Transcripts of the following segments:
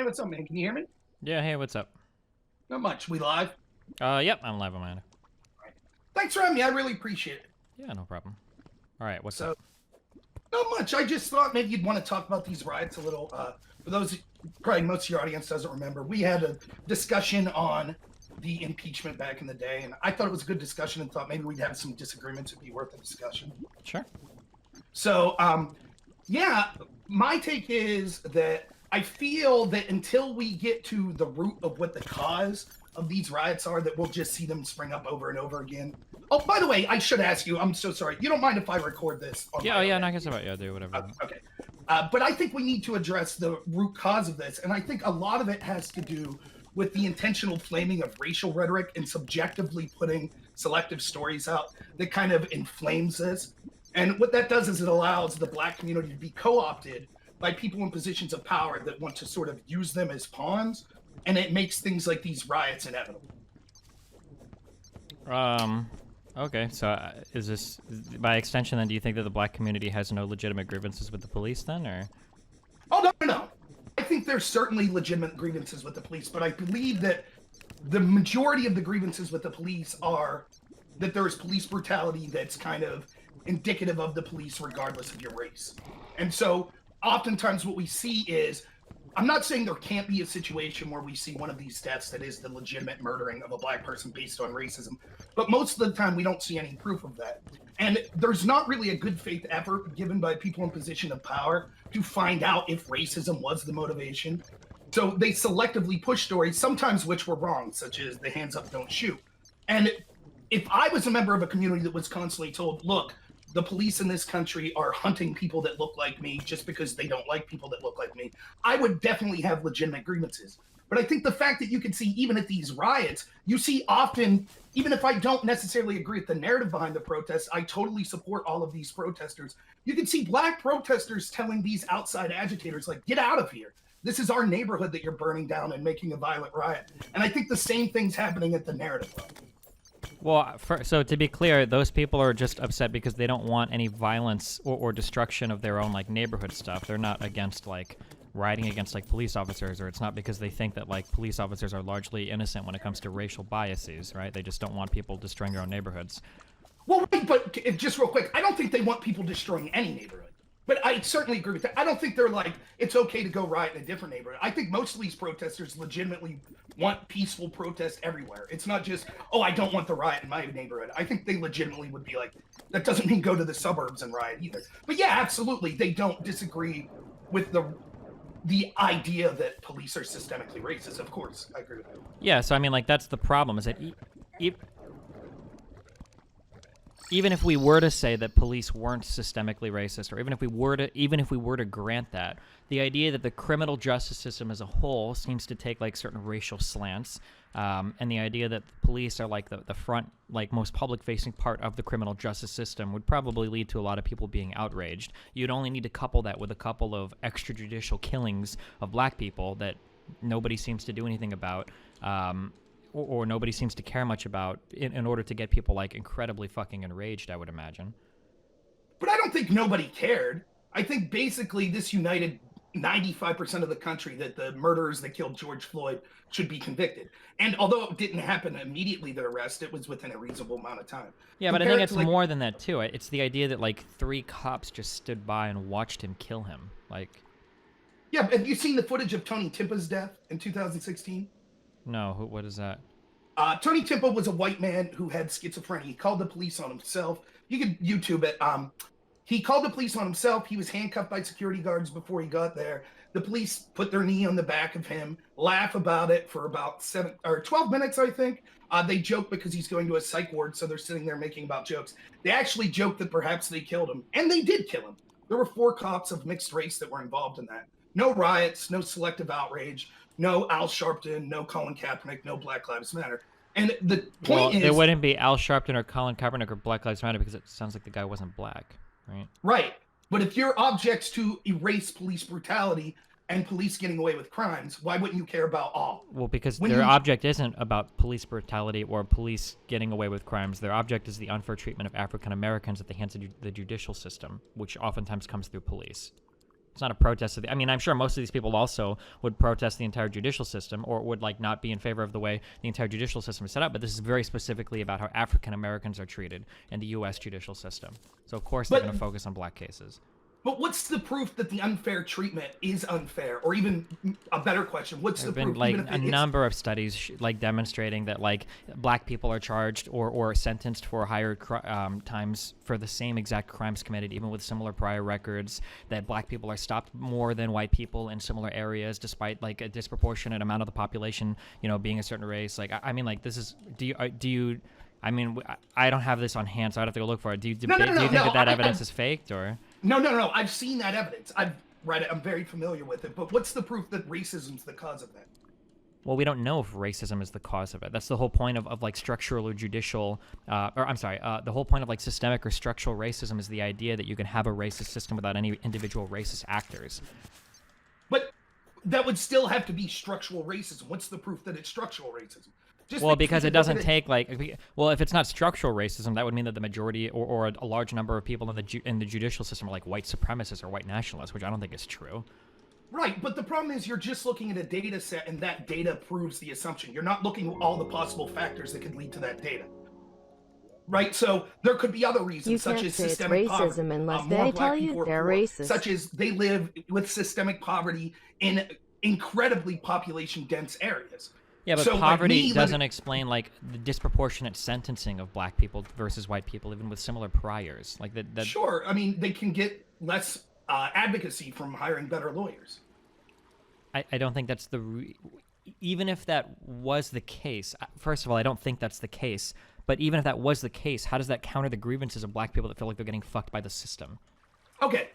Hey, what's up, man? Can you hear me? Yeah, hey, what's up? Not much. We live? Yep, I'm live on mine. All right. Thanks for having me. I really appreciate it. Yeah, no problem. All right, what's up? So, not much. I just thought maybe you'd want to talk about these riots a little. For those, probably most of your audience doesn't remember, we had a discussion on the impeachment back in the day, and I thought it was a good discussion and thought maybe we'd have some disagreements. It'd be worth a discussion. Sure. So, yeah, my take is that I feel that until we get to the root of what the cause of these riots are, that we'll just see them spring up over and over again. Oh, by the way, I should ask you, I'm so sorry. You don't mind if I record this? Yeah, oh, yeah, no, I guess about, yeah, do whatever. Okay. But I think we need to address the root cause of this. And I think a lot of it has to do with the intentional flaming of racial rhetoric and subjectively putting selective stories out that kind of inflames this. And what that does is it allows the Black community to be co-opted by people in positions of power that want to sort of use them as pawns, and it makes things like these riots inevitable. Okay, so is this, by extension then, do you think that the Black community has no legitimate grievances with the police then, or? Oh, no. I think there's certainly legitimate grievances with the police, but I believe that the majority of the grievances with the police are that there is police brutality that's kind of indicative of the police regardless of your race. And so oftentimes what we see is, I'm not saying there can't be a situation where we see one of these deaths that is the legitimate murdering of a Black person based on racism, but most of the time we don't see any proof of that. And there's not really a good faith effort given by people in position of power to find out if racism was the motivation. So they selectively push stories, sometimes which were wrong, such as the hands up, don't shoot. And if I was a member of a community that was constantly told, look, the police in this country are hunting people that look like me just because they don't like people that look like me, I would definitely have legitimate grievances. But I think the fact that you can see even at these riots, you see often, even if I don't necessarily agree with the narrative behind the protests, I totally support all of these protesters. You can see Black protesters telling these outside agitators, like, get out of here. This is our neighborhood that you're burning down and making a violent riot. And I think the same thing's happening at the narrative level. Well, so to be clear, those people are just upset because they don't want any violence or destruction of their own, like, neighborhood stuff. They're not against, like, rioting against, like, police officers, or it's not because they think that, like, police officers are largely innocent when it comes to racial biases, right? They just don't want people destroying their own neighborhoods. Well, wait, but just real quick, I don't think they want people destroying any neighborhood. But I certainly agree with that. I don't think they're like, it's okay to go riot in a different neighborhood. I think most of these protesters legitimately want peaceful protest everywhere. It's not just, oh, I don't want the riot in my neighborhood. I think they legitimately would be like, that doesn't mean go to the suburbs and riot either. But yeah, absolutely, they don't disagree with the idea that police are systemically racist. Of course, I agree with that. Yeah, so I mean, like, that's the problem, is that even if we were to say that police weren't systemically racist, or even if we were to grant that, the idea that the criminal justice system as a whole seems to take, like, certain racial slants, and the idea that the police are, like, the front, like, most public-facing part of the criminal justice system would probably lead to a lot of people being outraged. You'd only need to couple that with a couple of extrajudicial killings of Black people that nobody seems to do anything about, or nobody seems to care much about in order to get people, like, incredibly fucking enraged, I would imagine. But I don't think nobody cared. I think basically this united 95% of the country that the murderers that killed George Floyd should be convicted. And although it didn't happen immediately, the arrest, it was within a reasonable amount of time. Yeah, but I think it's more than that, too. It's the idea that, like, 3 cops just stood by and watched him kill him. Like... Yeah, have you seen the footage of Tony Timpa's death in 2016? No, what is that? Tony Timpa was a white man who had schizophrenia. He called the police on himself. You could YouTube it. He called the police on himself. He was handcuffed by security guards before he got there. The police put their knee on the back of him, laugh about it for about 12 minutes, I think. They joke because he's going to a psych ward, so they're sitting there making about jokes. They actually joked that perhaps they killed him, and they did kill him. There were 4 cops of mixed race that were involved in that. No riots, no selective outrage, no Al Sharpton, no Colin Kaepernick, no Black Lives Matter. And the point is... It wouldn't be Al Sharpton or Colin Kaepernick or Black Lives Matter because it sounds like the guy wasn't Black, right? Right. But if your object's to erase police brutality and police getting away with crimes, why wouldn't you care about all? Well, because their object isn't about police brutality or police getting away with crimes. Their object is the unfair treatment of African Americans at the hands of the judicial system, which oftentimes comes through police. It's not a protest of the, I mean, I'm sure most of these people also would protest the entire judicial system, or would like not be in favor of the way the entire judicial system is set up. But this is very specifically about how African Americans are treated in the U.S. judicial system. So of course they're going to focus on black cases. But what's the proof that the unfair treatment is unfair? Or even a better question, what's the proof? There have been like a number of studies like demonstrating that like black people are charged or sentenced for higher times for the same exact crimes committed, even with similar prior records. That black people are stopped more than white people in similar areas, despite like a disproportionate amount of the population, you know, being a certain race. Like I mean, like this is do you? I mean, I don't have this on hand, so I'd have to go look for it. Do you think that evidence is faked, or? No. I've seen that evidence. I've read it. I'm very familiar with it. But what's the proof that racism's the cause of that? Well, we don't know if racism is the cause of it. That's the whole point of like structural or judicial, the whole point of like systemic or structural racism is the idea that you can have a racist system without any individual racist actors. But that would still have to be structural racism. What's the proof that it's structural racism? Well, because it doesn't take like, well, if it's not structural racism, that would mean that the majority or a large number of people in the judicial system are like white supremacists or white nationalists, which I don't think is true. Right, but the problem is you're just looking at a data set, and that data proves the assumption. You're not looking at all the possible factors that could lead to that data. Right, so there could be other reasons, such as systemic poverty. Unless they tell you they're racist. Such as they live with systemic poverty in incredibly population-dense areas. Yeah, but so, poverty like doesn't explain like the disproportionate sentencing of black people versus white people, even with similar priors. Like that. Sure, I mean they can get less advocacy from hiring better lawyers. I don't think that's even if that was the case. First of all, I don't think that's the case. But even if that was the case, how does that counter the grievances of black people that feel like they're getting fucked by the system? Okay.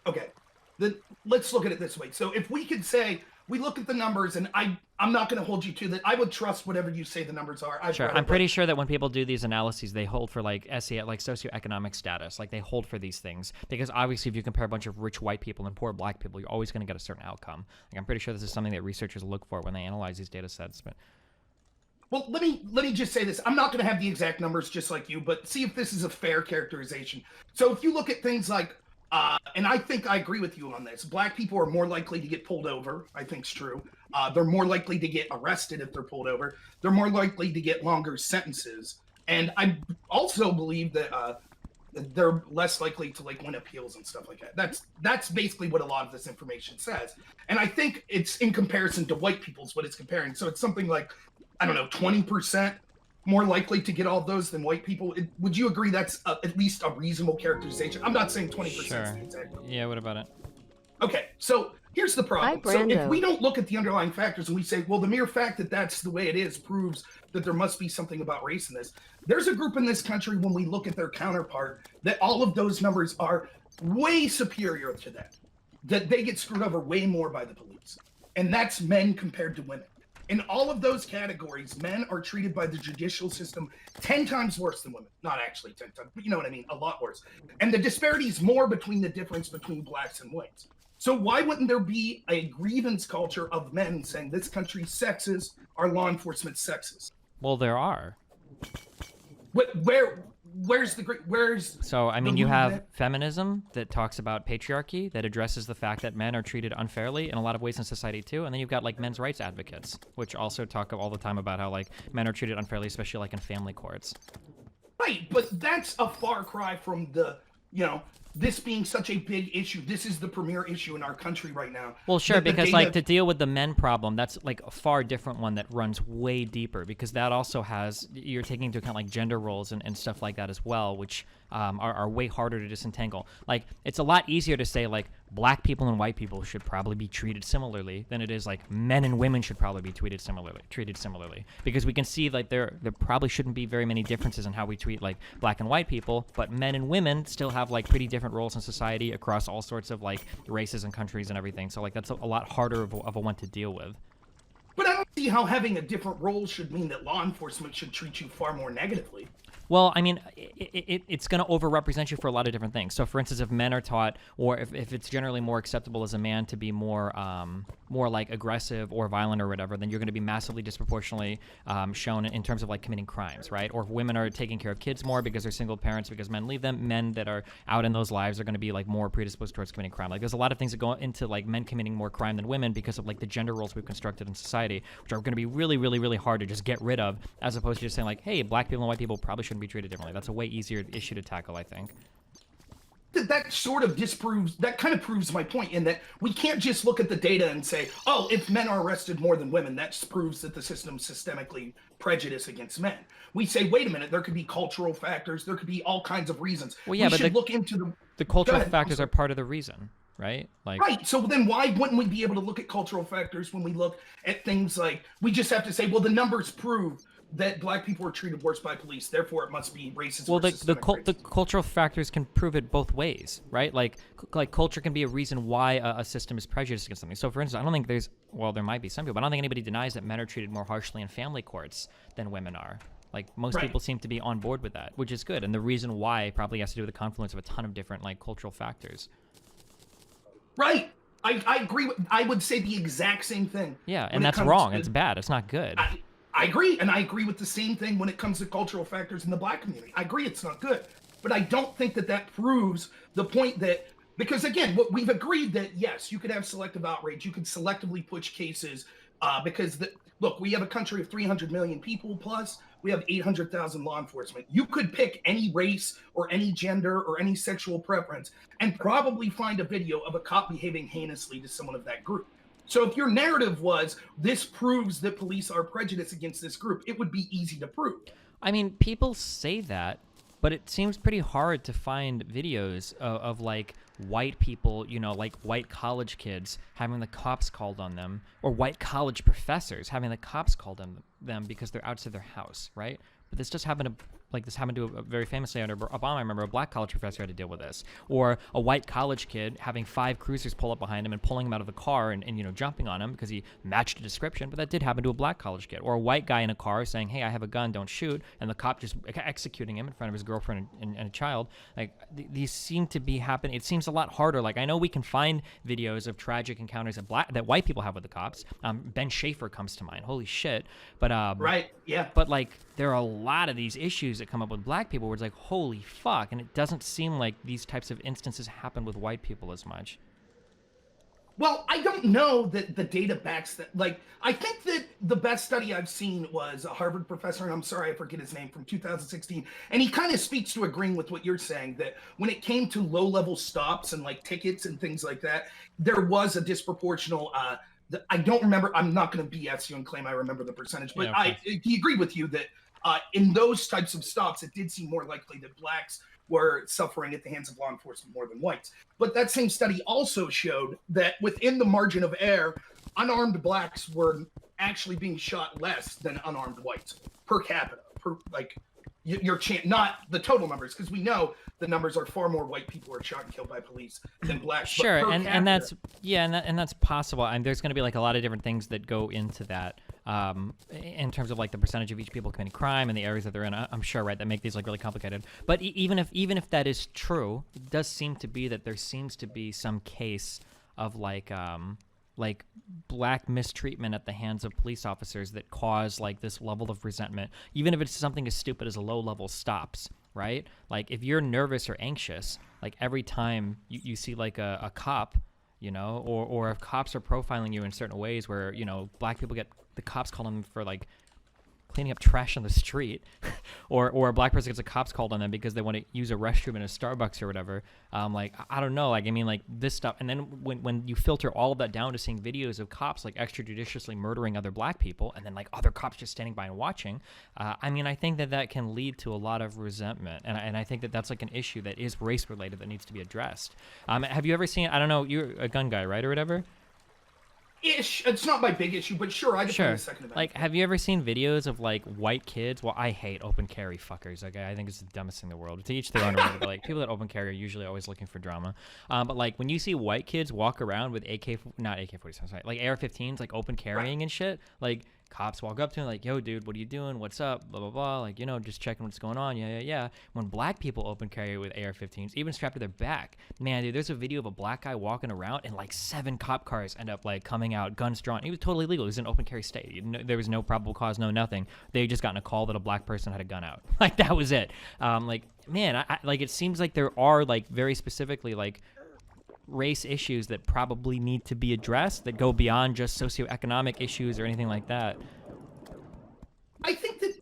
Then let's look at it this way. So if we could say, we look at the numbers, and I'm not going to hold you to that. I would trust whatever you say the numbers are. Sure. I'm pretty sure that when people do these analyses, they hold for like like socioeconomic status. Like they hold for these things because obviously if you compare a bunch of rich white people and poor black people, you're always going to get a certain outcome. Like I'm pretty sure this is something that researchers look for when they analyze these data sets. But well, let me just say this. I'm not going to have the exact numbers just like you, but see if this is a fair characterization. So if you look at things like and I think I agree with you on this. Black people are more likely to get pulled over. I think it's true. They're more likely to get arrested if they're pulled over. They're more likely to get longer sentences. And I also believe that they're less likely to like win appeals and stuff like that. That's basically what a lot of this information says. And I think it's in comparison to white people's what it's comparing. So it's something like, I don't know, 20% more likely to get all of those than white people. Would you agree that's at least a reasonable characterization? I'm not saying 20%. Sure. Yeah, what about it? Okay, so here's the problem. So if we don't look at the underlying factors and we say, well, the mere fact that that's the way it is proves that there must be something about race in this. There's a group in this country, when we look at their counterpart, that all of those numbers are way superior to that they get screwed over way more by the police. And that's men compared to women. In all of those categories, men are treated by the judicial system 10 times worse than women. Not actually 10 times, but you know what I mean, a lot worse. And the disparity is more between the difference between blacks and whites. So why wouldn't there be a grievance culture of men saying this country's sexist, our law enforcement sexist? Well, there are. Where's so I mean you have feminism that talks about patriarchy, that addresses the fact that men are treated unfairly in a lot of ways in society too, and then you've got like men's rights advocates, which also talk all the time about how like men are treated unfairly, especially like in family courts. Right, but that's a far cry from the, this being such a big issue. This is the premier issue in our country right now. Well, sure, because like to deal with the men problem, that's like a far different one that runs way deeper, because that also has, you're taking into account like gender roles and stuff like that as well, which are way harder to disentangle. Like it's a lot easier to say like black people and white people should probably be treated similarly than it is like men and women should probably be treated similarly, because we can see like there probably shouldn't be very many differences in how we treat like black and white people, but men and women still have like pretty different roles in society across all sorts of like races and countries and everything. So like that's a lot harder of a one to deal with. But I don't see how having a different role should mean that law enforcement should treat you far more negatively. Well, I mean, it's going to overrepresent you for a lot of different things. So, for instance, if men are taught, or if it's generally more acceptable as a man to be more more like aggressive or violent or whatever, then you're going to be massively disproportionately shown in terms of like committing crimes, right? Or if women are taking care of kids more because they're single parents because men leave them, men that are out in those lives are going to be like more predisposed towards committing crime. Like there's a lot of things that go into like men committing more crime than women because of like the gender roles we've constructed in society, which are going to be really, really, really hard to just get rid of, as opposed to just saying like, hey, black people and white people probably shouldn't be treated differently. That's a way easier issue to tackle, I think. That sort of that kind of proves my point in that we can't just look at the data and say, oh, if men are arrested more than women, that proves that the system's systemically prejudiced against men. We say, wait a minute, there could be cultural factors, there could be all kinds of reasons. Well, yeah, we should look into the cultural factors are part of the reason, right? Like, right. So then why wouldn't we be able to look at cultural factors when we look at things like, we just have to say, well, the numbers prove that black people are treated worse by police, therefore it must be racist. Well, the cultural factors can prove it both ways, right? Like culture can be a reason why a system is prejudiced against something. So, for instance, I don't think there might be some people, but I don't think anybody denies that men are treated more harshly in family courts than women are. Like most people seem to be on board with that, which is good. And the reason why probably has to do with the confluence of a ton of different like cultural factors. Right. I agree. I would say the exact same thing. Yeah, and that's wrong. It's bad. It's not good. I agree, and I agree with the same thing when it comes to cultural factors in the black community. I agree it's not good, but I don't think that proves the point that, because again, what we've agreed that yes, you could have selective outrage, you could selectively push cases, because look, we have a country of 300 million people plus, we have 800,000 law enforcement. You could pick any race or any gender or any sexual preference and probably find a video of a cop behaving heinously to someone of that group. So if your narrative was, this proves that police are prejudiced against this group, it would be easy to prove. I mean, people say that, but it seems pretty hard to find videos of like white people, you know, like white college kids having the cops called on them, or white college professors having the cops called on them because they're outside their house, right? But this just happened to very famously under Obama. I remember a black college professor had to deal with this, or a white college kid having 5 cruisers pull up behind him and pulling him out of the car and you know, jumping on him because he matched a description. But that did happen to a black college kid, or a white guy in a car saying, "Hey, I have a gun, don't shoot," and the cop just executing him in front of his girlfriend and a child. Like these seem to be happening. It seems a lot harder. Like I know we can find videos of tragic encounters that white people have with the cops. Ben Schaefer comes to mind. Holy shit! But right, yeah. But like there are a lot of these issues that come up with black people where it's like, holy fuck, and it doesn't seem like these types of instances happen with white people as much. Well, I don't know that the data backs that. Like, I think that the best study I've seen was a Harvard professor, and I'm sorry, I forget his name, from 2016. And he kind of speaks to agreeing with what you're saying, that when it came to low-level stops and like tickets and things like that, there was a disproportional, I don't remember, I'm not going to BS you and claim I remember the percentage, but yeah, he agreed with you that in those types of stops, it did seem more likely that blacks were suffering at the hands of law enforcement more than whites. But that same study also showed that within the margin of error, unarmed blacks were actually being shot less than unarmed whites per capita. Not the total numbers, because we know the numbers are far more white people who are shot and killed by police than blacks. Sure, and that's possible. And there's going to be like a lot of different things that go into that. In terms of like the percentage of each people committing crime and the areas that they're in, I'm sure, right, that make these like really complicated. But even if that is true, it does seem to be that there seems to be some case of like black mistreatment at the hands of police officers that cause like this level of resentment, even if it's something as stupid as low-level stops, right? Like if you're nervous or anxious, like every time you see like a cop, you know, or if cops are profiling you in certain ways where, you know, black people get the cops called on them for like cleaning up trash on the street, or a black person gets the cops called on them because they want to use a restroom in a Starbucks or whatever. Like I don't know, like I mean, like this stuff, and then when you filter all of that down to seeing videos of cops like extrajudiciously murdering other black people, and then like other cops just standing by and watching, I mean, I think that can lead to a lot of resentment, and I think that that's like an issue that is race related that needs to be addressed. Have you ever seen? I don't know, you're a gun guy, right, or whatever? It's not my big issue, but sure, I defend a second about it. Like, have you ever seen videos of like white kids? Well, I hate open carry fuckers. Okay, I think it's the dumbest thing in the world. To each their own. But like, people that open carry are usually always looking for drama. But like when you see white kids walk around with not AK-47, sorry, like AR-15s, like open carrying and shit, like cops walk up to him like, yo, dude, what are you doing? What's up? Blah, blah, blah. Like, you know, just checking what's going on. Yeah, yeah, yeah. When black people open carry with AR-15s, even strapped to their back, man, dude, there's a video of a black guy walking around and like 7 cop cars end up like coming out, guns drawn. He was totally legal. He was in open carry state. There was no probable cause, no nothing. They just gotten a call that a black person had a gun out. Like, that was it. Like, man, I like, it seems like there are like very specifically like race issues that probably need to be addressed that go beyond just socioeconomic issues or anything like that. I think that,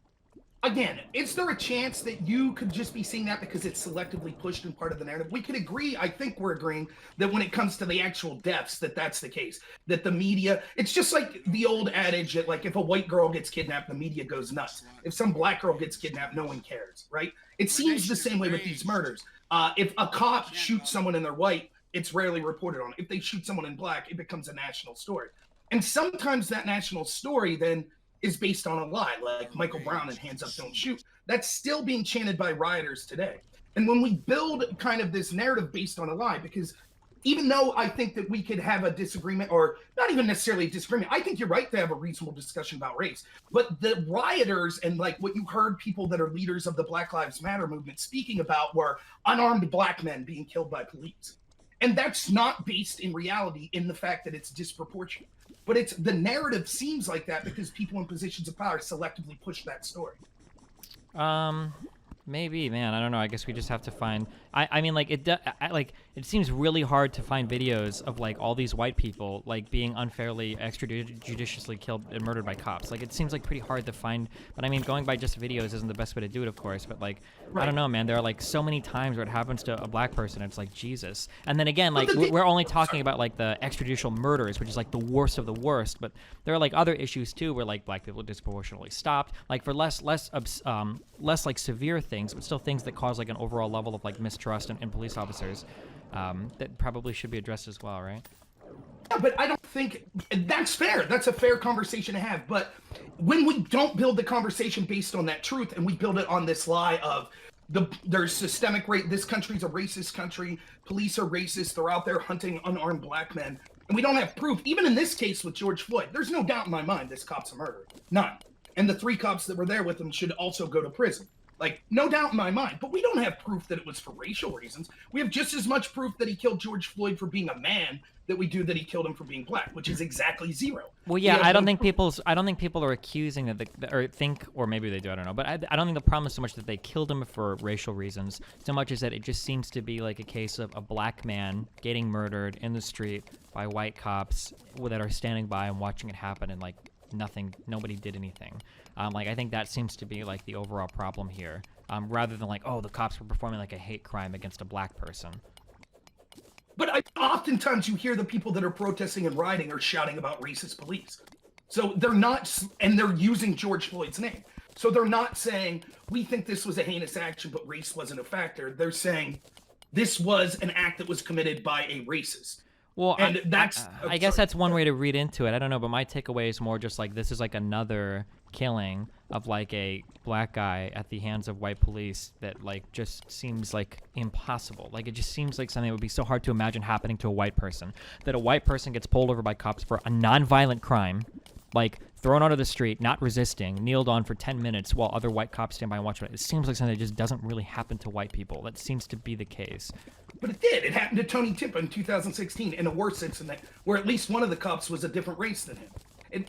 again, is there a chance that you could just be seeing that because it's selectively pushed in part of the narrative? We could agree, I think we're agreeing, that when it comes to the actual deaths, that's the case. That the media, it's just like the old adage that, like, if a white girl gets kidnapped, the media goes nuts. If some black girl gets kidnapped, no one cares, right? It seems the same way with these murders. If a cop shoots someone and they're white, it's rarely reported on. If they shoot someone in black, it becomes a national story. And sometimes that national story then is based on a lie, like Michael Brown and Hands Up, Don't Shoot. That's still being chanted by rioters today. And when we build kind of this narrative based on a lie, because even though I think that we could have a disagreement, or not even necessarily a disagreement, I think you're right to have a reasonable discussion about race. But the rioters and like what you heard people that are leaders of the Black Lives Matter movement speaking about were unarmed black men being killed by police. And that's not based in reality in the fact that it's disproportionate. But it's the narrative seems like that because people in positions of power selectively push that story. Maybe, man. I don't know. I guess we just have to find. I mean, like it seems really hard to find videos of like all these white people like being unfairly extrajudiciously killed and murdered by cops. Like it seems like pretty hard to find. But I mean, going by just videos isn't the best way to do it, of course. But like, right. I don't know, man. There are like so many times where it happens to a black person. It's like Jesus. And then again, like we're only talking about like the extrajudicial murders, which is like the worst of the worst. But there are like other issues too, where like black people are disproportionately stopped, like for less like severe things, but still things that cause like an overall level of like mistrust in police officers that probably should be addressed as well, right? Yeah, but I don't think that's fair. That's a fair conversation to have. But when we don't build the conversation based on that truth and we build it on this lie of there's systemic rape, this country's a racist country, police are racist, they're out there hunting unarmed black men, and we don't have proof. Even in this case with George Floyd, there's no doubt in my mind this cop's a murderer. None. And the 3 cops that were there with him should also go to prison. Like, no doubt in my mind. But we don't have proof that it was for racial reasons. We have just as much proof that he killed George Floyd for being a man that we do that he killed him for being black, which is exactly 0. Well, yeah, I don't think people are accusing or maybe they do, I don't know. But I don't think the problem is so much that they killed him for racial reasons, so much as that it just seems to be like a case of a black man getting murdered in the street by white cops that are standing by and watching it happen, and like nobody did anything. Like, I think that seems to be like the overall problem here, rather than like, oh, the cops were performing like a hate crime against a black person. But oftentimes you hear the people that are protesting and rioting are shouting about racist police. So they're not, and they're using George Floyd's name. So they're not saying, we think this was a heinous action, but race wasn't a factor. They're saying this was an act that was committed by a racist. Well, and I guess that's one way to read into it. I don't know, but my takeaway is more just like this is like another killing of like a black guy at the hands of white police that like just seems like impossible. Like it just seems like something that would be so hard to imagine happening to a white person. That a white person gets pulled over by cops for a non-violent crime, like thrown onto the street, not resisting, kneeled on for 10 minutes while other white cops stand by and watch it. It seems like something that just doesn't really happen to white people. That seems to be the case. But it did. It happened to Tony Timpa in 2016 in a worse incident where at least one of the cops was a different race than him.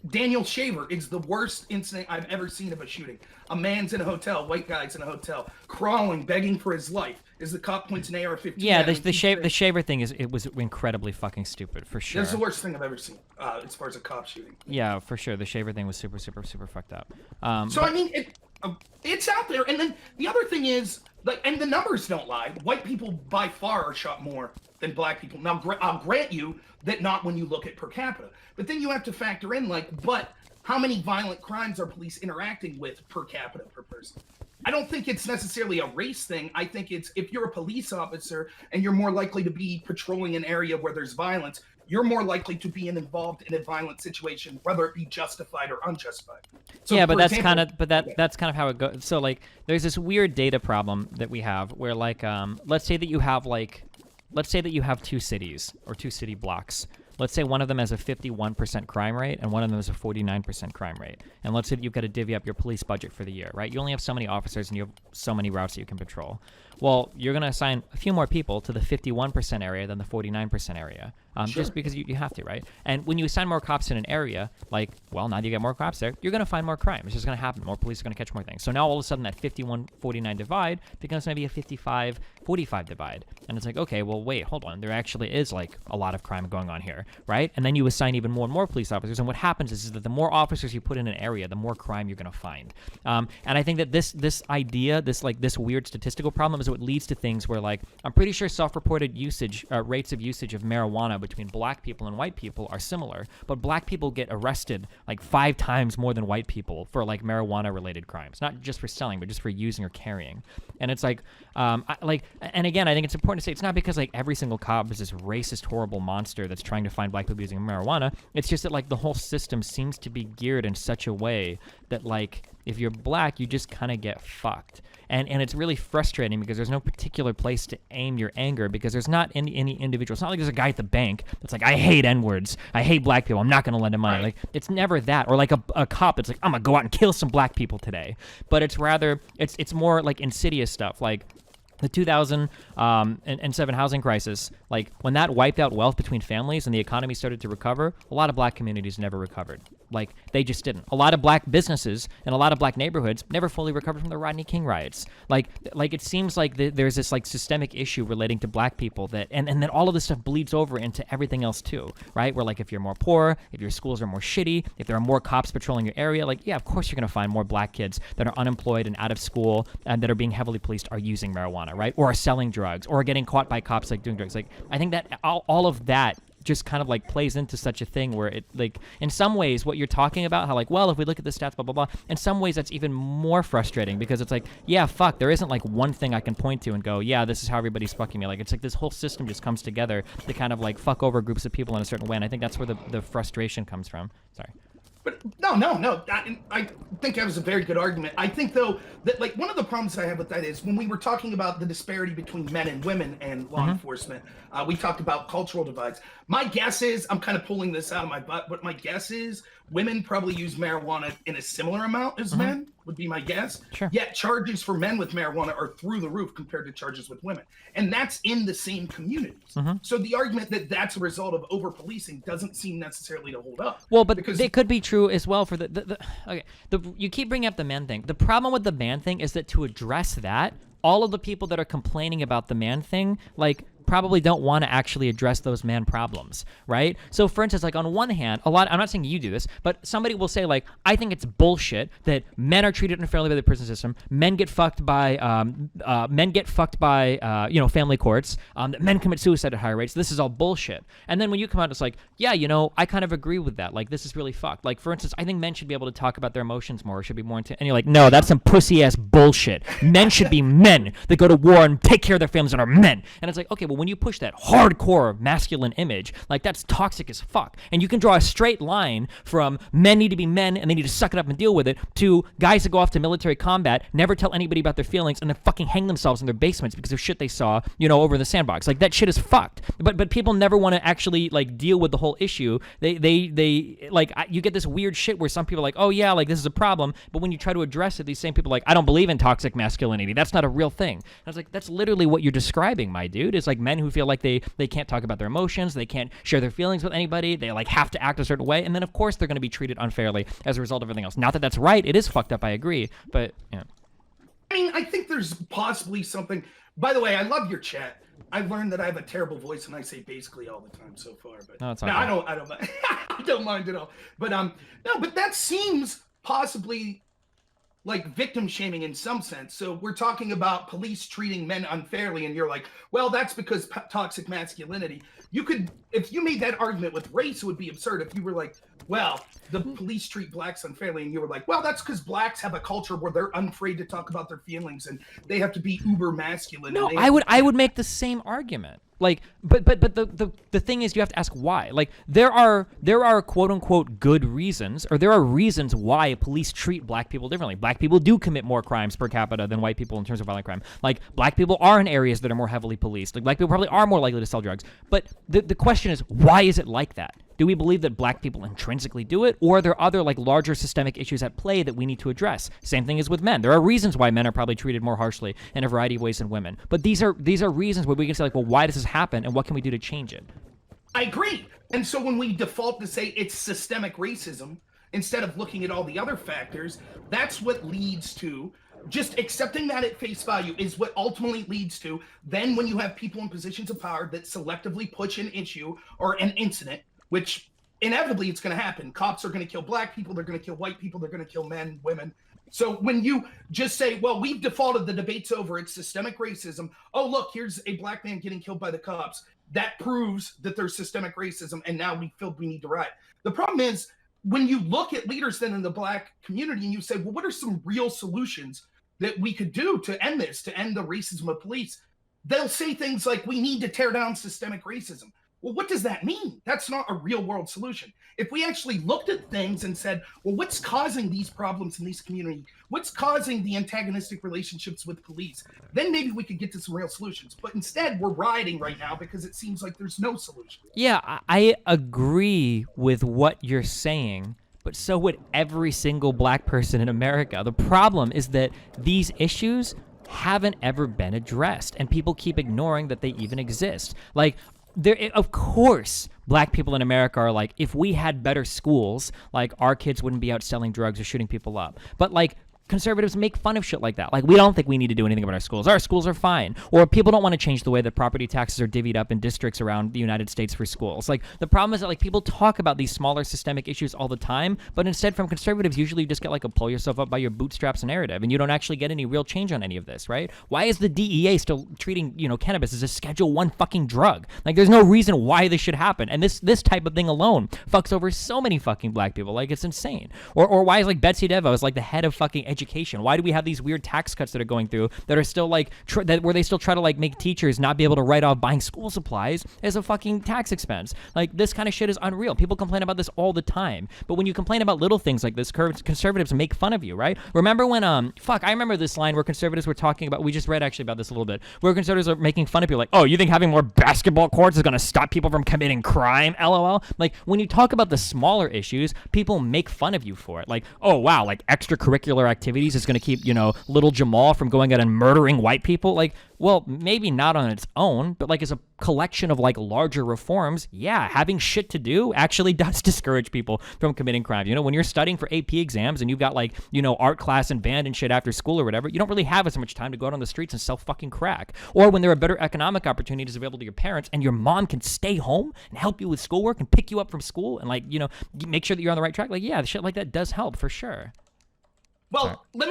Daniel Shaver is the worst incident I've ever seen of a shooting. A man's in a hotel, white guy's in a hotel, crawling, begging for his life, as the cop points an AR-15. Yeah, the Shaver thing was incredibly fucking stupid, for sure. That's the worst thing I've ever seen as far as a cop shooting. Yeah, for sure. The Shaver thing was super, super, super fucked up. I mean, it's out there. And then the other thing is, like, and the numbers don't lie. White people by far are shot more than black people. Now, I'll grant you that not when you look at per capita. But then you have to factor in, like, but how many violent crimes are police interacting with per capita per person? I don't think it's necessarily a race thing. I think it's if you're a police officer and you're more likely to be patrolling an area where there's violence, you're more likely to be involved in a violent situation, whether it be justified or unjustified. So, yeah, but that's kind of how it goes. So like, there's this weird data problem that we have where like, let's say that you have 2 cities or 2 city blocks. let's say one of them has a 51% crime rate and one of them has a 49% crime rate. And let's say that you've got to divvy up your police budget for the year, right? You only have so many officers and you have so many routes that you can patrol. Well, you're going to assign a few more people to the 51% area than the 49% area, just because you have to, right? And when you assign more cops in an area, like, well, now that you get more cops there, you're going to find more crime. It's just going to happen. More police are going to catch more things. So now all of a sudden that 51-49 divide becomes maybe a 55-45 divide. And it's like, okay, well, wait, hold on. There actually is like a lot of crime going on here, right? And then you assign even more and more police officers. And what happens is that the more officers you put in an area, the more crime you're going to find. And I think that this idea, this weird statistical problem is what leads to things where, like, I'm pretty sure self-reported usage rates of usage of marijuana between black people and white people are similar, but black people get arrested like 5 times more than white people for like marijuana-related crimes, not just for selling, but just for using or carrying. And it's like, and again, I think it's important to say it's not because like every single cop is this racist, horrible monster that's trying to find black people using marijuana. It's just that like the whole system seems to be geared in such a way that like if you're black, you just kind of get fucked. And it's really frustrating because there's no particular place to aim your anger because there's not any individual. It's not like there's a guy at the bank that's like, I hate N-words. I hate black people. I'm not going to lend him money. Like, it's never that. Or like a cop that's like, I'm going to go out and kill some black people today. But it's rather, it's more like insidious stuff. Like, the 2007 housing crisis, like when that wiped out wealth between families and the economy started to recover, a lot of black communities never recovered. Like, they just didn't. A lot of black businesses and a lot of black neighborhoods never fully recovered from the Rodney King riots. Like it seems like there's this like systemic issue relating to black people that, and then all of this stuff bleeds over into everything else too, right? Where like if you're more poor, if your schools are more shitty, if there are more cops patrolling your area, like, yeah, of course you're going to find more black kids that are unemployed and out of school and that are being heavily policed are using marijuana, right? Or are selling drugs or are getting caught by cops like doing drugs. Like, I think that all of that just kind of like plays into such a thing where it, like, in some ways what you're talking about, how like, well, if we look at the stats, blah, blah, blah, in some ways that's even more frustrating because it's like, yeah, fuck, there isn't like one thing I can point to and go, yeah, this is how everybody's fucking me. Like, it's like this whole system just comes together to kind of like fuck over groups of people in a certain way. And I think that's where the frustration comes from. Sorry. But no. I think that was a very good argument. I think, though, that like one of the problems I have with that is when we were talking about the disparity between men and women and law enforcement, we talked about cultural divides. My guess is, I'm kind of pulling this out of my butt, but my guess is women probably use marijuana in a similar amount as men, would be my guess. Sure. Yet charges for men with marijuana are through the roof compared to charges with women. And that's in the same communities. So the argument that that's a result of over-policing doesn't seem necessarily to hold up. Well, but it could be true as well for you keep bringing up the man thing. The problem with the man thing is that to address that, all of the people that are complaining about the man thing, like, probably don't want to actually address those man problems, right? So for instance, like on one hand, I'm not saying you do this, but somebody will say like, I think it's bullshit that men are treated unfairly by the prison system. Men get fucked by family courts. That men commit suicide at higher rates. This is all bullshit. And then when you come out, it's like, yeah, I kind of agree with that. Like, this is really fucked. Like, for instance, I think men should be able to talk about their emotions more. Should be more and you're like, no, that's some pussy ass bullshit. Men should be men that go to war and take care of their families and are men. And it's like, okay, well, when you push that hardcore masculine image, like, that's toxic as fuck. And you can draw a straight line from men need to be men and they need to suck it up and deal with it to guys that go off to military combat, never tell anybody about their feelings, and then fucking hang themselves in their basements because of shit they saw, over the sandbox. Like, that shit is fucked. But people never want to actually like deal with the whole issue. They like, you get this weird shit where some people are like, oh yeah, like this is a problem, but when you try to address it, these same people are like, I don't believe in toxic masculinity. That's not a real thing. And I was like, that's literally what you're describing, my dude. It's like men who feel like they can't talk about their emotions, they can't share their feelings with anybody, they like have to act a certain way, and then of course they're going to be treated unfairly as a result of everything else. Not that that's right, it is fucked up, I agree, but yeah. I mean, I think there's possibly something. By the way, I love your chat. I've learned that I have a terrible voice and I say basically all the time so far, but no, I don't mind. I don't mind at all. But no, but that seems possibly like victim shaming in some sense. So we're talking about police treating men unfairly, and you're like, well, that's because toxic masculinity. You could, if you made that argument with race, it would be absurd. If you were like, well, the police treat blacks unfairly, and you were like, well, that's because blacks have a culture where they're unafraid to talk about their feelings and they have to be uber masculine. No, I would make the same argument. Like, but the thing is, you have to ask why. Like, there are quote unquote good reasons, or there are reasons why police treat black people differently. Black people do commit more crimes per capita than white people in terms of violent crime. Like, black people are in areas that are more heavily policed. Like, black people probably are more likely to sell drugs. But the question is, why is it like that? Do we believe that black people intrinsically do it, or are there other like larger systemic issues at play that we need to address? Same thing as with men. There are reasons why men are probably treated more harshly in a variety of ways than women. But these are reasons where we can say like, well, why does this happen, and what can we do to change it? I agree. And so when we default to say it's systemic racism instead of looking at all the other factors, that's what leads to just accepting that at face value is what ultimately leads to then when you have people in positions of power that selectively push an issue or an incident, which inevitably it's going to happen. Cops are going to kill black people. They're going to kill white people. They're going to kill men, women. So when you just say, well, we've defaulted, the debate's over, it's systemic racism. Oh, look, here's a black man getting killed by the cops. That proves that there's systemic racism, and now we feel we need to riot. The problem is when you look at leaders then in the black community and you say, well, what are some real solutions that we could do to end this, to end the racism of police? They'll say things like, we need to tear down systemic racism. Well, what does that mean? That's not a real world solution. If we actually looked at things and said, well, what's causing these problems in these communities? What's causing the antagonistic relationships with police? Then maybe we could get to some real solutions. But instead, we're rioting right now because it seems like there's no solution. Yeah, I agree with what you're saying, but so would every single black person in America. The problem is that these issues haven't ever been addressed, and people keep ignoring that they even exist. Like, of course, black people in America are like, if we had better schools, like, our kids wouldn't be out selling drugs or shooting people up. But, like, conservatives make fun of shit like that. Like, we don't think we need to do anything about our schools. Our schools are fine. Or people don't want to change the way that property taxes are divvied up in districts around the United States for schools. Like, the problem is that, like, people talk about these smaller systemic issues all the time, but instead from conservatives, usually you just get, like, a pull yourself up by your bootstraps narrative, and you don't actually get any real change on any of this, right? Why is the DEA still treating, cannabis as a Schedule I fucking drug? Like, there's no reason why this should happen. And this type of thing alone fucks over so many fucking black people. Like, it's insane. Or why is, like, Betsy DeVos, like, the head of fucking education? Why do we have these weird tax cuts that are going through that are still like where they still try to like make teachers not be able to write off buying school supplies as a fucking tax expense? Like, this kind of shit is unreal. People complain about this all the time, but when you complain about little things like this, conservatives make fun of you, right? Remember when I remember this line where conservatives were talking about, we just read actually about this a little bit, where conservatives are making fun of people like, oh, you think having more basketball courts is going to stop people from committing crime? LOL. Like, when you talk about the smaller issues, people make fun of you for it. Like, oh wow, like extracurricular activities is going to keep, little Jamal from going out and murdering white people. Like, well, maybe not on its own, but like as a collection of like larger reforms, yeah, having shit to do actually does discourage people from committing crimes. When you're studying for AP exams and you've got like, art class and band and shit after school or whatever, you don't really have as much time to go out on the streets and sell fucking crack. Or when there are better economic opportunities available to your parents and your mom can stay home and help you with schoolwork and pick you up from school and like, make sure that you're on the right track. Like, yeah, shit like that does help for sure. Well, let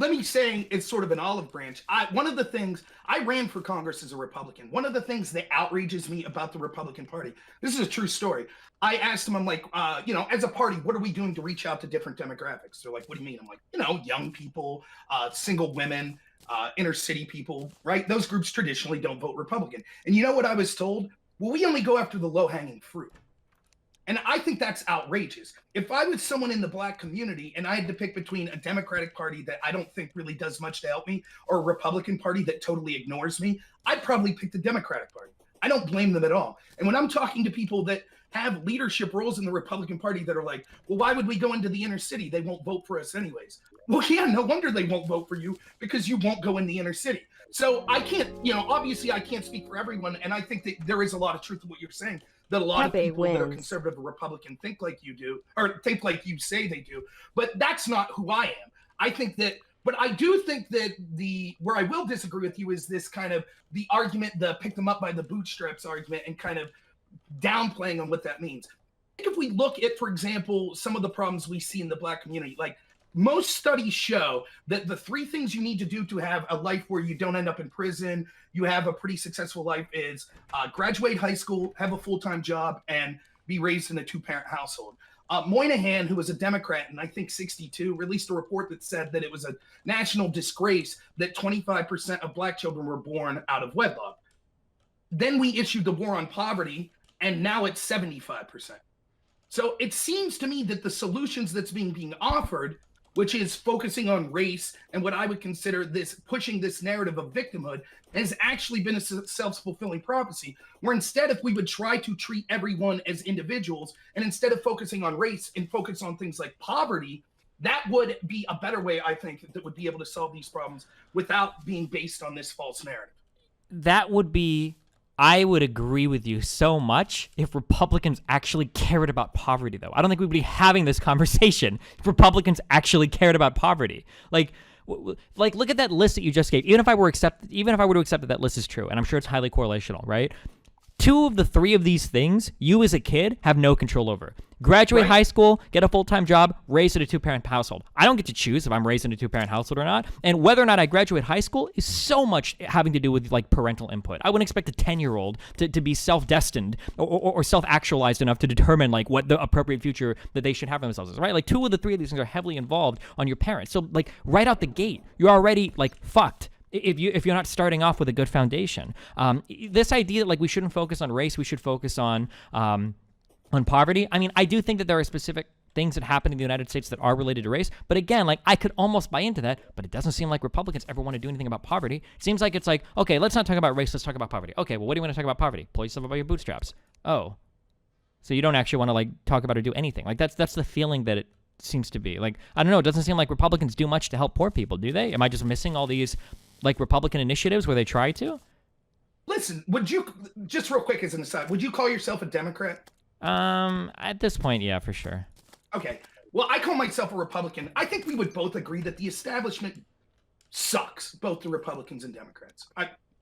me say it's sort of an olive branch. One of the things, I ran for Congress as a Republican. One of the things that outrages me about the Republican Party, this is a true story. I asked them, I'm like, as a party, what are we doing to reach out to different demographics? They're like, what do you mean? I'm like, young people, single women, inner city people, right? Those groups traditionally don't vote Republican. And you know what I was told? Well, we only go after the low-hanging fruit. And I think that's outrageous. If I was someone in the black community and I had to pick between a Democratic Party that I don't think really does much to help me or a Republican Party that totally ignores me, I'd probably pick the Democratic Party. I don't blame them at all. And when I'm talking to people that have leadership roles in the Republican Party that are like, well, why would we go into the inner city? They won't vote for us anyways. Well, yeah, no wonder they won't vote for you because you won't go in the inner city. So I can't, obviously I can't speak for everyone. And I think that there is a lot of truth to what you're saying, that a lot of people that are conservative or Republican think like you do, or think like you say they do. But that's not who I am. I think that, but I do think that where I will disagree with you is this kind of the argument, the pick them up by the bootstraps argument and kind of downplaying on what that means. I think if we look at, for example, some of the problems we see in the black community, like most studies show that the three things you need to do to have a life where you don't end up in prison, you have a pretty successful life is graduate high school, have a full-time job, and be raised in a two-parent household. Moynihan, who was a Democrat in, I think, 62, released a report that said that it was a national disgrace that 25% of black children were born out of wedlock. Then we issued the war on poverty, and now it's 75%. So it seems to me that the solutions that's being offered, which is focusing on race and what I would consider this pushing this narrative of victimhood, has actually been a self-fulfilling prophecy, where instead if we would try to treat everyone as individuals, and instead of focusing on race and focus on things like poverty, that would be a better way, I think, that would be able to solve these problems without being based on this false narrative. That would be, I would agree with you so much if Republicans actually cared about poverty, though. I don't think we'd be having this conversation if Republicans actually cared about poverty. Like, look at that list that you just gave. Even if I were to accept that that list is true, and I'm sure it's highly correlational, right? 2 of the 3 of these things, you as a kid have no control over. Graduate high school, get a full-time job, raised in a 2-parent household. I don't get to choose if I'm raised in a 2-parent household or not. And whether or not I graduate high school is so much having to do with like parental input. I wouldn't expect a 10-year-old to be self-destined or self-actualized enough to determine like what the appropriate future that they should have for themselves is, right? Like 2 of the 3 of these things are heavily involved on your parents. So like right out the gate, you're already like fucked. If you're not starting off with a good foundation. This idea that like we shouldn't focus on race, we should focus on poverty. I mean, I do think that there are specific things that happen in the United States that are related to race. But again, like I could almost buy into that, but it doesn't seem like Republicans ever want to do anything about poverty. It seems like it's like, okay, let's not talk about race, let's talk about poverty. Okay, well, what do you want to talk about poverty? Pull yourself up by your bootstraps. Oh. So you don't actually want to like talk about or do anything. Like that's the feeling that it seems to be. Like, I don't know, it doesn't seem like Republicans do much to help poor people, do they? Am I just missing all these like Republican initiatives where they try to? Listen, would you, just real quick as an aside, would you call yourself a Democrat? At this point, yeah, for sure. Okay. Well, I call myself a Republican. I think we would both agree that the establishment sucks, both the Republicans and Democrats.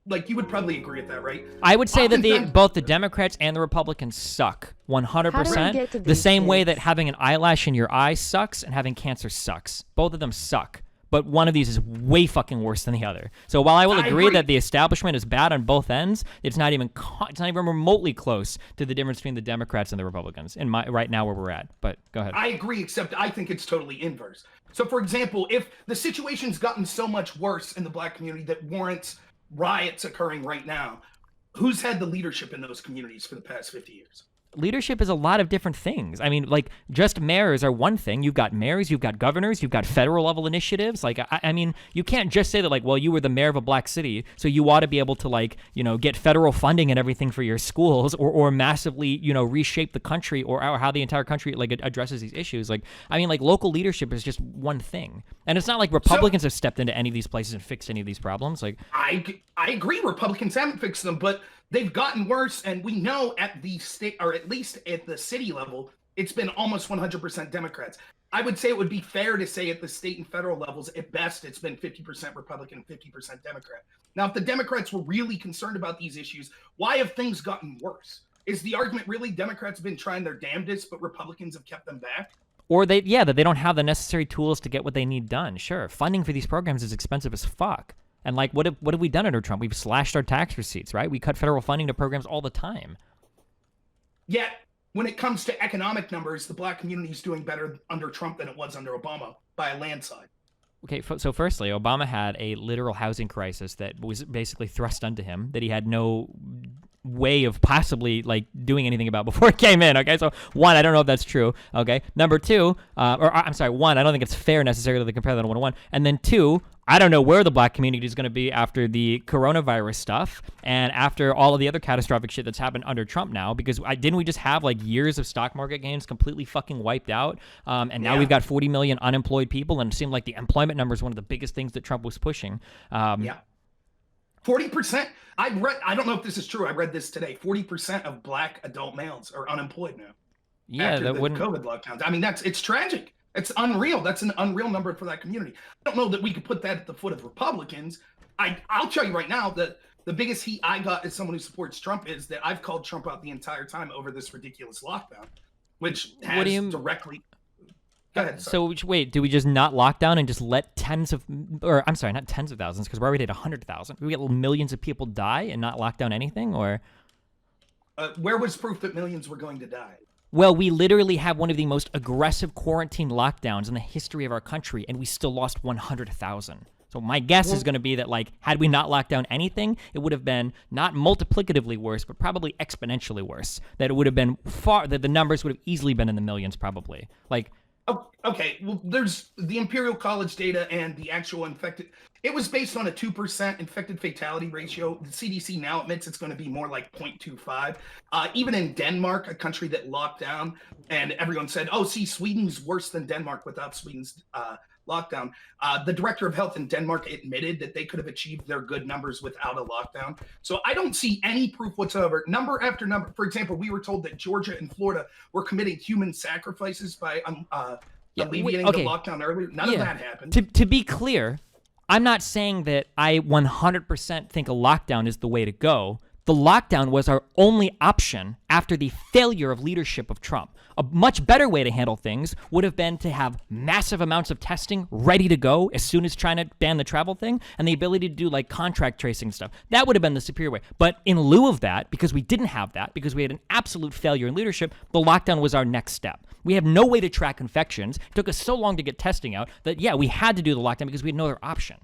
Like, you would probably agree with that, right? I would say that both the Democrats and the Republicans suck 100%. The same way that having an eyelash in your eye sucks and having cancer sucks. Both of them suck. But one of these is way fucking worse than the other. So while I will agree that the establishment is bad on both ends, it's not even remotely close to the difference between the Democrats and the Republicans right now where we're at. But go ahead. I agree, except I think it's totally inverse. So, for example, if the situation's gotten so much worse in the Black community that warrants riots occurring right now, who's had the leadership in those communities for the past 50 years? Leadership is a lot of different things. I mean, like, just mayors are one thing. You've got mayors, you've got governors, you've got federal level initiatives. Like, I mean, you can't just say that, like, well, you were the mayor of a black city, so you ought to be able to, like, you know, get federal funding and everything for your schools or massively, you know, reshape the country or how the entire country, like, addresses these issues. Like, I mean, like, local leadership is just one thing. And it's not like Republicans have stepped into any of these places and fixed any of these problems. Like, I agree, Republicans haven't fixed them, but they've gotten worse, and we know at the state, or at least at the city level, it's been almost 100% Democrats. I would say it would be fair to say at the state and federal levels, at best, it's been 50% Republican, 50% Democrat. Now, if the Democrats were really concerned about these issues, why have things gotten worse? Is the argument really Democrats have been trying their damnedest, but Republicans have kept them back? Or that they don't have the necessary tools to get what they need done. Sure, funding for these programs is expensive as fuck. And like, what have we done under Trump? We've slashed our tax receipts, right? We cut federal funding to programs all the time. Yet, when it comes to economic numbers, the black community is doing better under Trump than it was under Obama by a landslide. Okay, so firstly, Obama had a literal housing crisis that was basically thrust onto him that he had no way of possibly like doing anything about before it came in. Okay, so one, I don't know if that's true. Okay, number two, one, I don't think it's fair necessarily to compare that to 101. And then two, I don't know where the black community is going to be after the coronavirus stuff and after all of the other catastrophic shit that's happened under Trump now, because didn't we just have like years of stock market gains completely fucking wiped out? And now we've got 40 million unemployed people, and it seemed like the employment number is one of the biggest things that Trump was pushing. 40%. I don't know if this is true. I read this today. 40% of black adult males are unemployed now. Yeah, after that the wouldn't. COVID lockdowns. I mean, it's tragic. It's unreal. That's an unreal number for that community. I don't know that we could put that at the foot of Republicans. I'll tell you right now that the biggest heat I got as someone who supports Trump is that I've called Trump out the entire time over this ridiculous lockdown, which has directly. Go ahead. Sorry. So wait, do we just not lock down and just let not tens of thousands, because we're already at 100,000. We get millions of people die and not lock down anything, or? Where was proof that millions were going to die? Well, we literally have one of the most aggressive quarantine lockdowns in the history of our country, and we still lost 100,000. So my guess is going to be that, like, had we not locked down anything, it would have been not multiplicatively worse, but probably exponentially worse. That it would have been that the numbers would have easily been in the millions, probably. Like, oh, okay, well, there's the Imperial College data and the actual infected. It was based on a 2% infected fatality ratio. The CDC now admits it's going to be more like 0.25. Even in Denmark, a country that locked down, and everyone said, oh, see, Sweden's worse than Denmark without Sweden's lockdown. The director of health in Denmark admitted that they could have achieved their good numbers without a lockdown. So I don't see any proof whatsoever. Number after number. For example, we were told that Georgia and Florida were committing human sacrifices by alleviating the lockdown earlier. None of that happened. To be clear, I'm not saying that I 100% think a lockdown is the way to go. The lockdown was our only option after the failure of leadership of Trump. A much better way to handle things would have been to have massive amounts of testing ready to go as soon as China banned the travel thing, and the ability to do like contract tracing stuff. That would have been the superior way. But in lieu of that, because we didn't have that, because we had an absolute failure in leadership, the lockdown was our next step. We have no way to track infections. It took us so long to get testing out that, yeah, we had to do the lockdown because we had no other option.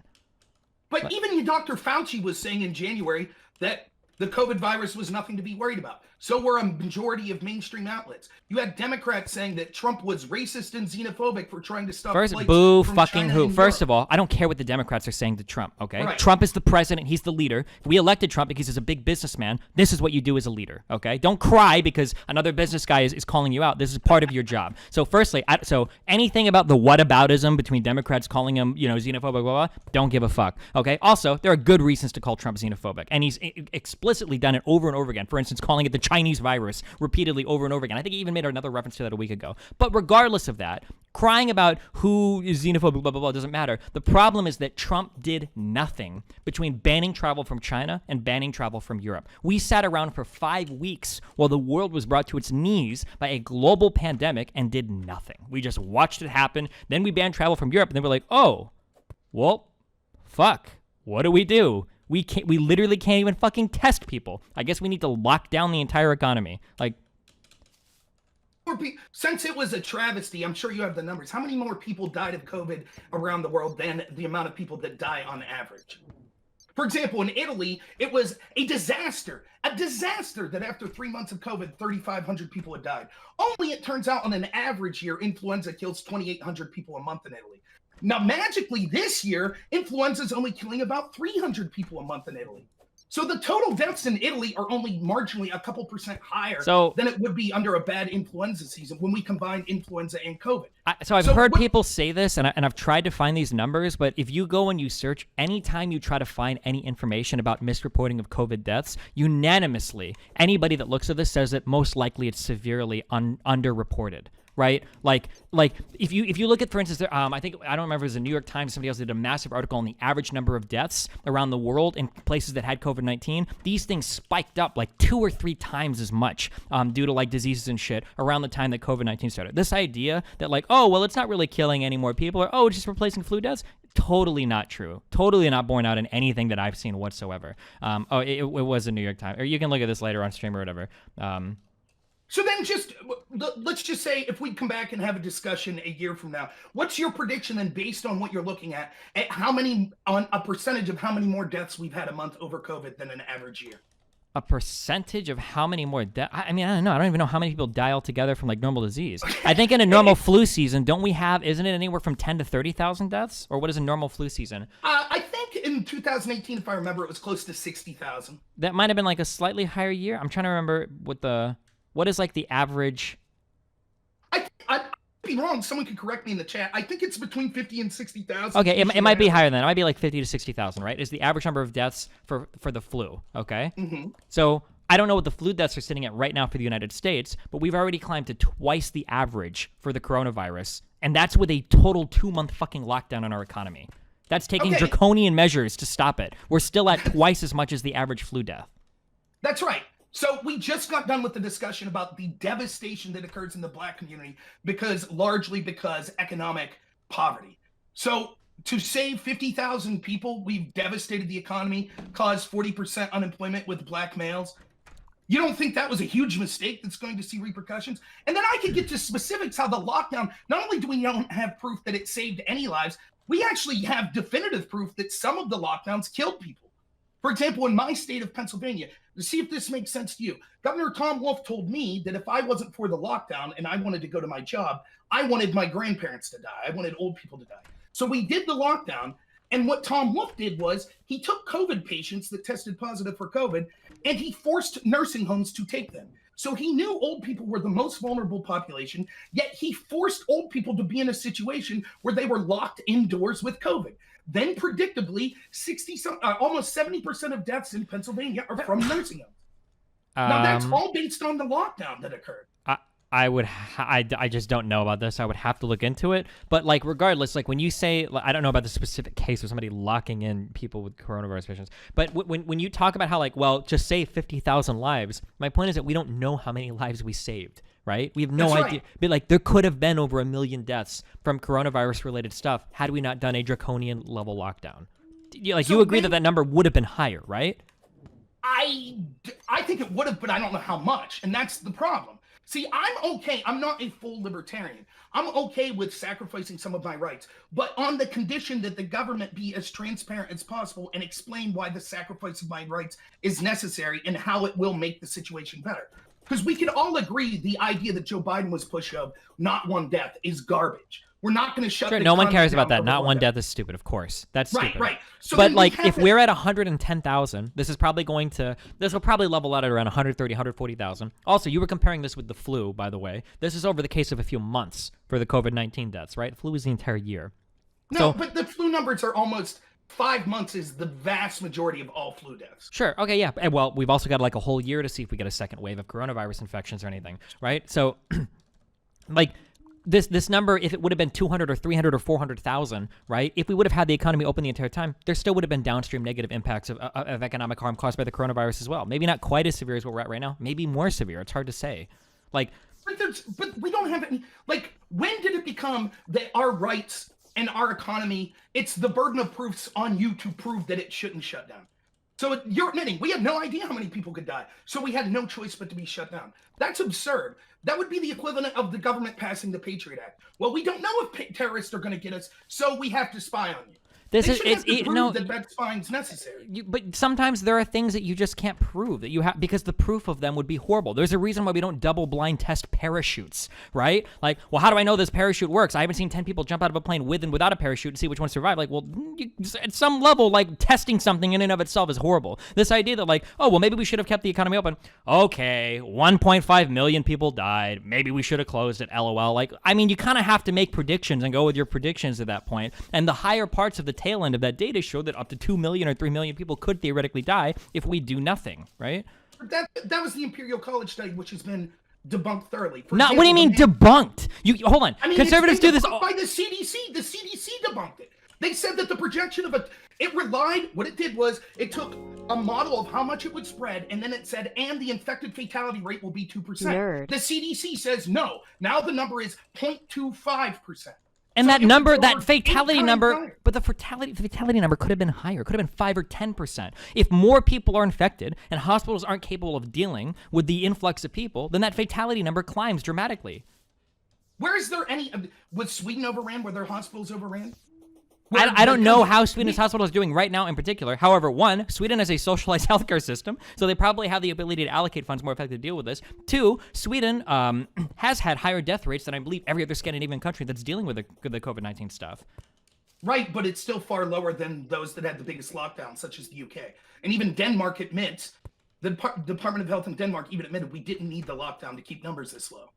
But even Dr. Fauci was saying in January that the COVID virus was nothing to be worried about. So were a majority of mainstream outlets. You had Democrats saying that Trump was racist and xenophobic for trying to stop flights boo from fucking China who. and First Europe. of all, I don't care what the Democrats are saying to Trump, okay? Right. Trump is the president. He's the leader. We elected Trump because he's a big businessman. This is what you do as a leader, okay? Don't cry because another business guy is calling you out. This is part of your job. So firstly, so anything about the whataboutism between Democrats calling him, xenophobic, blah, blah, don't give a fuck, okay? Also, there are good reasons to call Trump xenophobic, and he's explicitly done it over and over again. For instance, calling it the Chinese virus repeatedly over and over again. I think he even made another reference to that a week ago. But regardless of that, crying about who is xenophobic, blah, blah, blah, doesn't matter. The problem is that Trump did nothing between banning travel from China and banning travel from Europe. We sat around for 5 weeks while the world was brought to its knees by a global pandemic and did nothing. We just watched it happen. Then we banned travel from Europe, and then we're like, oh, well, fuck. What do we do? We literally can't even fucking test people. I guess we need to lock down the entire economy. Like, since it was a travesty, I'm sure you have the numbers. How many more people died of COVID around the world than the amount of people that die on average? For example, in Italy, it was a disaster that after 3 months of COVID, 3,500 people had died. Only, it turns out, on an average year, influenza kills 2,800 people a month in Italy. Now, magically, this year, influenza is only killing about 300 people a month in Italy. So the total deaths in Italy are only marginally a couple percent higher than it would be under a bad influenza season when we combine influenza and COVID. I've heard people say this, and I've tried to find these numbers, but if you go and you search, anytime you try to find any information about misreporting of COVID deaths, unanimously, anybody that looks at this says that most likely it's severely underreported. Right? Like if you look at, for instance, I don't remember if it was the New York Times, somebody else did a massive article on the average number of deaths around the world in places that had COVID-19. These things spiked up like 2 or 3 times as much due to like diseases and shit around the time that COVID-19 started. This idea that like, oh, well, it's not really killing any more people, or oh, it's just replacing flu deaths. Totally not true. Totally not borne out in anything that I've seen whatsoever. It was a New York Times, or you can look at this later on stream or whatever. So then let's just say if we come back and have a discussion a year from now, what's your prediction then based on what you're looking at on a percentage of how many more deaths we've had a month over COVID than an average year? A percentage of how many more deaths? I mean, I don't know. I don't even know how many people die altogether from like normal disease. I think in a normal flu season, isn't it anywhere from 10 to 30,000 deaths? Or what is a normal flu season? I think in 2018, if I remember, it was close to 60,000. That might have been like a slightly higher year. I'm trying to remember what is like the average? I'd be wrong. Someone could correct me in the chat. I think it's between 50 and 60,000. Okay, it might be higher than that. It might be like 50 to 60,000, right? Is the average number of deaths for the flu, okay? Mm-hmm. So I don't know what the flu deaths are sitting at right now for the United States, but we've already climbed to twice the average for the coronavirus, and that's with a total 2-month fucking lockdown on our economy. That's taking draconian measures to stop it. We're still at twice as much as the average flu death. That's right. So we just got done with the discussion about the devastation that occurs in the Black community largely because economic poverty. So to save 50,000 people, we've devastated the economy, caused 40% unemployment with Black males. You don't think that was a huge mistake that's going to see repercussions? And then I could get to specifics how the lockdown, not only do we not have proof that it saved any lives, we actually have definitive proof that some of the lockdowns killed people. For example, in my state of Pennsylvania, to see if this makes sense to you, Governor Tom Wolf told me that if I wasn't for the lockdown and I wanted to go to my job, I wanted my grandparents to die. I wanted old people to die. So we did the lockdown. And what Tom Wolf did was he took COVID patients that tested positive for COVID and he forced nursing homes to take them. So he knew old people were the most vulnerable population, yet he forced old people to be in a situation where they were locked indoors with COVID. Then predictably, almost 70% of deaths in Pennsylvania are from nursing homes. Now that's all based on the lockdown that occurred. I just don't know about this. I would have to look into it. But like, regardless, like when you say, I don't know about the specific case of somebody locking in people with coronavirus patients, but when you talk about how like, well, just save 50,000 lives, my point is that we don't know how many lives we saved, right? We have no idea. Right. But like, there could have been over 1 million deaths from coronavirus related stuff had we not done a draconian level lockdown. Like, so you agree that number would have been higher, right? I think it would have, but I don't know how much, and that's the problem. See, I'm okay. I'm not a full libertarian. I'm okay with sacrificing some of my rights, but on the condition that the government be as transparent as possible and explain why the sacrifice of my rights is necessary and how it will make the situation better. Because we can all agree the idea that Joe Biden was pushing of not one death is garbage. We're not going to shut. Sure, no one cares about that. Not one death is stupid, of course. That's stupid. Right. So but like, if we're at 110,000, this will probably level out at around 130, 140,000. Also, you were comparing this with the flu, by the way. This is over the case of a few months for the COVID-19 deaths, right? The flu is the entire year. No, but the flu numbers are almost 5 months is the vast majority of all flu deaths. Sure. Okay. Yeah. Well, we've also got like a whole year to see if we get a second wave of coronavirus infections or anything, right? So, like. This number, if it would have been 200 or 300 or 400,000, right? If we would have had the economy open the entire time, there still would have been downstream negative impacts of economic harm caused by the coronavirus as well. Maybe not quite as severe as what we're at right now. Maybe more severe. It's hard to say. Like, but we don't have any. Like, when did it become that our rights and our economy? It's the burden of proofs on you to prove that it shouldn't shut down. So you're admitting we have no idea how many people could die. So we had no choice but to be shut down. That's absurd. That would be the equivalent of the government passing the Patriot Act. Well, we don't know if terrorists are going to get us, so we have to spy on you. That spying's necessary. But sometimes there are things that you just can't prove that you have because the proof of them would be horrible. There's a reason why we don't double blind test parachutes, right? Like, well, how do I know this parachute works? I haven't seen 10 people jump out of a plane with and without a parachute and see which one survived. Like, well, at some level, like testing something in and of itself is horrible. This idea that like, oh, well, maybe we should have kept the economy open. Okay, 1.5 million people died. Maybe we should have closed it. LOL. Like, I mean, you kind of have to make predictions and go with your predictions at that point. And the higher parts of the tail end of that data show that up to 2 million or 3 million people could theoretically die if we do nothing, right? That was the Imperial College study, which has been debunked thoroughly. What do you mean debunked? Hold on. Conservatives do this by the CDC. The CDC debunked it. They said that the projection of what it did was it took a model of how much it would spread, and then it said, and the infected fatality rate will be 2%. Nerd. The CDC says no. Now the number is 0.25%. And so that fatality number, but the fatality number could have been higher, could have been 5 or 10%. If more people are infected and hospitals aren't capable of dealing with the influx of people, then that fatality number climbs dramatically. Where is there any, was Sweden overran? Were their hospitals overran? I don't know how Sweden's hospital is doing right now in particular. However, one, Sweden has a socialized healthcare system, so they probably have the ability to allocate funds more effectively to deal with this. Two, Sweden has had higher death rates than I believe every other Scandinavian country that's dealing with the COVID-19 stuff. Right, but it's still far lower than those that had the biggest lockdown, such as the UK. And even Denmark admits, the Department of Health in Denmark even admitted we didn't need the lockdown to keep numbers this low.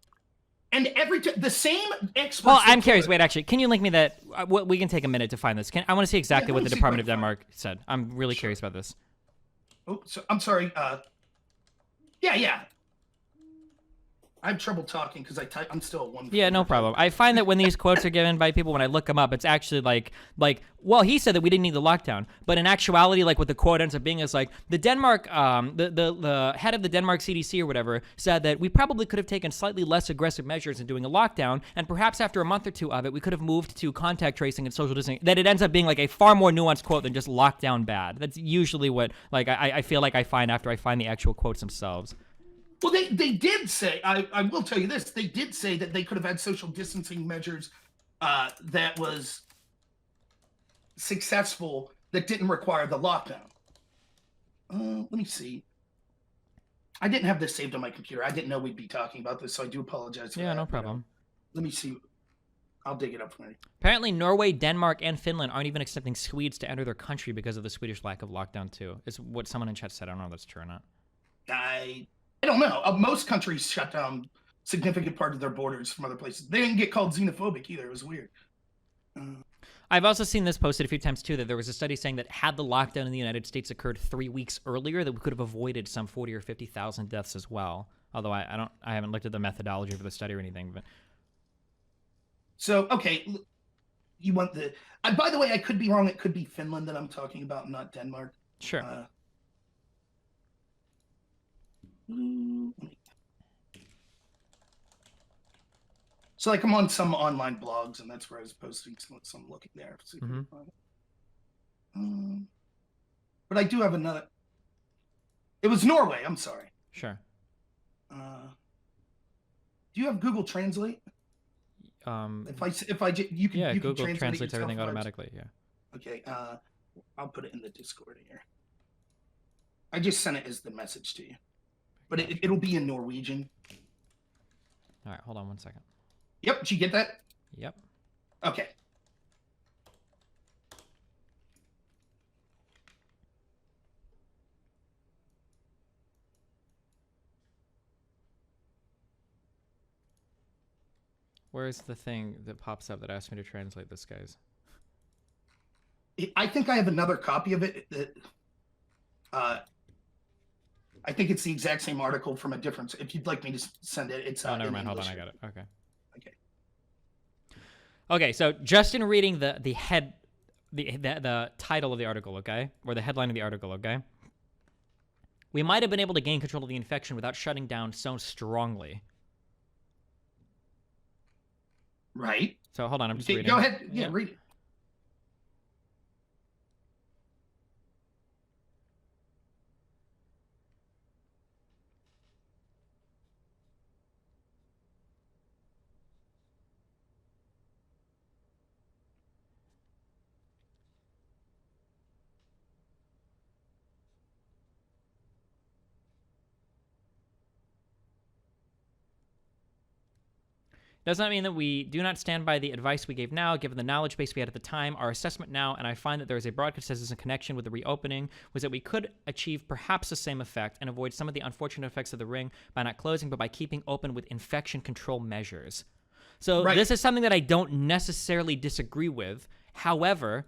And the same experts... Well, I'm curious. Wait, actually, can you link me that? We can take a minute to find this. I want to see exactly what the Department of Denmark said. I'm really curious about this. Oh, I'm sorry. Yeah. I have trouble talking because I'm still at one. Yeah, no problem. I find that when these quotes are given by people, when I look them up, it's actually like, well, he said that we didn't need the lockdown, but in actuality, like what the quote ends up being is like the Denmark, the head of the Denmark CDC or whatever said that we probably could have taken slightly less aggressive measures in doing a lockdown, and perhaps after a month or two of it, we could have moved to contact tracing and social distancing. That it ends up being like a far more nuanced quote than just lockdown bad. That's usually what I feel like I find after I find the actual quotes themselves. Well, they did say, I will tell you this, they did say that they could have had social distancing measures that was successful that didn't require the lockdown. Let me see. I didn't have this saved on my computer. I didn't know we'd be talking about this, so I do apologize for that. Yeah, no problem. Let me see. I'll dig it up for you. Apparently, Norway, Denmark, and Finland aren't even accepting Swedes to enter their country because of the Swedish lack of lockdown, too. Is what someone in chat said. I don't know if that's true or not. I don't know. Most countries shut down significant part of their borders from other places. They didn't get called xenophobic either. It was weird. I've also seen this posted a few times, too, that there was a study saying that had the lockdown in the United States occurred 3 weeks earlier, that we could have avoided some 40 or 50,000 deaths as well. Although I haven't looked at the methodology for the study or anything. But so, okay, you want the... by the way, I could be wrong. It could be Finland that I'm talking about, not Denmark. Sure. So, like, I'm on some online blogs, and that's where I was posting some looking there. But I do have another... It was Norway, I'm sorry. Sure. Do you have Google Translate? You can Google translate translates everything automatically. Yeah. Okay. I'll put it in the Discord here. I just sent it as the message to you, but it'll be in Norwegian. All right. Hold on 1 second. Yep. Did you get that? Yep. Okay. Where's the thing that pops up that asks me to translate this, guys? I think I have another copy of it that I think it's the exact same article from a different... If you'd like me to send it, it's... oh, never mind. Hold on. I got it. Okay. Okay. Okay, so just in reading the title of the article, okay? Or the headline of the article, okay? We might have been able to gain control of the infection without shutting down so strongly. Right. So hold on, I'm just reading. Go ahead. Yeah, read it. Does not mean that we do not stand by the advice we gave now, given the knowledge base we had at the time. Our assessment now, and I find that there is a broad consensus in connection with the reopening, was that we could achieve perhaps the same effect and avoid some of the unfortunate effects of the ring by not closing, but by keeping open with infection control measures. So This is something that I don't necessarily disagree with. However,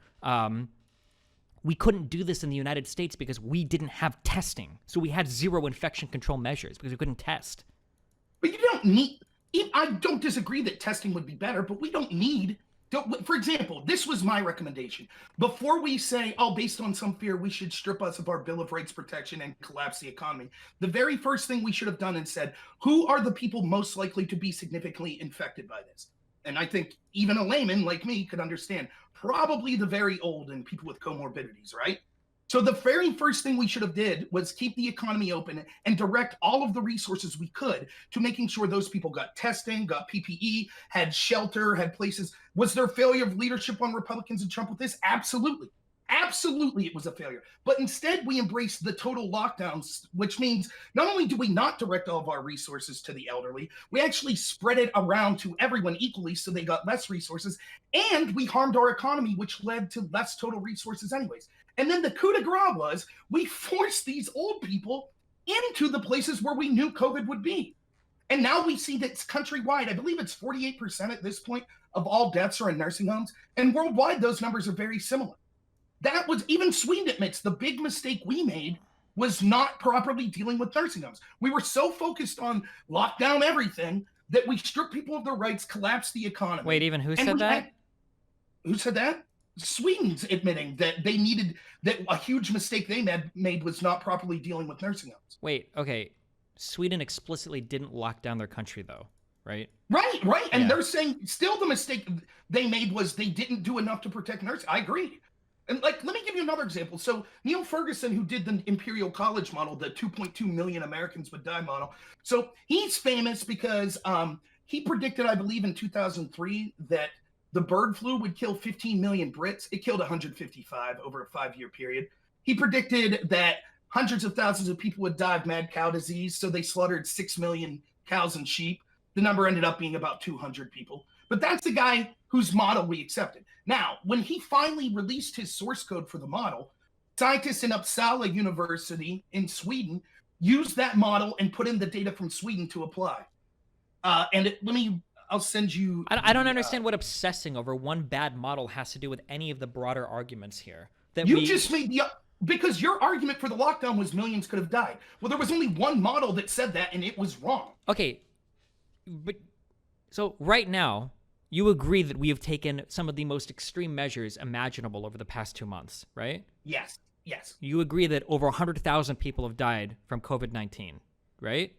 we couldn't do this in the United States because we didn't have testing. So we had zero infection control measures because we couldn't test. But you don't need... I don't disagree that testing would be better, but we don't need... For example, this was my recommendation. Before we say, based on some fear, we should strip us of our Bill of Rights protection and collapse the economy, the very first thing we should have done and said, who are the people most likely to be significantly infected by this? And I think even a layman like me could understand, probably the very old and people with comorbidities, right? So the very first thing we should have did was keep the economy open and direct all of the resources we could to making sure those people got testing, got PPE, had shelter, had places. Was there failure of leadership on Republicans and Trump with this? Absolutely. Absolutely, it was a failure. But instead, we embraced the total lockdowns, which means not only do we not direct all of our resources to the elderly, we actually spread it around to everyone equally so they got less resources, and we harmed our economy, which led to less total resources anyways. And then the coup de grace was we forced these old people into the places where we knew COVID would be. And now we see that it's countrywide. I believe it's 48% at this point of all deaths are in nursing homes. And worldwide, those numbers are very similar. That was, even Sweden admits, the big mistake we made was not properly dealing with nursing homes. We were so focused on lockdown everything that we stripped people of their rights, collapsed the economy. Wait, even who said that? Who said that? Sweden's admitting that they needed, that a huge mistake they made was not properly dealing with nursing homes. Wait, okay. Sweden explicitly didn't lock down their country, though, right? Right. And they're saying still the mistake they made was they didn't do enough to protect nurses. I agree. And let me give you another example. So Neil Ferguson, who did the Imperial College model, the 2.2 million Americans would die model. So he's famous because he predicted, I believe in 2003, that the bird flu would kill 15 million Brits. It killed 155 over a 5-year period. He predicted that hundreds of thousands of people would die of mad cow disease, so they slaughtered 6 million cows and sheep. The number ended up being about 200 people. But that's the guy whose model we accepted. Now, when he finally released his source code for the model, scientists in Uppsala University in Sweden used that model and put in the data from Sweden to apply. I'll send you. I don't understand what obsessing over one bad model has to do with any of the broader arguments here. Just made because your argument for the lockdown was millions could have died. Well, there was only one model that said that, and it was wrong. Okay, but so right now, you agree that we have taken some of the most extreme measures imaginable over the past 2 months, right? Yes. You agree that over 100,000 people have died from COVID-19, right?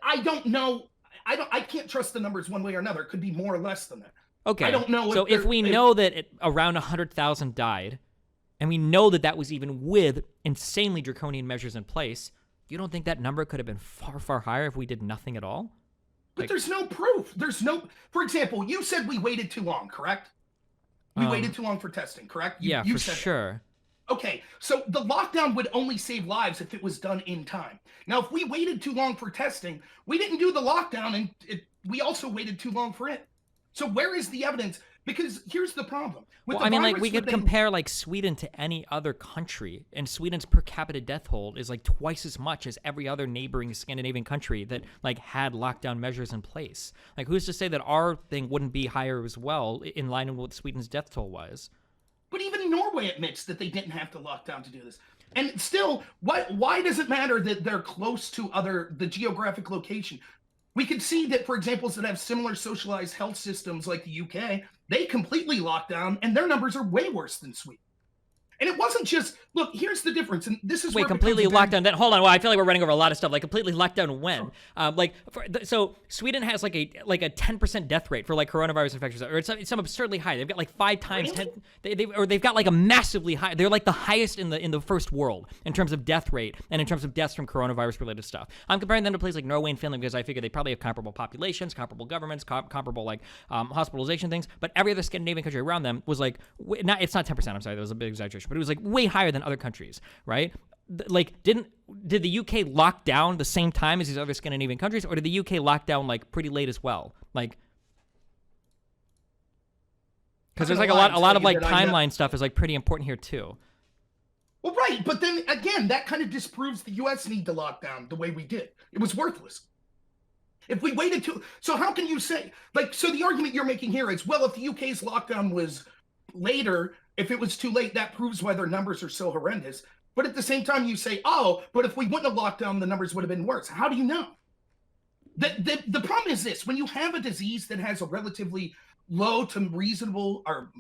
I don't know. I can't trust the numbers one way or another. It could be more or less than that. Okay. I don't know. So if we know that around 100,000 died, and we know that that was even with insanely draconian measures in place, you don't think that number could have been far, far higher if we did nothing at all? But there's no proof. For example, you said we waited too long, correct? We waited too long for testing, correct? You said sure. That. Okay, so the lockdown would only save lives if it was done in time. Now, if we waited too long for testing, we didn't do the lockdown, and we also waited too long for it. So where is the evidence? Because here's the problem. We could compare like Sweden to any other country, and Sweden's per capita death toll is like twice as much as every other neighboring Scandinavian country that like had lockdown measures in place. Like, who's to say that our thing wouldn't be higher as well, in line with what Sweden's death toll was? But even Norway admits that they didn't have to lock down to do this. And still, why does it matter that they're close to the geographic location? We could see that, for example, that have similar socialized health systems like the UK, they completely locked down, and their numbers are way worse than Sweden. And it wasn't just, look, here's the difference, and this is wait, completely locked down. Hold on, well, I feel like we're running over a lot of stuff. Like, completely locked down when? So Sweden has like a 10% death rate for like coronavirus infections, or it's some absurdly high. They've got like 5 times 10. They've got like a massively high. They're like the highest in the first world in terms of death rate and in terms of deaths from coronavirus related stuff. I'm comparing them to places like Norway and Finland because I figure they probably have comparable populations, comparable governments, comparable like hospitalization things. But every other Scandinavian country around them was like, it's not 10%. I'm sorry, that was a big exaggeration. But it was like way higher than other countries, right? Like, did the UK lock down the same time as these other Scandinavian countries, or did the UK lock down like pretty late as well? Like, because there's like a lot of like timeline stuff is like pretty important here too. Well, right, but then again, that kind of disproves the US need to lock down the way we did. It was worthless. If we waited so how can you say, like, so the argument you're making here is, well, if the UK's lockdown was later, if it was too late, that proves why their numbers are so horrendous. But at the same time, you say, oh, but if we wouldn't have locked down, the numbers would have been worse. How do you know? The problem is this: when you have a disease that has a relatively low to reasonable, or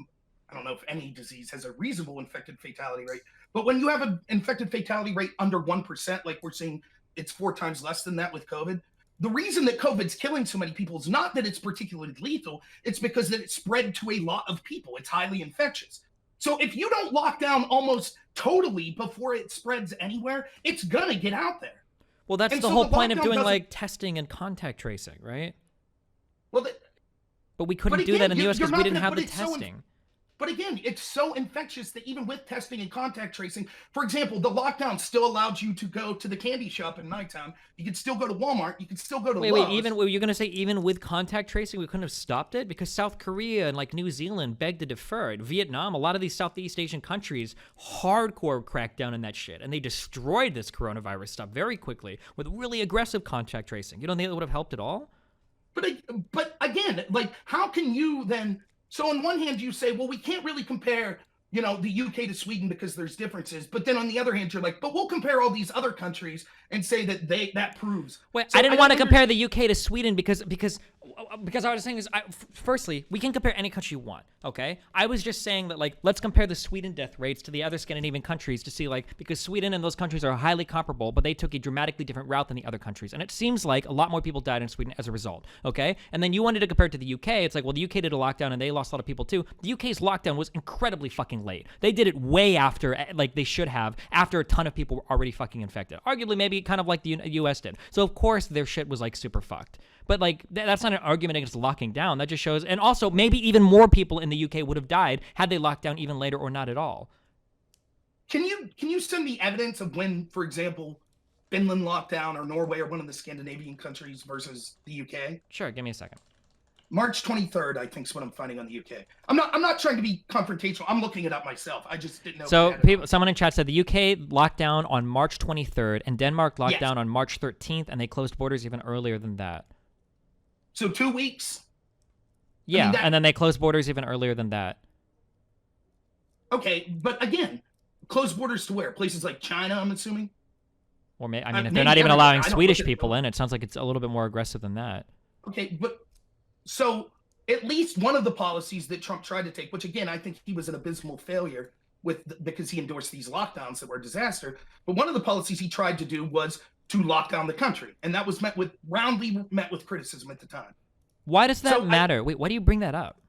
I don't know if any disease has a reasonable infected fatality rate, but when you have an infected fatality rate under 1%, like we're seeing, it's 4 times less than that with COVID. The reason that COVID's killing so many people is not that it's particularly lethal. It's because that it's spread to a lot of people. It's highly infectious. So if you don't lock down almost totally before it spreads anywhere, it's going to get out there. Well, that's the whole point of doing like testing and contact tracing, right? Well, but we couldn't do that in the US because we didn't have the testing. But again, it's so infectious that even with testing and contact tracing, for example, the lockdown still allowed you to go to the candy shop in my town. You could still go to Walmart. You could still go to Lowe's. Wait, were you going to say even with contact tracing, we couldn't have stopped it? Because South Korea and like New Zealand begged to defer it. Vietnam, a lot of these Southeast Asian countries, hardcore cracked down on that shit. And they destroyed this coronavirus stuff very quickly with really aggressive contact tracing. You don't think it would have helped at all? But again, like, how can you then... So on one hand, you say, well, we can't really compare, the UK to Sweden because there's differences. But then on the other hand, you're like, but we'll compare all these other countries and say that that proves. Wait, so I didn't want to compare the UK to Sweden because I was saying is, firstly, we can compare any country you want, okay? I was just saying that, like, let's compare the Sweden death rates to the other Scandinavian countries to see, like, because Sweden and those countries are highly comparable, but they took a dramatically different route than the other countries. And it seems like a lot more people died in Sweden as a result, okay? And then you wanted to compare it to the UK. It's like, well, the UK did a lockdown and they lost a lot of people too. The UK's lockdown was incredibly fucking late. They did it way after, like, they should have, after a ton of people were already fucking infected. Arguably, maybe kind of like the U.S. did. So of course their shit was like super fucked. But like that's not an argument against locking down. That just shows, and also maybe even more people in the UK would have died had they locked down even later or not at all. Can you send me evidence of when, for example, Finland locked down, or Norway, or one of the Scandinavian countries versus the UK? Sure, give me a second. March 23rd, I think, is what I'm finding on the UK. I'm not trying to be confrontational. I'm looking it up myself. I just didn't know. So someone in chat said the UK locked down on March 23rd and Denmark locked down on March 13th, and they closed borders even earlier than that. So 2 weeks? Yeah, and then they closed borders even earlier than that. Okay, but again, closed borders to where? Places like China, I'm assuming? Or I mean, if they're not even allowing Swedish people in, it sounds like it's a little bit more aggressive than that. Okay, but so at least one of the policies that Trump tried to take, which again, I think he was an abysmal failure because he endorsed these lockdowns that were a disaster. But one of the policies he tried to do was to lock down the country. And that was roundly met with criticism at the time. Why does that matter? Wait, why do you bring that up?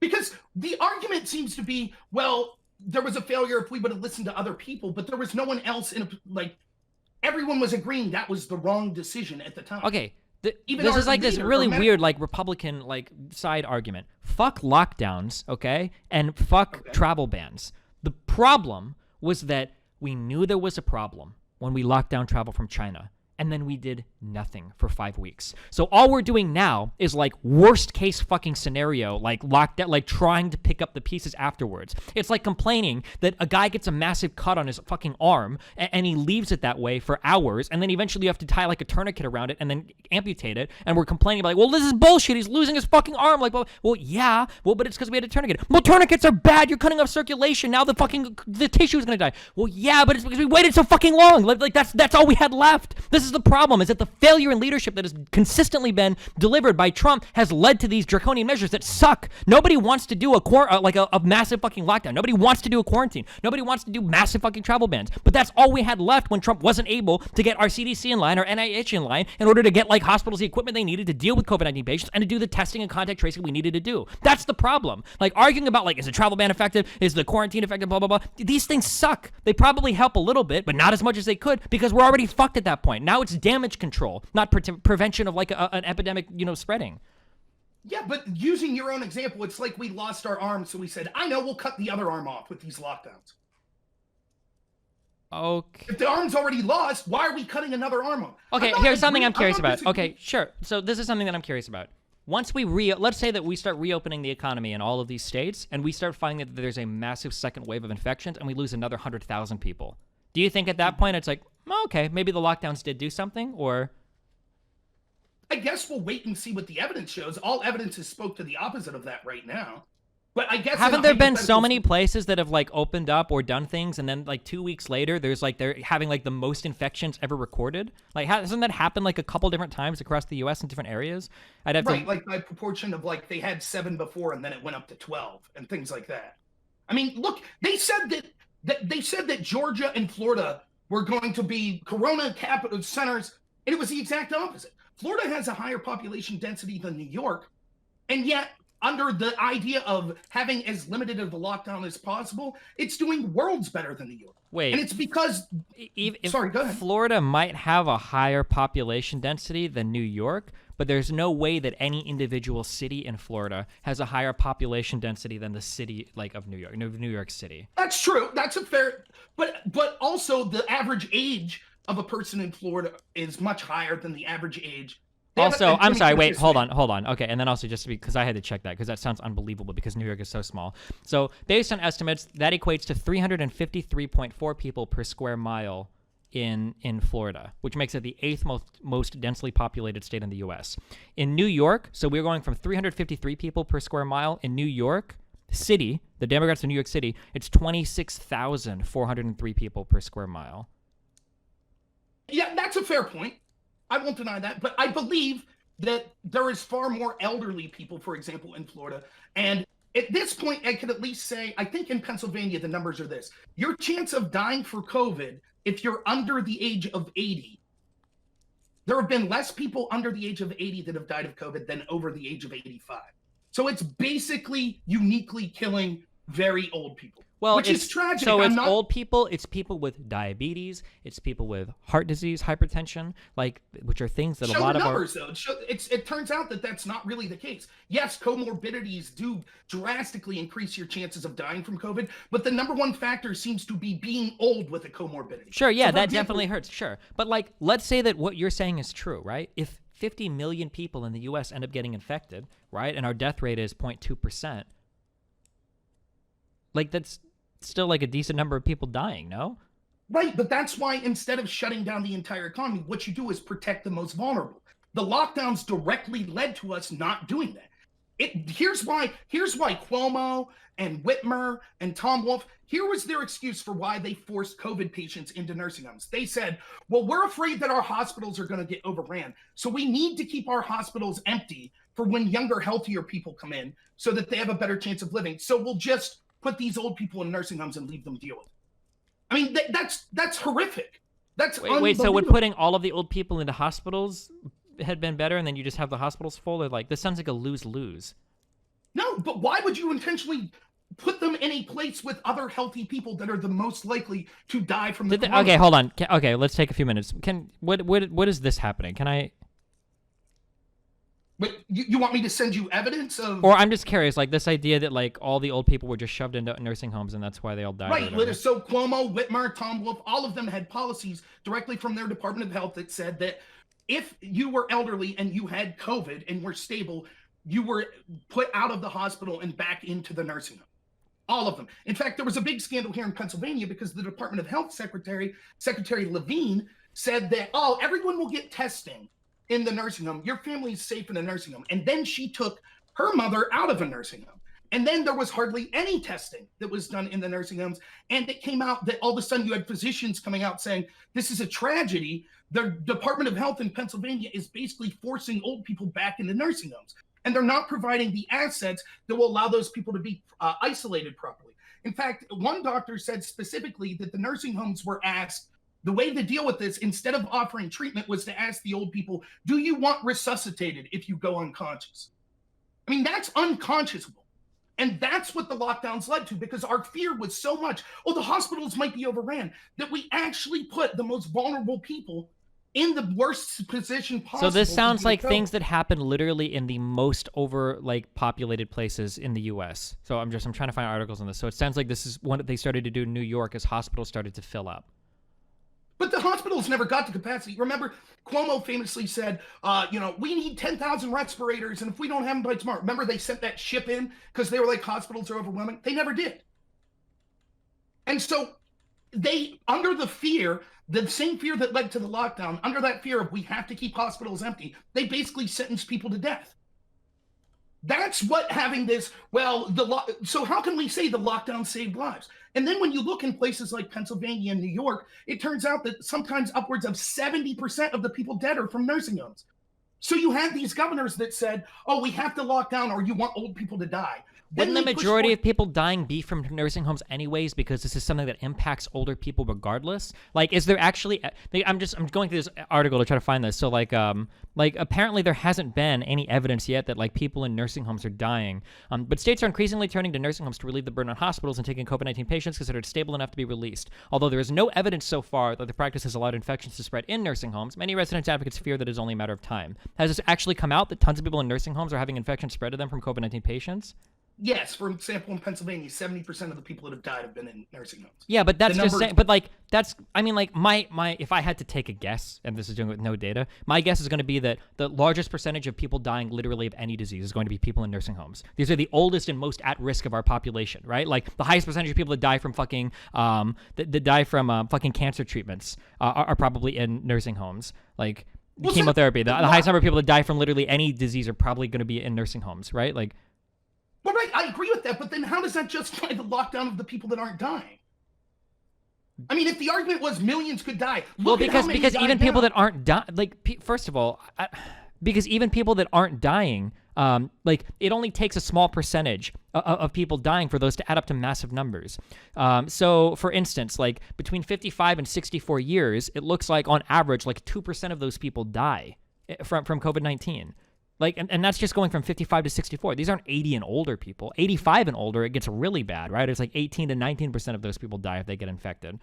Because the argument seems to be, well, there was a failure if we would have listened to other people, but there was no one else everyone was agreeing that was the wrong decision at the time. Okay. This is like this really weird, like Republican, like side argument. Fuck lockdowns, okay? And fuck travel bans. The problem was that we knew there was a problem when we locked down travel from China. And then we did nothing for 5 weeks. So all we're doing now is like worst case fucking scenario, like lockdown, like trying to pick up the pieces afterwards. It's like complaining that a guy gets a massive cut on his fucking arm and he leaves it that way for hours. And then eventually you have to tie like a tourniquet around it and then amputate it. And we're complaining about like, well, this is bullshit. He's losing his fucking arm. Like, well, yeah. Well, but it's because we had a tourniquet. Well, tourniquets are bad. You're cutting off circulation. Now the tissue is going to die. Well, yeah, but it's because we waited so fucking long. Like that's all we had left. This is the problem, is that the failure in leadership that has consistently been delivered by Trump has led to these draconian measures that suck. Nobody wants to do a massive fucking lockdown. Nobody wants to do a quarantine. Nobody wants to do massive fucking travel bans. But that's all we had left when Trump wasn't able to get our CDC in line, our NIH in line, in order to get like hospitals the equipment they needed to deal with COVID-19 patients and to do the testing and contact tracing we needed to do. That's the problem. Like arguing about like, is the travel ban effective? Is the quarantine effective? Blah, blah, blah. These things suck. They probably help a little bit, but not as much as they could because we're already fucked at that point. Now it's damage control, not prevention of like an epidemic, spreading. Yeah, but using your own example, it's like we lost our arm, so we said, I know, we'll cut the other arm off with these lockdowns. Okay. If the arm's already lost, why are we cutting another arm off? Okay, here's something I'm curious about. Okay, sure. So this is something that I'm curious about. Once let's say that we start reopening the economy in all of these states, and we start finding that there's a massive second wave of infections, and we lose another 100,000 people. Do you think at that point it's like, okay, maybe the lockdowns did do something, or? I guess we'll wait and see what the evidence shows. All evidence has spoke to the opposite of that right now. But I guess haven't there been so many places that have like opened up or done things, and then like 2 weeks later, they're having like the most infections ever recorded? Like, hasn't that happened like a couple different times across the U.S. in different areas? Like by proportion of like they had 7 before, and then it went up to 12 and things like that. I mean, look, they said that Georgia and Florida were going to be corona capital centers, and it was the exact opposite. Florida has a higher population density than New York, and yet under the idea of having as limited of a lockdown as possible, it's doing worlds better than New York. Wait. And it's because... Sorry, go ahead. Florida might have a higher population density than New York, but there's no way that any individual city in Florida has a higher population density than the city of New York City. That's true. That's a fair... But also the average age of a person in Florida is much higher than the average age. Also, I'm sorry, wait, hold on. Okay, and then also just because I had to check that because that sounds unbelievable because New York is so small. So based on estimates, that equates to 353.4 people per square mile in Florida, which makes it the 8th most densely populated state in the U.S. In New York, so we're going from 353 people per square mile. In New York City, the Democrats in New York City, it's 26,403 people per square mile. Yeah, that's a fair point. I won't deny that, but I believe that there is far more elderly people, for example, in Florida. And at this point, I could at least say, I think in Pennsylvania, the numbers are this. Your chance of dying for COVID, if you're under the age of 80, there have been less people under the age of 80 that have died of COVID than over the age of 85. So it's basically uniquely killing very old people. Well, which is tragic. So it's old people, it's people with diabetes, it's people with heart disease, hypertension, like, which are things that a lot of numbers, though. It turns out that that's not really the case. Yes, comorbidities do drastically increase your chances of dying from COVID, but the number one factor seems to be being old with a comorbidity. Sure, yeah, so that definitely hurts, sure. But, like, let's say that what you're saying is true, right? If 50 million people in the U.S. end up getting infected, right, and our death rate is 0.2%, like, that's still like a decent number of people dying, no? Right, but that's why instead of shutting down the entire economy, what you do is protect the most vulnerable. The lockdowns directly led to us not doing that. Here's why Cuomo and Whitmer and Tom Wolf, here was their excuse for why they forced COVID patients into nursing homes. They said, well, we're afraid that our hospitals are going to get overran, so we need to keep our hospitals empty for when younger, healthier people come in so that they have a better chance of living. So we'll just put these old people in nursing homes and leave them deal with it. I mean, that's horrific. That's wait. So would putting all of the old people into hospitals had been better, and then you just have the hospitals full? Or like, this sounds like a lose-lose. No, but why would you intentionally put them in a place with other healthy people that are the most likely to die from the coronavirus? Okay, hold on. Okay, let's take a few minutes. What is this happening? Can I? But you want me to send you evidence of? Or I'm just curious, like this idea that like all the old people were just shoved into nursing homes and that's why they all died. Right. So Cuomo, Whitmer, Tom Wolf, all of them had policies directly from their Department of Health that said that if you were elderly and you had COVID and were stable, you were put out of the hospital and back into the nursing home. All of them. In fact, there was a big scandal here in Pennsylvania because the Department of Health Secretary Levine, said that, oh, everyone will get testing in the nursing home. Your family's safe in a nursing home. And then she took her mother out of a nursing home. And then there was hardly any testing that was done in the nursing homes. And it came out that all of a sudden you had physicians coming out saying, this is a tragedy. The Department of Health in Pennsylvania is basically forcing old people back into nursing homes. And they're not providing the assets that will allow those people to be isolated properly. In fact, one doctor said specifically that the nursing homes were asked, the way to deal with this, instead of offering treatment, was to ask the old people, do you want resuscitated if you go unconscious? I mean, that's unconscionable. And that's what the lockdowns led to, because our fear was so much, the hospitals might be overran, that we actually put the most vulnerable people in the worst position possible. So this sounds like things that happen literally in the most populated places in the U.S. So I'm trying to find articles on this. So it sounds like this is one that they started to do in New York as hospitals started to fill up. But the hospitals never got to capacity. Remember, Cuomo famously said, we need 10,000 respirators, and if we don't have them by tomorrow. Remember, they sent that ship in because they were like, hospitals are overwhelming. They never did. And so they, under the fear, the same fear that led to the lockdown, under that fear of we have to keep hospitals empty, they basically sentenced people to death. That's what having this, so how can we say the lockdown saved lives? And then when you look in places like Pennsylvania and New York, it turns out that sometimes upwards of 70% of the people dead are from nursing homes. So you had these governors that said, we have to lock down or you want old people to die. Wouldn't the majority of people dying be from nursing homes anyways, because this is something that impacts older people regardless? Like, is there actually, I'm going through this article to try to find this. So apparently there hasn't been any evidence yet that like people in nursing homes are dying. But states are increasingly turning to nursing homes to relieve the burden on hospitals and taking COVID-19 patients considered stable enough to be released. Although there is no evidence so far that the practice has allowed infections to spread in nursing homes, many resident advocates fear that it is only a matter of time. Has this actually come out that tons of people in nursing homes are having infections spread to them from COVID-19 patients? Yes, for example, in Pennsylvania, 70% of the people that have died have been in nursing homes. Yeah, but that's just saying. But my if I had to take a guess, and this is doing it with no data, my guess is going to be that the largest percentage of people dying literally of any disease is going to be people in nursing homes. These are the oldest and most at risk of our population, right? Like the highest percentage of people that die from fucking fucking cancer treatments are probably in nursing homes. Like chemotherapy, the highest number of people that die from literally any disease are probably going to be in nursing homes, right? Like. Well, right, I agree with that, but then how does that justify the lockdown of the people that aren't dying? I mean, if the argument was millions could die, because even people that aren't dying, first of all, because even people that aren't dying, it only takes a small percentage of people dying for those to add up to massive numbers. So, for instance, between 55 and 64 years, it looks like on average, 2% of those people die from COVID-19. Like, and that's just going from 55 to 64. These aren't 80 and older people. 85 and older, it gets really bad, right? It's like 18 to 19% of those people die if they get infected.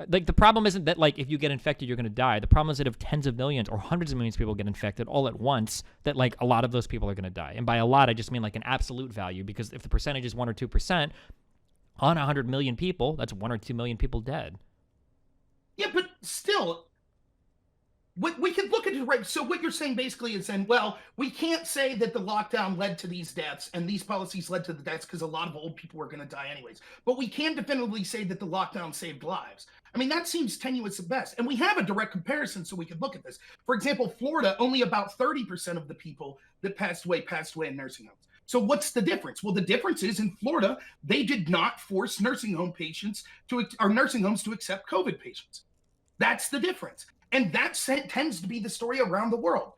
Like, the problem isn't that, like, if you get infected, you're going to die. The problem is that if tens of millions or hundreds of millions of people get infected all at once, that, like, a lot of those people are going to die. And by a lot, I just mean, like, an absolute value, because if the percentage is 1 or 2%, on 100 million people, that's 1 or 2 million people dead. Yeah, but still, we can look at it, right? So what you're saying basically is saying, well, we can't say that the lockdown led to these deaths and these policies led to the deaths because a lot of old people were going to die anyways. But we can definitively say that the lockdown saved lives. I mean, that seems tenuous at best. And we have a direct comparison so we could look at this. For example, Florida, only about 30% of the people that passed away in nursing homes. So what's the difference? Well, the difference is in Florida, they did not force nursing homes to accept COVID patients. That's the difference. And that tends to be the story around the world.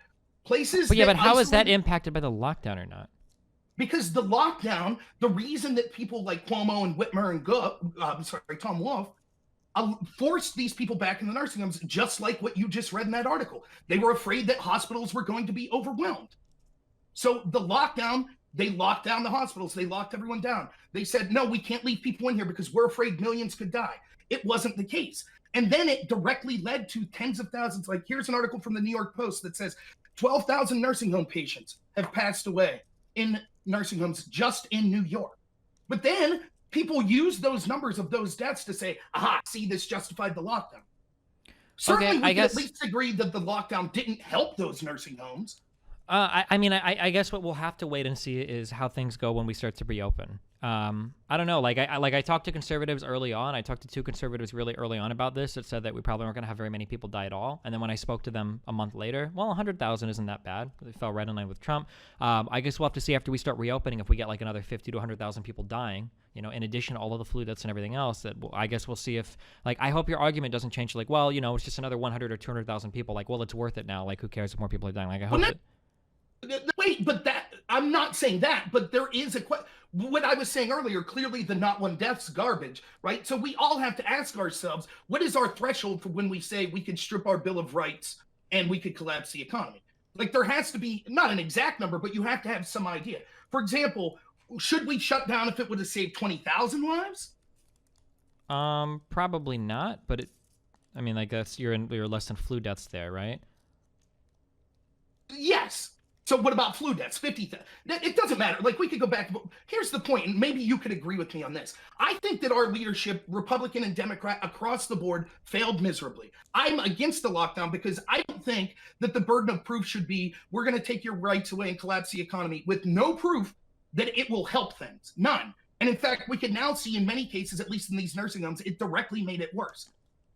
Places. But yeah, but how is that impacted by the lockdown or not? Because the lockdown, the reason that people like Cuomo and Whitmer and Tom Wolf forced these people back in the nursing homes, just like what you just read in that article. They were afraid that hospitals were going to be overwhelmed. So the lockdown, they locked down the hospitals. They locked everyone down. They said, no, we can't leave people in here because we're afraid millions could die. It wasn't the case. And then it directly led to tens of thousands. Like, here's an article from the New York Post that says 12,000 nursing home patients have passed away in nursing homes just in New York. But then people use those numbers of those deaths to say, aha, see, this justified the lockdown. Certainly, we can at least agree that the lockdown didn't help those nursing homes. I guess what we'll have to wait and see is how things go when we start to reopen. I don't know. I talked to conservatives early on. I talked to 2 conservatives really early on about this that said that we probably weren't going to have very many people die at all. And then when I spoke to them a month later, well, 100,000 isn't that bad. They fell right in line with Trump. I guess we'll have to see after we start reopening if we get like another 50 to 100,000 people dying, you know, in addition to all of the flu deaths and everything else. That I guess we'll see if, like, I hope your argument doesn't change. Like, well, you know, it's just another 100 or 200,000 people. Like, well, it's worth it now. Like, who cares if more people are dying? Like, I hope Wait, but I'm not saying that, but there is what I was saying earlier, clearly the not one death's garbage, right? So we all have to ask ourselves, what is our threshold for when we say we could strip our Bill of Rights and we could collapse the economy? Like, there has to be, not an exact number, but you have to have some idea. For example, should we shut down if it would have saved 20,000 lives? Probably not, but I guess you're less than flu deaths there, right? Yes. So what about flu deaths? 50,000. It doesn't matter. Like, we could go back. Here's the point, and maybe you could agree with me on this. I think that our leadership, Republican and Democrat across the board, failed miserably. I'm against the lockdown because I don't think that the burden of proof should be, we're going to take your rights away and collapse the economy with no proof that it will help things. None. And in fact, we can now see in many cases, at least in these nursing homes, it directly made it worse.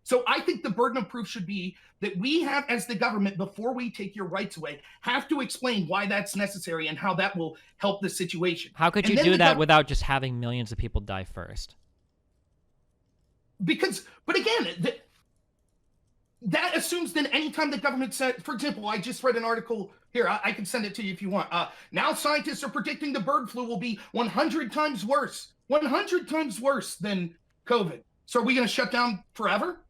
So I think the burden of proof should be that we have, as the government, before we take your rights away, have to explain why that's necessary and how that will help the situation. How could you do that without just having millions of people die first? But again, that assumes that anytime the government said, for example, I just read an article here, I can send it to you if you want. Now scientists are predicting the bird flu will be 100 times worse, 100 times worse than COVID. So are we going to shut down forever?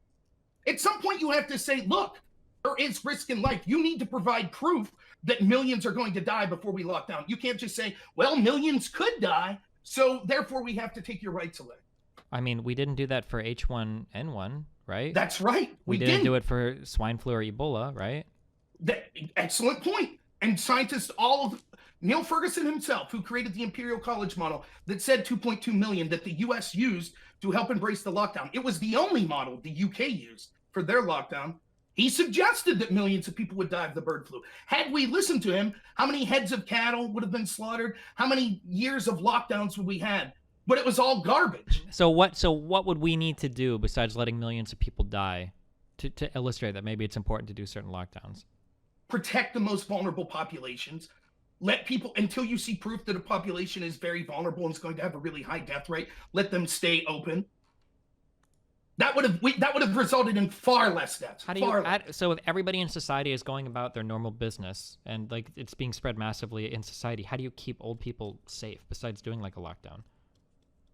At some point, you have to say, look, there is risk in life. You need to provide proof that millions are going to die before we lock down. You can't just say, well, millions could die, so therefore we have to take your rights away. I mean, we didn't do that for H1N1, right? That's right. We didn't do it for swine flu or Ebola, right? Excellent point. And scientists, Neil Ferguson himself, who created the Imperial College model that said 2.2 million that the U.S. used to help embrace the lockdown. It was the only model the UK used for their lockdown. He suggested that millions of people would die of the bird flu. Had we listened to him, how many heads of cattle would have been slaughtered? How many years of lockdowns would we had? But it was all garbage. So what would we need to do besides letting millions of people die to illustrate that maybe it's important to do certain lockdowns? Protect the most vulnerable populations. Let people, until you see proof that a population is very vulnerable and is going to have a really high death rate, let them stay open. That would have resulted in far less deaths. So if everybody in society is going about their normal business and like it's being spread massively in society, how do you keep old people safe besides doing like a lockdown?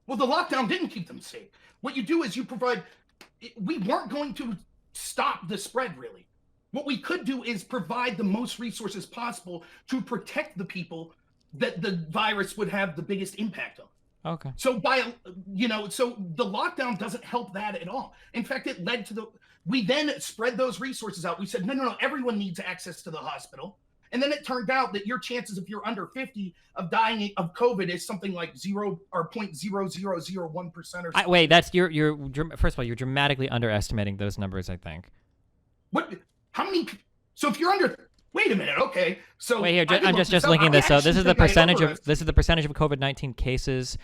Well, the lockdown didn't keep them safe. What you do is you provide. We weren't going to stop the spread, really. What we could do is provide the most resources possible to protect the people that the virus would have the biggest impact on. Okay. So so the lockdown doesn't help that at all. In fact, it led to we then spread those resources out. We said, no, everyone needs access to the hospital. And then it turned out that your chances, if you're under 50, of dying of COVID is something like 0 or 0.0001% or something. Wait, that's you're first of all, you're dramatically underestimating those numbers, I think. What? How many? So if you're under, wait a minute, okay. So wait here, I'm just linking this. So this is the percentage of COVID-19 cases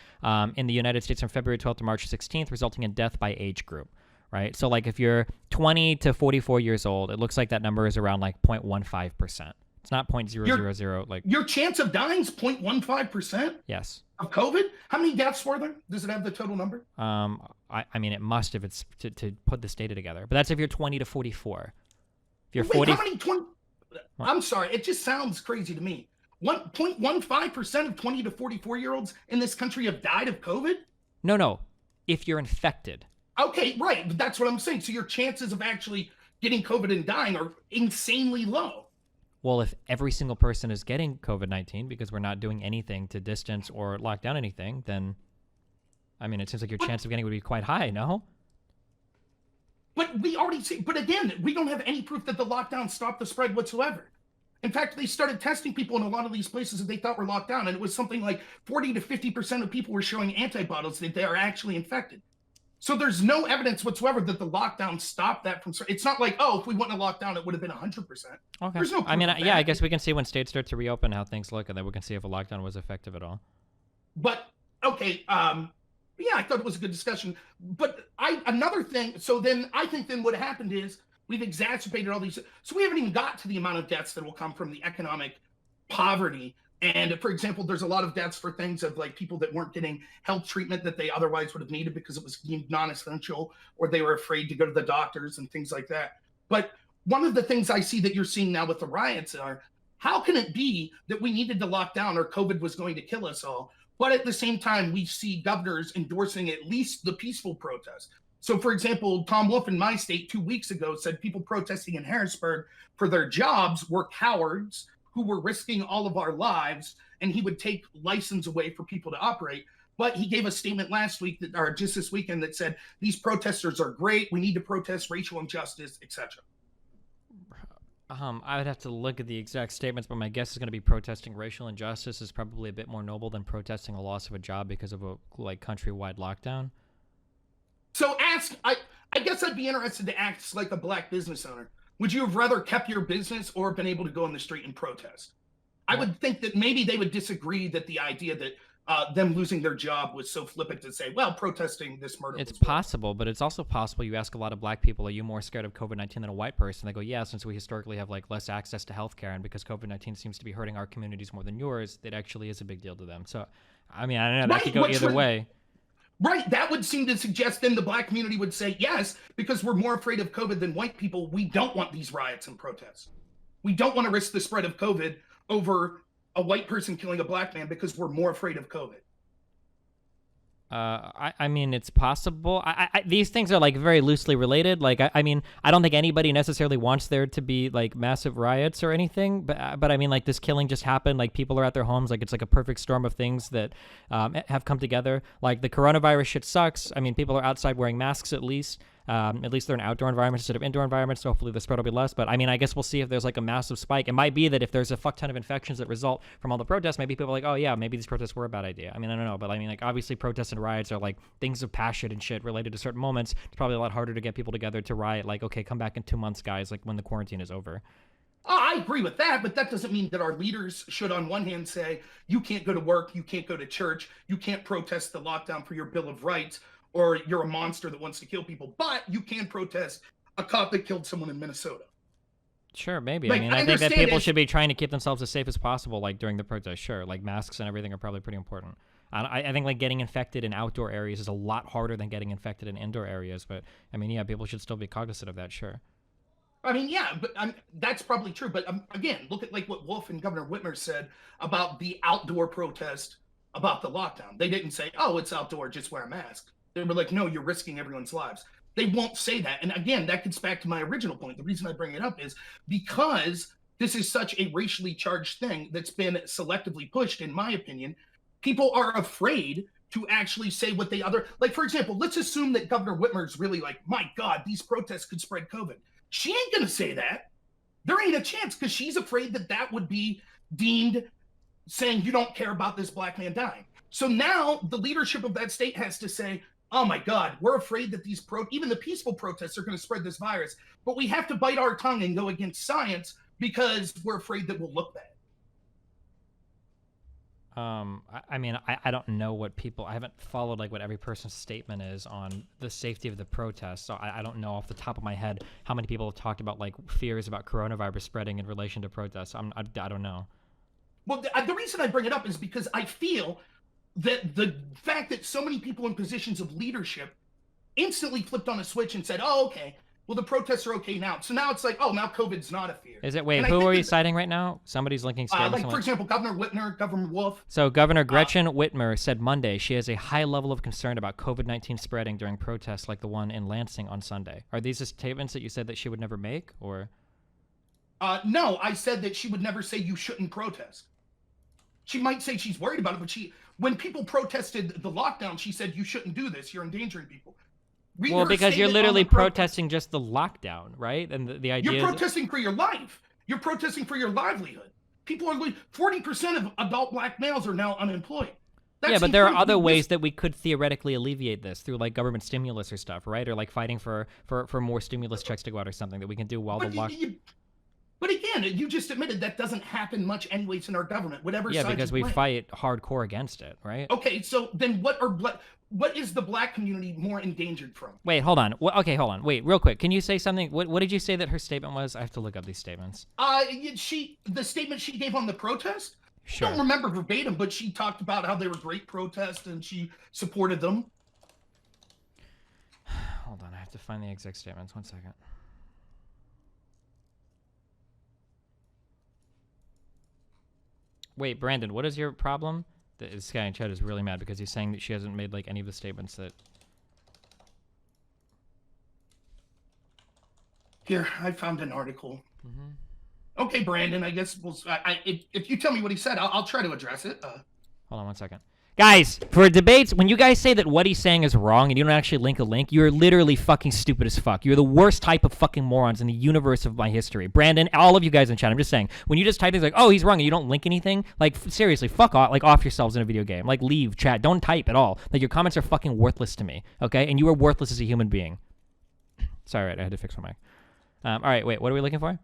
in the United States from February 12th to March 16th, resulting in death by age group. Right. So like if you're 20 to 44 years old, it looks like that number is around like 0.15%. It's not 0.000. Like your chance of dying is 0.15%. Yes. Of COVID. How many deaths were there? Does it have the total number? I mean, it must if it's to put this data together. But that's if you're 20 to 44. If you're 40, how many 20? I'm sorry, it just sounds crazy to me. 1.15% of 20 to 44-year-olds in this country have died of COVID? No. If you're infected. Okay, right. But that's what I'm saying. So your chances of actually getting COVID and dying are insanely low. Well, if every single person is getting COVID-19 because we're not doing anything to distance or lock down anything, then, I mean, it seems like your chance of getting it would be quite high, no? But we already see, but again, we don't have any proof that the lockdown stopped the spread whatsoever. In fact, they started testing people in a lot of these places that they thought were locked down, and it was something like 40 to 50% of people were showing antibodies that they are actually infected. So there's no evidence whatsoever that the lockdown stopped that from. It's not like, oh, if we went in a lockdown, it would have been 100%. Okay. There's no. I mean, yeah, I guess we can see when states start to reopen how things look, and then we can see if a lockdown was effective at all. But okay, yeah, I thought it was a good discussion. But another thing. So then I think then what happened is we've exacerbated all these. So we haven't even got to the amount of deaths that will come from the economic poverty. And for example, there's a lot of deaths for things of like people that weren't getting health treatment that they otherwise would have needed because it was deemed non-essential, or they were afraid to go to the doctors and things like that. But one of the things I see that you're seeing now with the riots are, how can it be that we needed to lock down or COVID was going to kill us all? But at the same time, we see governors endorsing at least the peaceful protest. So for example, Tom Wolf in my state 2 weeks ago said people protesting in Harrisburg for their jobs were cowards who were risking all of our lives, and he would take license away for people to operate. But he gave a statement last week that, or just this weekend, that said these protesters are great. We need to protest racial injustice, etc. I would have to look at the exact statements, but my guess is going to be protesting racial injustice is probably a bit more noble than protesting a loss of a job because of a countrywide lockdown. So I guess I'd be interested to act like a black business owner. Would you have rather kept your business or been able to go in the street and protest? I would think that maybe they would disagree that the idea that them losing their job was so flippant to say, well, protesting this murder. It's possible, but it's also possible you ask a lot of black people, are you more scared of COVID-19 than a white person? They go, yeah, since we historically have less access to healthcare, and because COVID-19 seems to be hurting our communities more than yours, it actually is a big deal to them. So, I mean, I don't know, that could go either way. Right, that would seem to suggest then the black community would say, yes, because we're more afraid of COVID than white people, we don't want these riots and protests. We don't want to risk the spread of COVID over a white person killing a black man because we're more afraid of COVID. I mean, it's possible. These things are very loosely related. I mean, I don't think anybody necessarily wants there to be massive riots or anything. But I mean, this killing just happened. People are at their homes. It's a perfect storm of things that have come together. The coronavirus shit sucks. I mean, people are outside wearing masks at least. At least they're in outdoor environments instead of indoor environments, so hopefully the spread will be less. But I mean, I guess we'll see if there's a massive spike. It might be that if there's a fuck ton of infections that result from all the protests, maybe people are oh yeah, maybe these protests were a bad idea. I mean, I don't know, but I mean, obviously protests and riots are things of passion and shit related to certain moments. It's probably a lot harder to get people together to riot. Okay, come back in 2 months, guys. When the quarantine is over. I agree with that, but that doesn't mean that our leaders should, on one hand, say you can't go to work, you can't go to church, you can't protest the lockdown for your Bill of Rights, or you're a monster that wants to kill people, but you can protest a cop that killed someone in Minnesota. Sure, maybe. I mean, I think that people should be trying to keep themselves as safe as possible, during the protest. Sure, masks and everything are probably pretty important. I think getting infected in outdoor areas is a lot harder than getting infected in indoor areas. But I mean, yeah, people should still be cognizant of that. Sure. I mean, yeah, but that's probably true. But again, look at what Wolf and Governor Whitmer said about the outdoor protest about the lockdown. They didn't say, "Oh, it's outdoor, just wear a mask." They were no, you're risking everyone's lives. They won't say that. And again, that gets back to my original point. The reason I bring it up is because this is such a racially charged thing that's been selectively pushed, in my opinion, people are afraid to actually say what they other, like, for example, let's assume that Governor Whitmer's really like, my God, these protests could spread COVID. She ain't going to say that. There ain't a chance, because she's afraid that that would be deemed saying you don't care about this black man dying. So now the leadership of that state has to say, oh my God, we're afraid that these even the peaceful protests are going to spread this virus, but we have to bite our tongue and go against science because we're afraid that we'll look bad. I mean, I don't know what people, I haven't followed like what every person's statement is on the safety of the protests, so I don't know off the top of my head how many people have talked about like fears about coronavirus spreading in relation to protests. I don't know. Well, the reason I bring it up is because I feel that the fact that so many people in positions of leadership instantly flipped on a switch and said, oh, okay, well, the protests are okay now. So now it's like, oh, now COVID's not a fear. Is it? Wait, who are you citing right now? Somebody's linking statements. Like, for example, Governor Whitmer, Governor Wolf. So Governor Gretchen Whitmer said Monday she has a high level of concern about COVID-19 spreading during protests like the one in Lansing on Sunday. Are these the statements that you said that she would never make, or? No, I said that she would never say you shouldn't protest. She might say she's worried about it, but when people protested the lockdown, she said you shouldn't do this. You're endangering people. Well, because you're literally protesting just the lockdown, right? And the idea you're protesting for your life. You're protesting for your livelihood. People are 40% of adult black males are now unemployed. Yeah, but there are other ways that we could theoretically alleviate this through like government stimulus or stuff, right? Or like fighting for more stimulus checks to go out or something that we can do while the lockdown. But again, you just admitted that doesn't happen much anyways in our government. Whatever. Yeah, because we fight hardcore against it, right? Okay, so then what is the black community more endangered from? Wait, hold on. Okay, hold on. Wait, real quick. Can you say something? What did you say that her statement was? I have to look up these statements. The statement she gave on the protest? Sure. I don't remember verbatim, but she talked about how they were great protests and she supported them. Hold on, I have to find the exact statements. 1 second. Wait, Brandon, what is your problem? This guy in chat is really mad because he's saying that she hasn't made like any of the statements that. Here, I found an article. Okay, Brandon, I guess if you tell me what he said, I'll try to address it. Hold on 1 second. Guys, for debates, when you guys say that what he's saying is wrong and you don't actually link a link, you're literally fucking stupid as fuck. You're the worst type of fucking morons in the universe of my history. Brandon, all of you guys in chat, I'm just saying, when you just type things like, oh, he's wrong, and you don't link anything, like, seriously, fuck off, like, off yourselves in a video game. Like, leave chat. Don't type at all. Like, your comments are fucking worthless to me, okay? And you are worthless as a human being. Sorry, right, I had to fix my mic. All right, wait, what are we looking for?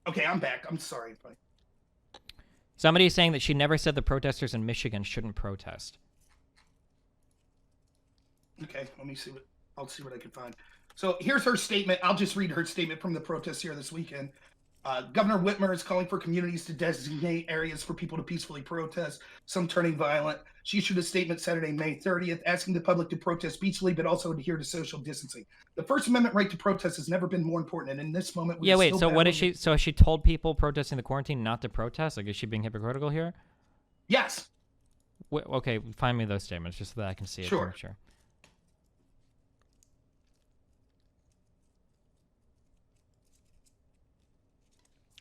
Okay, I'm back. I'm sorry. But... Somebody is saying that she never said the protesters in Michigan shouldn't protest. Okay, I'll see what I can find. So here's her statement. I'll just read her statement from the protests here this weekend. Governor Whitmer is calling for communities to designate areas for people to peacefully protest, some turning violent. She issued a statement Saturday, May 30th, asking the public to protest peacefully, but also adhere to social distancing. The First Amendment right to protest has never been more important, and in this moment, so what is she? So has she told people protesting the quarantine not to protest? Like, is she being hypocritical here? Yes. Okay, find me those statements just so that I can see it. Sure. Sure.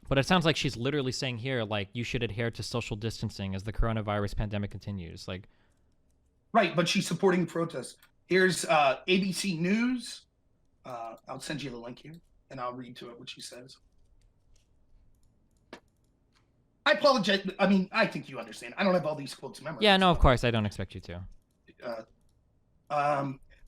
But it sounds like she's literally saying here, like, you should adhere to social distancing as the coronavirus pandemic continues. Like, right, but she's supporting protests. Here's ABC News. I'll send you the link here, and I'll read to it what she says. I apologize. I mean, I think you understand. I don't have all these quotes memorized. Yeah, no, of course. I don't expect you to.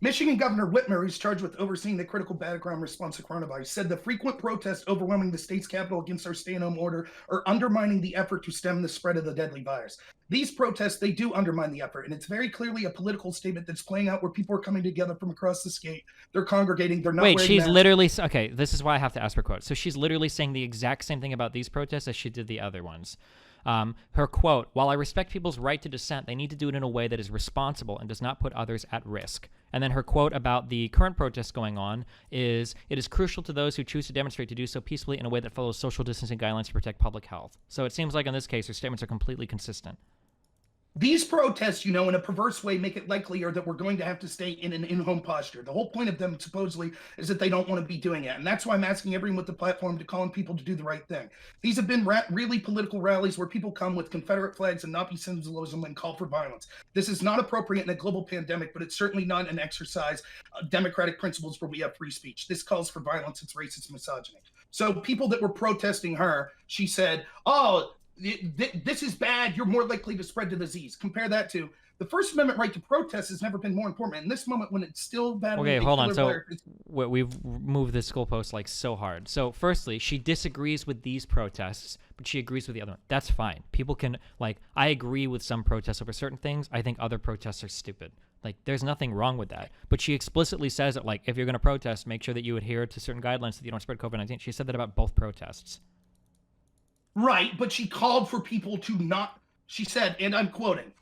Michigan Governor Whitmer, who's charged with overseeing the critical background response to coronavirus, said the frequent protests overwhelming the state's capital against our stay-at-home order are undermining the effort to stem the spread of the deadly virus. These protests, they do undermine the effort, and it's very clearly a political statement that's playing out where people are coming together from across the state. They're congregating. They're not Wait, wearing she's masks. literally... Okay, this is why I have to ask her quote. So she's literally saying the exact same thing about these protests as she did the other ones. Her quote, while I respect people's right to dissent, they need to do it in a way that is responsible and does not put others at risk. And then her quote about the current protests going on is, it is crucial to those who choose to demonstrate to do so peacefully in a way that follows social distancing guidelines to protect public health. So it seems like in this case, her statements are completely consistent. These protests, in a perverse way, make it likelier that we're going to have to stay in an in-home posture. The whole point of them, supposedly, is that they don't want to be doing it. And that's why I'm asking everyone with the platform to call on people to do the right thing. These have been really political rallies where people come with Confederate flags and Nazi symbolism and call for violence. This is not appropriate in a global pandemic, but it's certainly not an exercise of democratic principles where we have free speech. This calls for violence. It's racist misogyny. So people that were protesting her, she said, oh, this is bad. You're more likely to spread the disease. Compare that to the First Amendment right to protest has never been more important. In this moment, when it's still bad. Okay, hold on. So we've moved this goalpost like so hard. So firstly, she disagrees with these protests, but she agrees with the other one. That's fine. People can I agree with some protests over certain things. I think other protests are stupid. There's nothing wrong with that. But she explicitly says that if you're going to protest, make sure that you adhere to certain guidelines so that you don't spread COVID-19. She said that about both protests. Right, but she called for people to not, she said, and I'm quoting,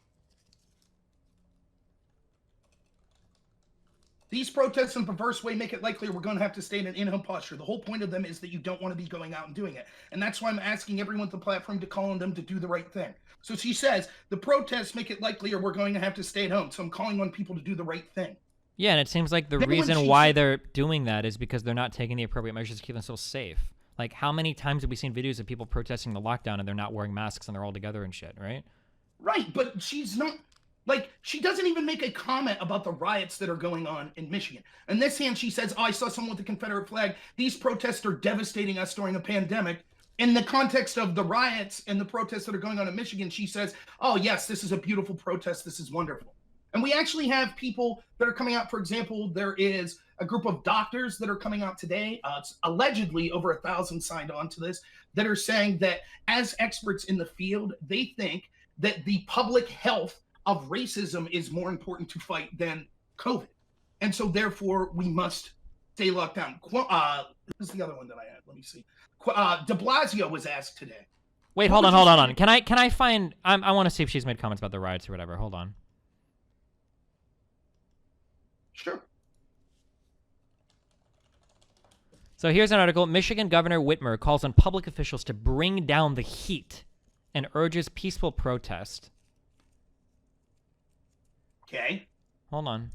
these protests in a perverse way make it likely we're going to have to stay in an in-home posture. The whole point of them is that you don't want to be going out and doing it. And that's why I'm asking everyone on the platform to call on them to do the right thing. So she says, the protests make it likely we're going to have to stay at home. So I'm calling on people to do the right thing. Yeah, and it seems like the reason why they're doing that is because they're not taking the appropriate measures to keep themselves safe. How many times have we seen videos of people protesting the lockdown and they're not wearing masks and they're all together and shit, right? Right, but she's not, she doesn't even make a comment about the riots that are going on in Michigan. On this hand, she says, oh, I saw someone with the Confederate flag. These protests are devastating us during a pandemic. In the context of the riots and the protests that are going on in Michigan, she says, oh, yes, this is a beautiful protest. This is wonderful. And we actually have people that are coming out. For example, there is a group of doctors that are coming out today. It's allegedly over 1,000 signed on to this, that are saying that as experts in the field, they think that the public health of racism is more important to fight than COVID. And so therefore we must stay locked down. This is the other one that I had. Let me see. De Blasio was asked today. Wait, hold on. Can I find, I want to see if she's made comments about the riots or whatever. Hold on. Sure. So here's an article. Michigan Governor Whitmer calls on public officials to bring down the heat and urges peaceful protest. Okay. Hold on.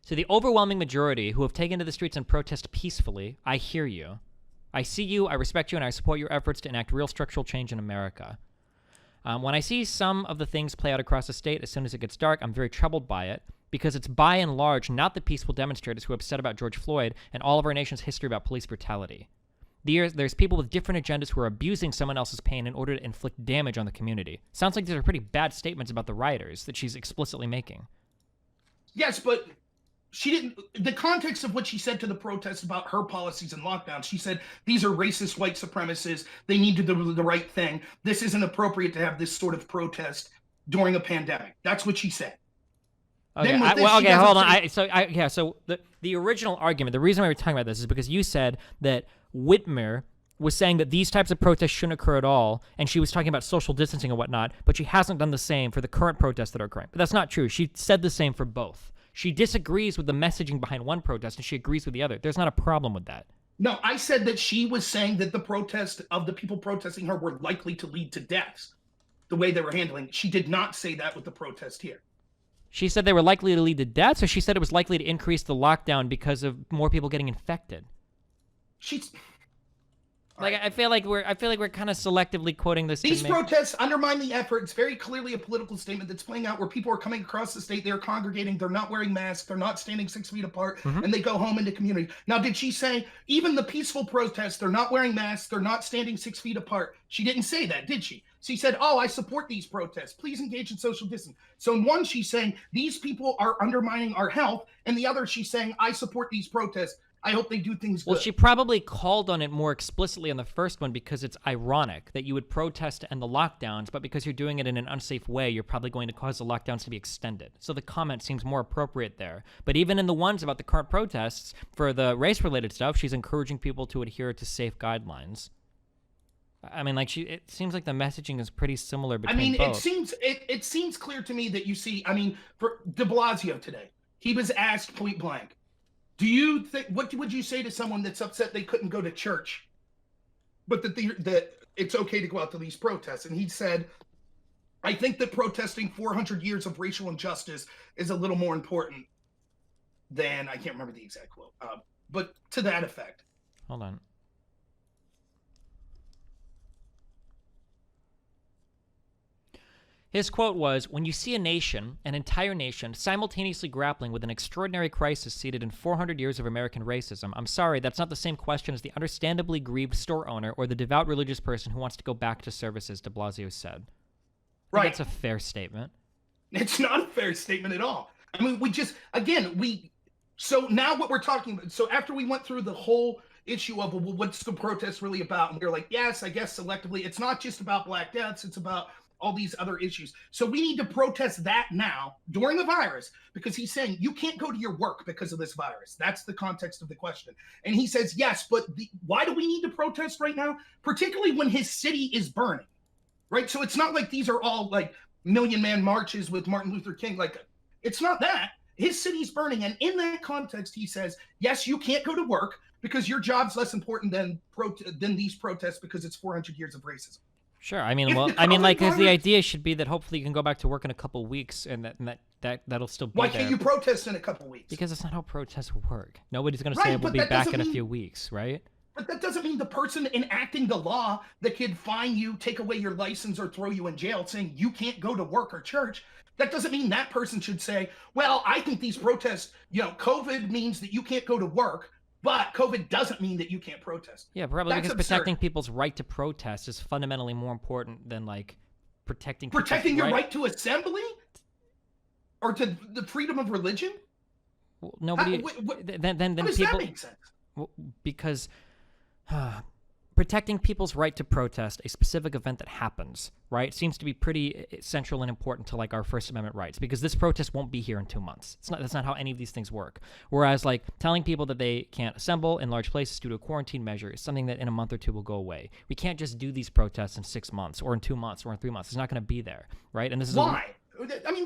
To the overwhelming majority who have taken to the streets and protest peacefully, I hear you. I see you, I respect you, and I support your efforts to enact real structural change in America. When I see some of the things play out across the state as soon as it gets dark, I'm very troubled by it, because it's by and large not the peaceful demonstrators who are upset about George Floyd and all of our nation's history about police brutality. There's people with different agendas who are abusing someone else's pain in order to inflict damage on the community. Sounds like these are pretty bad statements about the rioters that she's explicitly making. Yes, but she didn't, the context of what she said to the protests about her policies and lockdowns, she said, these are racist white supremacists. They need to do the right thing. This isn't appropriate to have this sort of protest during a pandemic. That's what she said. Okay, hold on. So the original argument, the reason why we're talking about this is because you said that Whitmer was saying that these types of protests shouldn't occur at all, and she was talking about social distancing and whatnot, but she hasn't done the same for the current protests that are occurring. But that's not true. She said the same for both. She disagrees with the messaging behind one protest, and she agrees with the other. There's not a problem with that. No, I said that she was saying that the protest of the people protesting her were likely to lead to deaths, the way they were handling. She did not say that with the protest here. She said they were likely to lead to deaths, or she said it was likely to increase the lockdown because of more people getting infected? She's... Like, I feel like we're kind of selectively quoting this. These protests undermine the effort. It's very clearly a political statement that's playing out where people are coming across the state. They're congregating. They're not wearing masks. They're not standing 6 feet apart, and they go home into community. Now, did she say even the peaceful protests, they're not wearing masks, they're not standing 6 feet apart? She didn't say that, did she? She said, oh, I support these protests. Please engage in social distance. So in one, she's saying these people are undermining our health. And the other, she's saying, I support these protests. I hope they do things good. Well, she probably called on it more explicitly on the first one because it's ironic that you would protest to end the lockdowns, but because you're doing it in an unsafe way, you're probably going to cause the lockdowns to be extended. So the comment seems more appropriate there. But even in the ones about the current protests, for the race-related stuff, she's encouraging people to adhere to safe guidelines. I mean, like, it seems like the messaging is pretty similar between both. It seems clear to me that you see, for de Blasio today, he was asked point blank, do you think, what would you say to someone that's upset they couldn't go to church, but that it's okay to go out to these protests? And he said, I think that protesting 400 years of racial injustice is a little more important than, I can't remember the exact quote, but to that effect. Hold on. His quote was, when you see a nation, an entire nation, simultaneously grappling with an extraordinary crisis seated in 400 years of American racism, I'm sorry, that's not the same question as the understandably grieved store owner or the devout religious person who wants to go back to services, de Blasio said. Right. That's a fair statement. It's not a fair statement at all. I mean, so now what we're talking about, so after we went through the whole issue of, well, what's the protest really about? And we were like, yes, I guess selectively, it's not just about Black deaths, it's about all these other issues. So we need to protest that now during the virus, because he's saying you can't go to your work because of this virus. That's the context of the question. And he says, yes, but why do we need to protest right now? Particularly when his city is burning, right? So it's not like these are all like Million Man marches with Martin Luther King. Like, it's not that. His city's burning. And in that context, he says, yes, you can't go to work because your job's less important than these protests because it's 400 years of racism. Sure. I mean, well, I mean, like, because the idea should be that hopefully you can go back to work in a couple of weeks, and that'll still be Why there. can't you protest in a couple of weeks? Because that's not how protests work. Nobody's going to say we'll be back in a few weeks, right? But that doesn't mean the person enacting the law that could fine you, take away your license, or throw you in jail saying you can't go to work or church, that doesn't mean that person should say, well, I think these protests, COVID means that you can't go to work, but COVID doesn't mean that you can't protest. Yeah, probably because protecting people's right to protest is fundamentally more important than, like, protecting your right to assembly? Or to the freedom of religion? Well, nobody... Then how does people, that make sense? Well, because... protecting people's right to protest a specific event that happens, right, seems to be pretty central and important to, like, our First Amendment rights, because this protest won't be here in 2 months. That's not how any of these things work. Whereas, like, telling people that they can't assemble in large places due to a quarantine measure is something that in a month or two will go away. We can't just do these protests in 6 months or in 2 months or in 3 months. It's not going to be there, right? And this is why? I mean,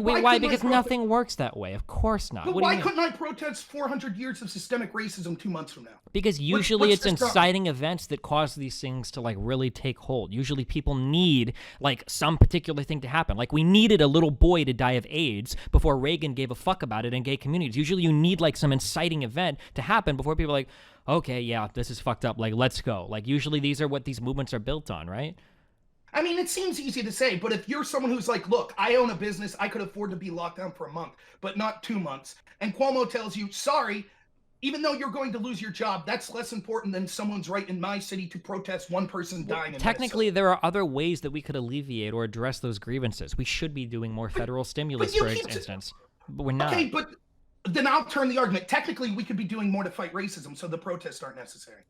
why? Because nothing works that way. Of course not. But why couldn't I protest 400 years of systemic racism 2 months from now? Because usually it's inciting events that cause these things to, like, really take hold. Usually people need, like, some particular thing to happen. Like, we needed a little boy to die of AIDS before Reagan gave a fuck about it in gay communities. Usually you need, like, some inciting event to happen before people are like, okay, yeah, this is fucked up. Like, let's go. Like, usually these are what these movements are built on, right? I mean, it seems easy to say, but if you're someone who's like, look, I own a business, I could afford to be locked down for a month, but not 2 months. And Cuomo tells you, sorry, even though you're going to lose your job, that's less important than someone's right in my city to protest one person dying. Technically, there are other ways that we could alleviate or address those grievances. We should be doing more federal stimulus, for instance, but we're not. Okay, but then I'll turn the argument. Technically, we could be doing more to fight racism, so the protests aren't necessary.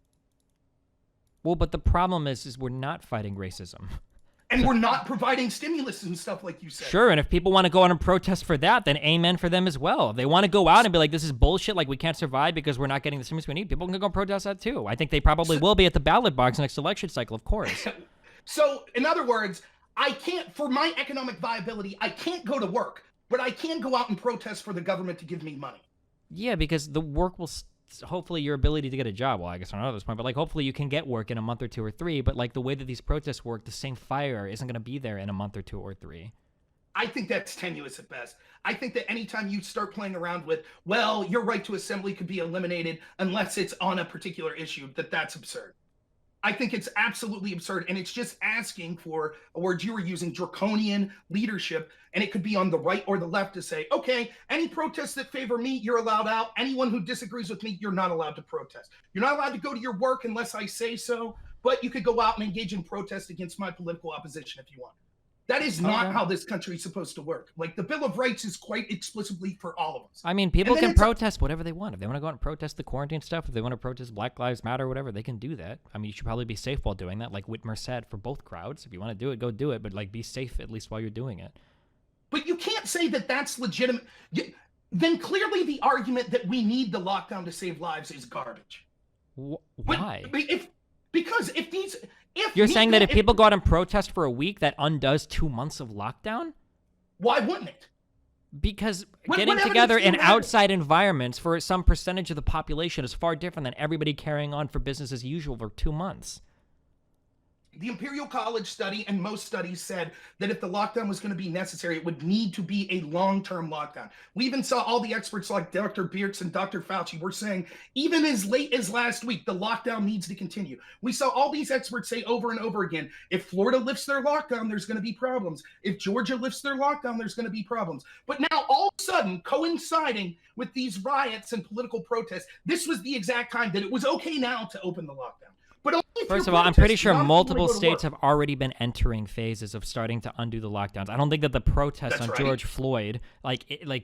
Well, but the problem is we're not fighting racism. And we're not providing stimulus and stuff like you said. Sure, and if people want to go out and protest for that, then amen for them as well. If they want to go out and be like, this is bullshit, like we can't survive because we're not getting the stimulus we need, people can go protest that too. I think they probably will be at the ballot box next election cycle, of course. So, in other words, I can't, for my economic viability, I can't go to work, but I can go out and protest for the government to give me money. Yeah, because the work will... hopefully your ability to get a job, well, I guess I don't know at this point, but, like, hopefully you can get work in a month or 2 or 3, but, like, the way that these protests work, the same fire isn't going to be there in a month or 2 or 3. I think that's tenuous at best. I think that anytime you start playing around with, well, your right to assembly could be eliminated unless it's on a particular issue, that's absurd. I think it's absolutely absurd, and it's just asking for a word you were using, draconian leadership, and it could be on the right or the left to say, okay, any protests that favor me, you're allowed out. Anyone who disagrees with me, you're not allowed to protest. You're not allowed to go to your work unless I say so, but you could go out and engage in protest against my political opposition if you want. That is not how this country is supposed to work. Like, the Bill of Rights is quite explicitly for all of us. I mean, people can protest whatever they want. If they want to go out and protest the quarantine stuff, if they want to protest Black Lives Matter or whatever, they can do that. I mean, you should probably be safe while doing that, like Whitmer said, for both crowds. If you want to do it, go do it, but, like, be safe at least while you're doing it. But you can't say that that's legitimate. Then clearly the argument that we need the lockdown to save lives is garbage. Why? Because you're saying that if people go out and protest for a week, that undoes 2 months of lockdown? Why wouldn't it? Because What getting evidence together do you in have? outside environments for some percentage of the population is far different than everybody carrying on for business as usual for 2 months. The Imperial College study and most studies said that if the lockdown was going to be necessary, it would need to be a long-term lockdown. We even saw all the experts like Dr. Birx and Dr. Fauci were saying, even as late as last week, the lockdown needs to continue. We saw all these experts say over and over again, if Florida lifts their lockdown, there's going to be problems. If Georgia lifts their lockdown, there's going to be problems. But now all of a sudden, coinciding with these riots and political protests, this was the exact time that it was okay now to open the lockdown. But only if First you're of all, I'm pretty protesting, sure not if you multiple wanna go to states work. have already been entering phases of starting to undo the lockdowns. I don't think that the protests That's on right. George Floyd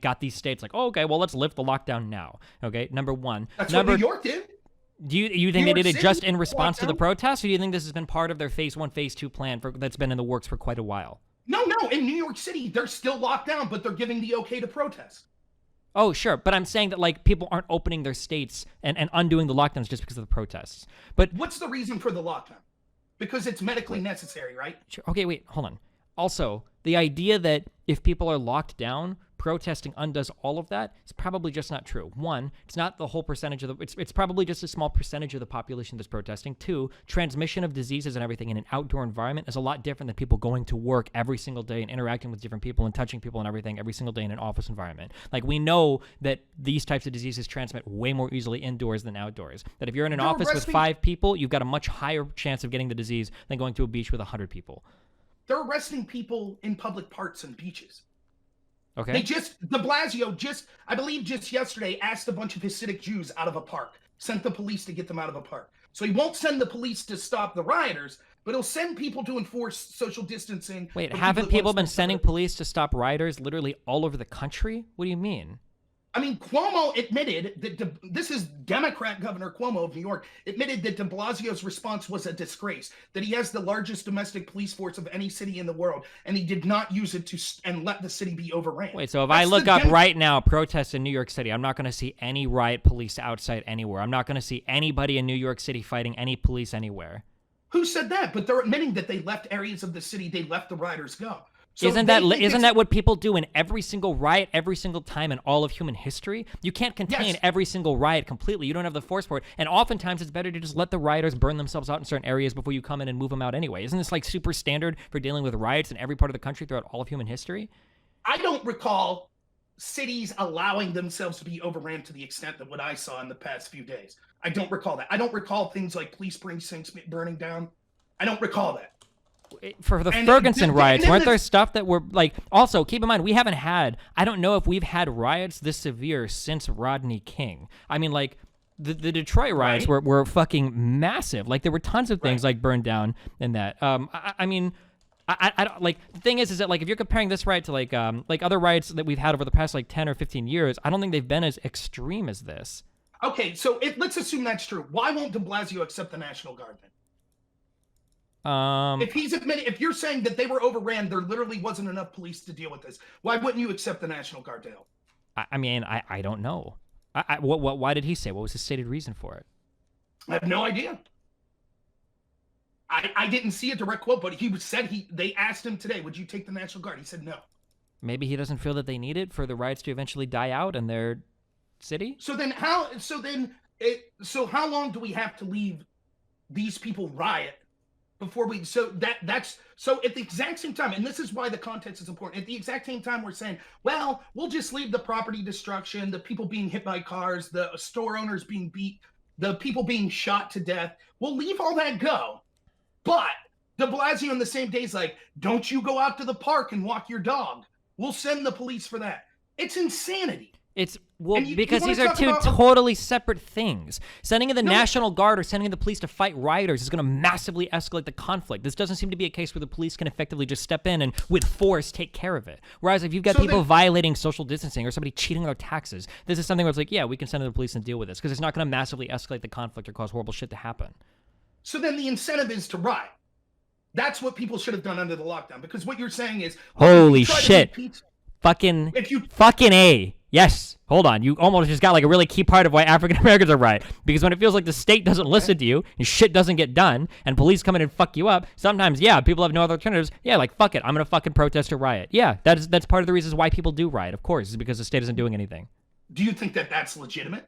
got these states like, oh, okay, well, let's lift the lockdown now. Okay, number one. That's number what New York did. Do you think New they York did it City just in response to the lockdown? protests, or do you think this has been part of their phase 1, phase 2 plan that's been in the works for quite a while? No. In New York City, they're still locked down, but they're giving the okay to protest. Oh, sure, but I'm saying that like people aren't opening their states and undoing the lockdowns just because of the protests. But What's the reason for the lockdown? Because it's medically necessary, right? sure, okay, wait, hold on. Also, the idea that if people are locked down, protesting undoes all of that is probably just not true. One, it's not the whole percentage of it's probably just a small percentage of the population that's protesting. Two, transmission of diseases and everything in an outdoor environment is a lot different than people going to work every single day and interacting with different people and touching people and everything every single day in an office environment. Like, we know that these types of diseases transmit way more easily indoors than outdoors. That if you're in an They're office with arresting- 5 people, you've got a much higher chance of getting the disease than going to a beach with 100 people. They're arresting people in public parks and beaches. Okay? De Blasio I believe just yesterday, asked a bunch of Hasidic Jews out of a park, sent the police to get them out of a park. So he won't send the police to stop the rioters, but he'll send people to enforce social distancing. Wait, for haven't that people wants been to sending stop it. police to stop rioters literally all over the country? What do you mean? I mean, Cuomo admitted that this is Democrat Governor Cuomo of New York admitted that de Blasio's response was a disgrace, that he has the largest domestic police force of any city in the world, and he did not use it and let the city be overran. Wait, so if That's I look the up right now protests in New York City, I'm not going to see any riot police outside anywhere. I'm not going to see anybody in New York City fighting any police anywhere. Who said that? But they're admitting that they left areas of the city, they let the rioters go. So Isn't they think it's- that what people do in every single riot, every single time in all of human history? You can't contain Yes. every single riot completely. You don't have the force for it. And oftentimes it's better to just let the rioters burn themselves out in certain areas before you come in and move them out anyway. Isn't this like super standard for dealing with riots in every part of the country throughout all of human history? I don't recall cities allowing themselves to be overran to the extent that what I saw in the past few days. I don't recall that. I don't recall things like police precincts burning down. I don't recall that. For the And Ferguson riots, then weren't there this- stuff that were like, also keep in mind, I don't know if we've had riots this severe since Rodney King. I mean, like, the Detroit riots Right. were fucking massive. Like, there were tons of things Right. like burned down in that. I mean, I don't, like, the thing is that like if you're comparing this riot to like other riots that we've had over the past like 10 or 15 years, I don't think they've been as extreme as this. Okay, so let's assume that's true. Why won't de Blasio accept the National Guard then? If you're saying that they were overran, there literally wasn't enough police to deal with this. Why wouldn't you accept the National Guard to help? I mean, I don't know. Why did he say? What was his stated reason for it? I have no idea. I didn't see a direct quote, but they asked him today, would you take the National Guard? He said no. Maybe he doesn't feel that they need it for the riots to eventually die out in their city? So how long do we have to leave these people riot before we so at the exact same time, and this is why the context is important, at the exact same time we're saying, well, we'll just leave the property destruction, the people being hit by cars, the store owners being beat, the people being shot to death, we'll leave all that go. But de Blasio in the same day is like, don't you go out to the park and walk your dog. We'll send the police for that. It's insanity. It's wanna because these are talk two about- totally separate things. Sending in the National Guard or sending in the police to fight rioters is going to massively escalate the conflict. This doesn't seem to be a case where the police can effectively just step in and with force take care of it. Whereas if you've got people violating social distancing or somebody cheating on their taxes, this is something where it's like, yeah, we can send in the police and deal with this because it's not going to massively escalate the conflict or cause horrible shit to happen. So then the incentive is to riot. That's what people should have done under the lockdown, because what you're saying is, Holy try to shit. make peace- Fucking If you fucking A. Yes. Hold on. You almost just got like a really key part of why African Americans are right. Because when it feels like the state doesn't listen to you and shit doesn't get done and police come in and fuck you up, sometimes, yeah, people have no other alternatives. Yeah, like, fuck it. I'm going to fucking protest or riot. Yeah, that's part of the reasons why people do riot, of course, is because the state isn't doing anything. Do you think that that's legitimate?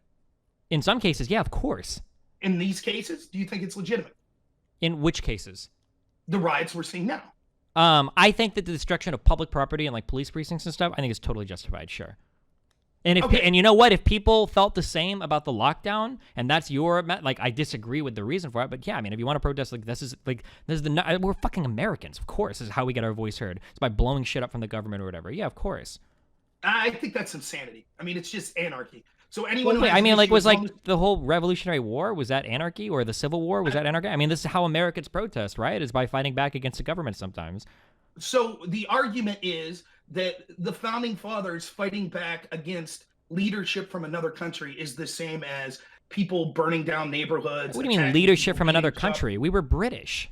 In some cases, yeah, of course. In these cases, do you think it's legitimate? In which cases? The riots we're seeing now. I think that the destruction of public property and like police precincts and stuff, I think is totally justified, sure. And and you know what? If people felt the same about the lockdown, and that's your like, I disagree with the reason for it, but yeah, I mean, if you want to protest, like this is we're fucking Americans, of course. This is how we get our voice heard. It's by blowing shit up from the government or whatever. Yeah, of course. I think that's insanity. I mean, it's just anarchy. So anyone. Wait, I mean, like, was like the whole Revolutionary War, was that anarchy, or the Civil War, was that anarchy? I mean, this is how Americans protest, right? Is by fighting back against the government sometimes. So the argument is that the founding fathers fighting back against leadership from another country is the same as people burning down neighborhoods. What do you mean leadership from another country? We were British.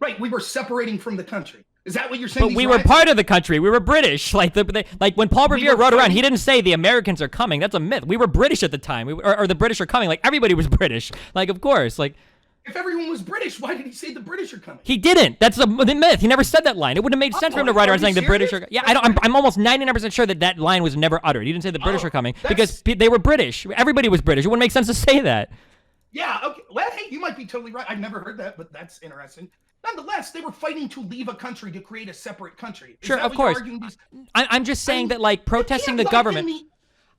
Right, we were separating from the country. Is that what you're saying? But we were part of the country. We were British. Like like when Paul Revere rode around, he didn't say the Americans are coming. That's a myth. We were British at the time. Or the British are coming. Like everybody was British. Like of course. Like if everyone was British, why did he say the British are coming? He didn't. That's the myth. He never said that line. It wouldn't have made sense for him to ride around saying the British are. Yeah, I'm almost 99% sure that line was never uttered. He didn't say the British are coming because they were British. Everybody was British. It wouldn't make sense to say that. Yeah. Okay. Well, hey, you might be totally right. I've never heard that, but that's interesting. Nonetheless, they were fighting to leave a country to create a separate country. Sure, of course. I'm just saying that, like, protesting the government.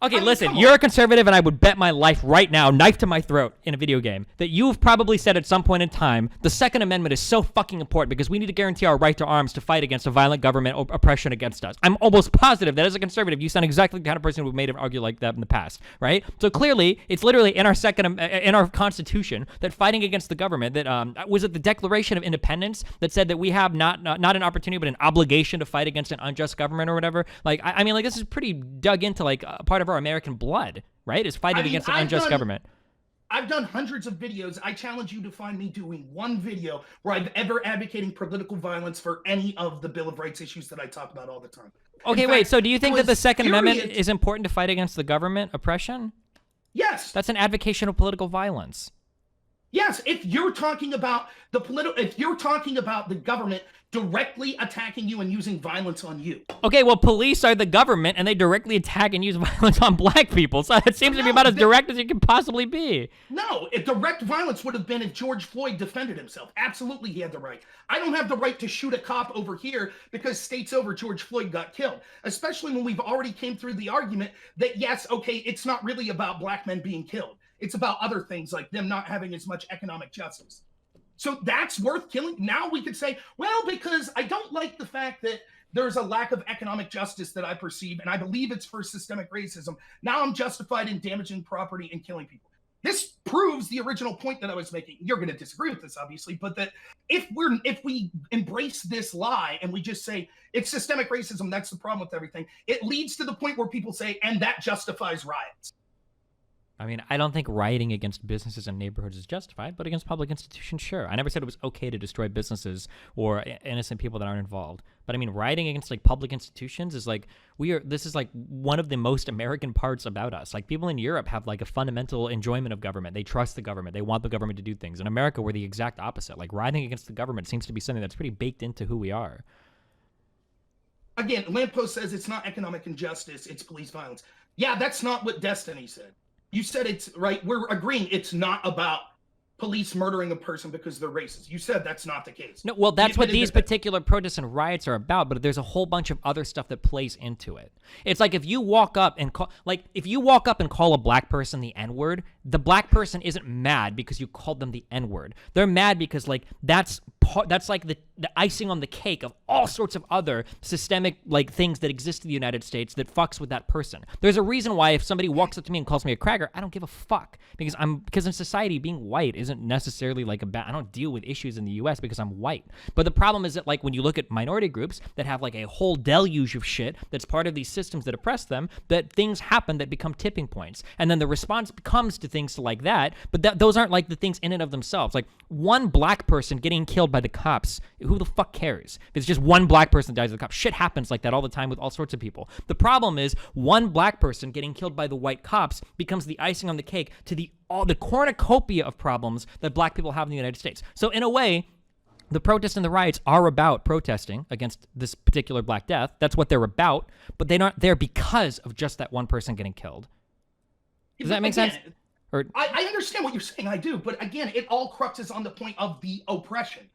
Okay, listen, you're a conservative, and I would bet my life right now, knife to my throat in a video game, that you've probably said at some point in time, the Second Amendment is so fucking important because we need to guarantee our right to arms to fight against a violent government oppression against us. I'm almost positive that as a conservative, you sound exactly the kind of person who made an argue like that in the past, right? So clearly, it's literally in our Constitution that fighting against the government, that was it the Declaration of Independence that said that we have not an opportunity but an obligation to fight against an unjust government or whatever? Like, I mean, like this is pretty dug into like a part of our American blood, right? Is fighting against an unjust government. I've done hundreds of videos. I challenge you to find me doing one video where I've ever advocating political violence for any of the Bill of Rights issues that I talk about all the time. Okay, wait. So do you think that the Second Amendment is important to fight against the government oppression? Yes. That's an advocation of political violence. Yes, if you're talking about the government directly attacking you and using violence on you. Okay, well, police are the government, and they directly attack and use violence on black people. So it seems to be about as direct as it can possibly be. No, direct violence would have been if George Floyd defended himself. Absolutely, he had the right. I don't have the right to shoot a cop over here because states over George Floyd got killed, especially when we've already came through the argument that, yes, okay, it's not really about black men being killed. It's about other things like them not having as much economic justice. So that's worth killing. Now we could say, well, because I don't like the fact that there's a lack of economic justice that I perceive, and I believe it's for systemic racism. Now I'm justified in damaging property and killing people. This proves the original point that I was making. You're going to disagree with this, obviously, but that if we embrace this lie and we just say it's systemic racism, that's the problem with everything, it leads to the point where people say, and that justifies riots. I mean, I don't think rioting against businesses and neighborhoods is justified, but against public institutions, sure. I never said it was okay to destroy businesses or innocent people that aren't involved. But I mean, rioting against like public institutions is like, this is like one of the most American parts about us. Like people in Europe have like a fundamental enjoyment of government. They trust the government. They want the government to do things. In America, we're the exact opposite. Like rioting against the government seems to be something that's pretty baked into who we are. Again, Lamppost says it's not economic injustice, it's police violence. Yeah, that's not what Destiny said. You said it's right. We're agreeing it's not about police murdering a person because they're racist. You said that's not the case. No, well, that's what these particular protests and riots are about, but there's a whole bunch of other stuff that plays into it. It's like if you walk up and call a black person the N-word, the black person isn't mad because you called them the N-word. They're mad because like that's like the icing on the cake of all sorts of other systemic like things that exist in the United States that fucks with that person. There's a reason why if somebody walks up to me and calls me a cracker, I don't give a fuck because in society being white isn't necessarily like I don't deal with issues in the US because I'm white. But the problem is that like when you look at minority groups that have like a whole deluge of shit that's part of these systems that oppress them, that things happen that become tipping points. And then the response comes to things like that, but those aren't like the things in and of themselves. Like one black person getting killed by the cops who the fuck cares? If it's just one black person dies of the cops. Shit happens like that all the time with all sorts of people. The problem is one black person getting killed by the white cops becomes the icing on the cake to the cornucopia of problems that black people have in the United States. So in a way, the protests and the riots are about protesting against this particular Black Death. That's what they're about, but they're not there because of just that one person getting killed. Does that make sense? Or I understand what you're saying, I do, but again, it all cruxes on the point of the oppression.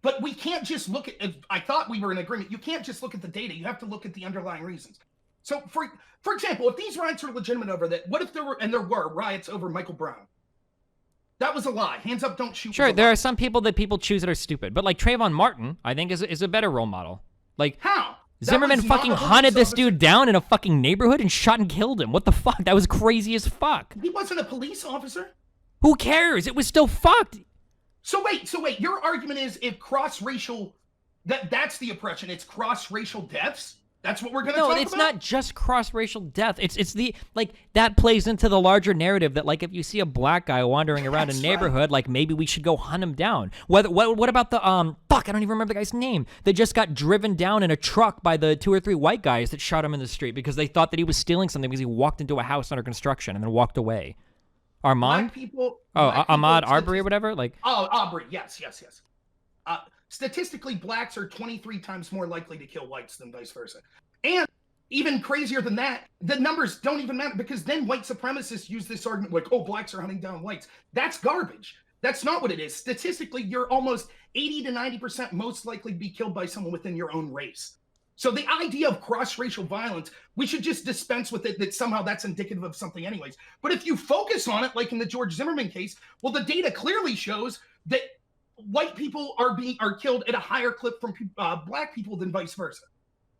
But we can't just look at, I thought we were in agreement, you can't just look at the data, you have to look at the underlying reasons. So for example, if these riots are legitimate over that, what if there were riots over Michael Brown? That was a lie. Hands up, don't shoot. Sure, there are some people that people choose that are stupid, but like Trayvon Martin, I think is a better role model. Like how? Zimmerman fucking hunted this dude down in a fucking neighborhood and shot and killed him. What the fuck? That was crazy as fuck. He wasn't a police officer. Who cares? It was still fucked. So wait. Your argument is if cross-racial, that's the oppression. It's cross-racial deaths. That's what we're going to talk about? No, it's not just cross-racial death. It's the, like, that plays into the larger narrative that, like, if you see a black guy wandering around a neighborhood, like, maybe we should go hunt him down. What about the, fuck, I don't even remember the guy's name. They just got driven down in a truck by the 2 or 3 white guys that shot him in the street because they thought that he was stealing something because he walked into a house under construction and then walked away. Armand? Ahmaud Arbery or whatever? Like. Oh, Arbery, yes. Statistically, blacks are 23 times more likely to kill whites than vice versa. And even crazier than that, the numbers don't even matter because then white supremacists use this argument like, oh, blacks are hunting down whites. That's garbage. That's not what it is. Statistically, you're almost 80 to 90% most likely to be killed by someone within your own race. So the idea of cross-racial violence, we should just dispense with it, that somehow that's indicative of something anyways. But if you focus on it, like in the George Zimmerman case, well, the data clearly shows that white people are killed at a higher clip from black people than vice versa.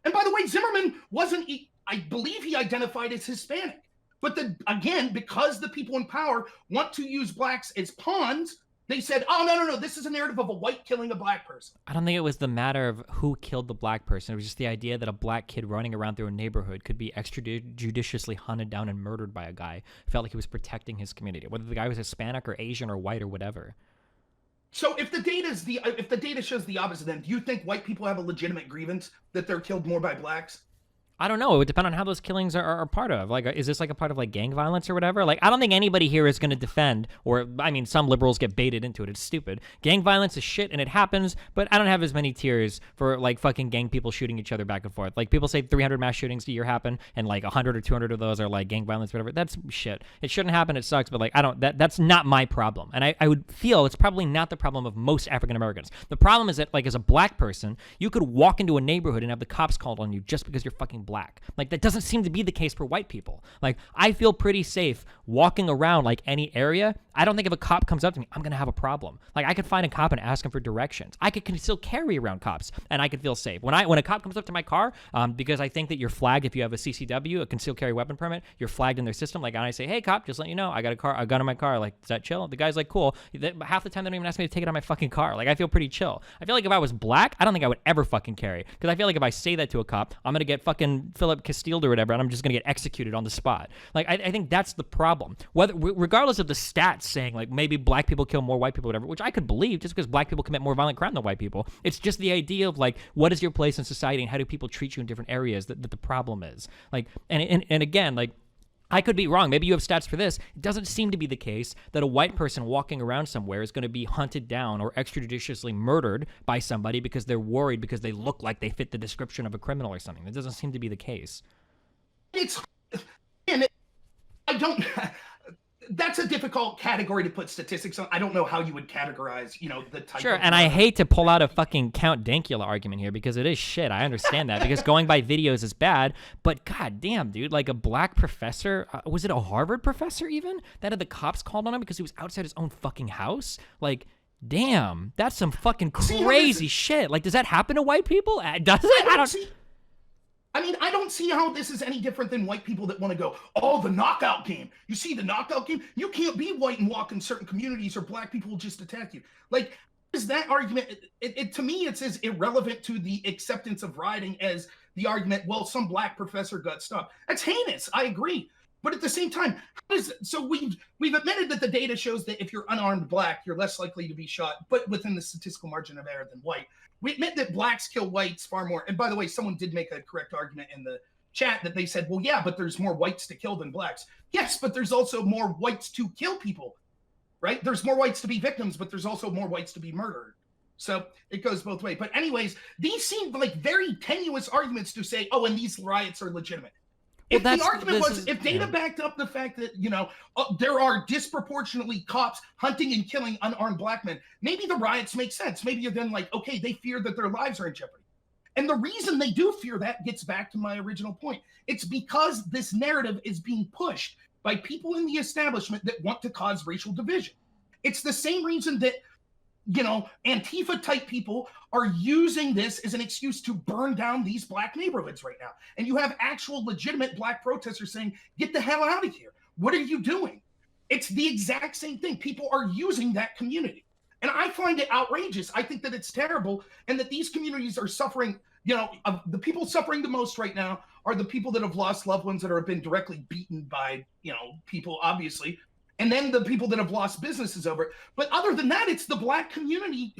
And by the way, Zimmerman wasn't, I believe he identified as Hispanic. But again, because the people in power want to use blacks as pawns, they said, oh, no, this is a narrative of a white killing a black person. I don't think it was the matter of who killed the black person. It was just the idea that a black kid running around through a neighborhood could be extrajudiciously hunted down and murdered by a guy who felt like he was protecting his community, whether the guy was Hispanic or Asian or white or whatever. So if the data shows the opposite, then do you think white people have a legitimate grievance that they're killed more by blacks? I don't know. It would depend on how those killings are part of. Like, is this like a part of like gang violence or whatever? Like, I don't think anybody here is going to defend, or I mean, some liberals get baited into it. It's stupid. Gang violence is shit and it happens, but I don't have as many tears for like fucking gang people shooting each other back and forth. Like, people say 300 mass shootings a year happen and like 100 or 200 of those are like gang violence, whatever. That's shit. It shouldn't happen. It sucks, but like, that's not my problem. And I would feel it's probably not the problem of most African Americans. The problem is that like as a black person, you could walk into a neighborhood and have the cops called on you just because you're fucking black. Like, that doesn't seem to be the case for white people. Like, I feel pretty safe walking around like any area. I don't think if a cop comes up to me, I'm going to have a problem. Like, I could find a cop and ask him for directions. I can still carry around cops and I could feel safe. When a cop comes up to my car, because I think that you're flagged if you have a CCW, a concealed carry weapon permit, you're flagged in their system. Like, and I say, hey cop, just let you know, I got a gun in my car. Like, is that chill? The guy's like, cool. Half the time they don't even ask me to take it out of my fucking car. Like, I feel pretty chill. I feel like if I was black, I don't think I would ever fucking carry. Because I feel like if I say that to a cop, I'm going to get fucking Philip Castile or whatever, and I'm just going to get executed on the spot. Like, I think that's the problem. Regardless of the stats saying, like, maybe black people kill more white people or whatever, which I could believe just because black people commit more violent crime than white people. It's just the idea of, like, what is your place in society and how do people treat you in different areas that the problem is. Like, and again, like, I could be wrong. Maybe you have stats for this. It doesn't seem to be the case that a white person walking around somewhere is going to be hunted down or extrajudiciously murdered by somebody because they're worried because they look like they fit the description of a criminal or something. That doesn't seem to be the case. That's a difficult category to put statistics on. I don't know how you would categorize, the type Sure, of... and I hate to pull out a fucking Count Dankula argument here because it is shit. I understand that because going by videos is bad, but god damn, dude, like a black professor, was it a Harvard professor even, that had the cops called on him because he was outside his own fucking house? Like, damn, that's some fucking crazy shit. Like, does that happen to white people? Does it? I don't see how this is any different than white people that want to go, oh, the knockout game. You see the knockout game? You can't be white and walk in certain communities or black people will just attack you. Like, is that argument, to me, it's as irrelevant to the acceptance of rioting as the argument, well, some black professor got stopped. That's heinous. I agree. But at the same time, so we've admitted that the data shows that if you're unarmed black, you're less likely to be shot, but within the statistical margin of error than white. We admit that blacks kill whites far more. And by the way, someone did make a correct argument in the chat that they said, well, yeah, but there's more whites to kill than blacks. Yes, but there's also more whites to kill people, right? There's more whites to be victims, but there's also more whites to be murdered. So it goes both ways. But anyways, these seem like very tenuous arguments to say, oh, and these riots are legitimate. If the argument was, if data backed up the fact that, you know, there are disproportionately cops hunting and killing unarmed black men, maybe the riots make sense. Maybe you're then like, okay, they fear that their lives are in jeopardy. And the reason they do fear that gets back to my original point. It's because this narrative is being pushed by people in the establishment that want to cause racial division. It's the same reason that, you know, Antifa type people are using this as an excuse to burn down these black neighborhoods right now. And you have actual legitimate black protesters saying, get the hell out of here. What are you doing? It's the exact same thing. People are using that community. And I find it outrageous. I think that it's terrible and that these communities are suffering. You know, the people suffering the most right now are the people that have lost loved ones that have been directly beaten by, you know, people, obviously. And then the people that have lost businesses over it. But other than that, it's the black community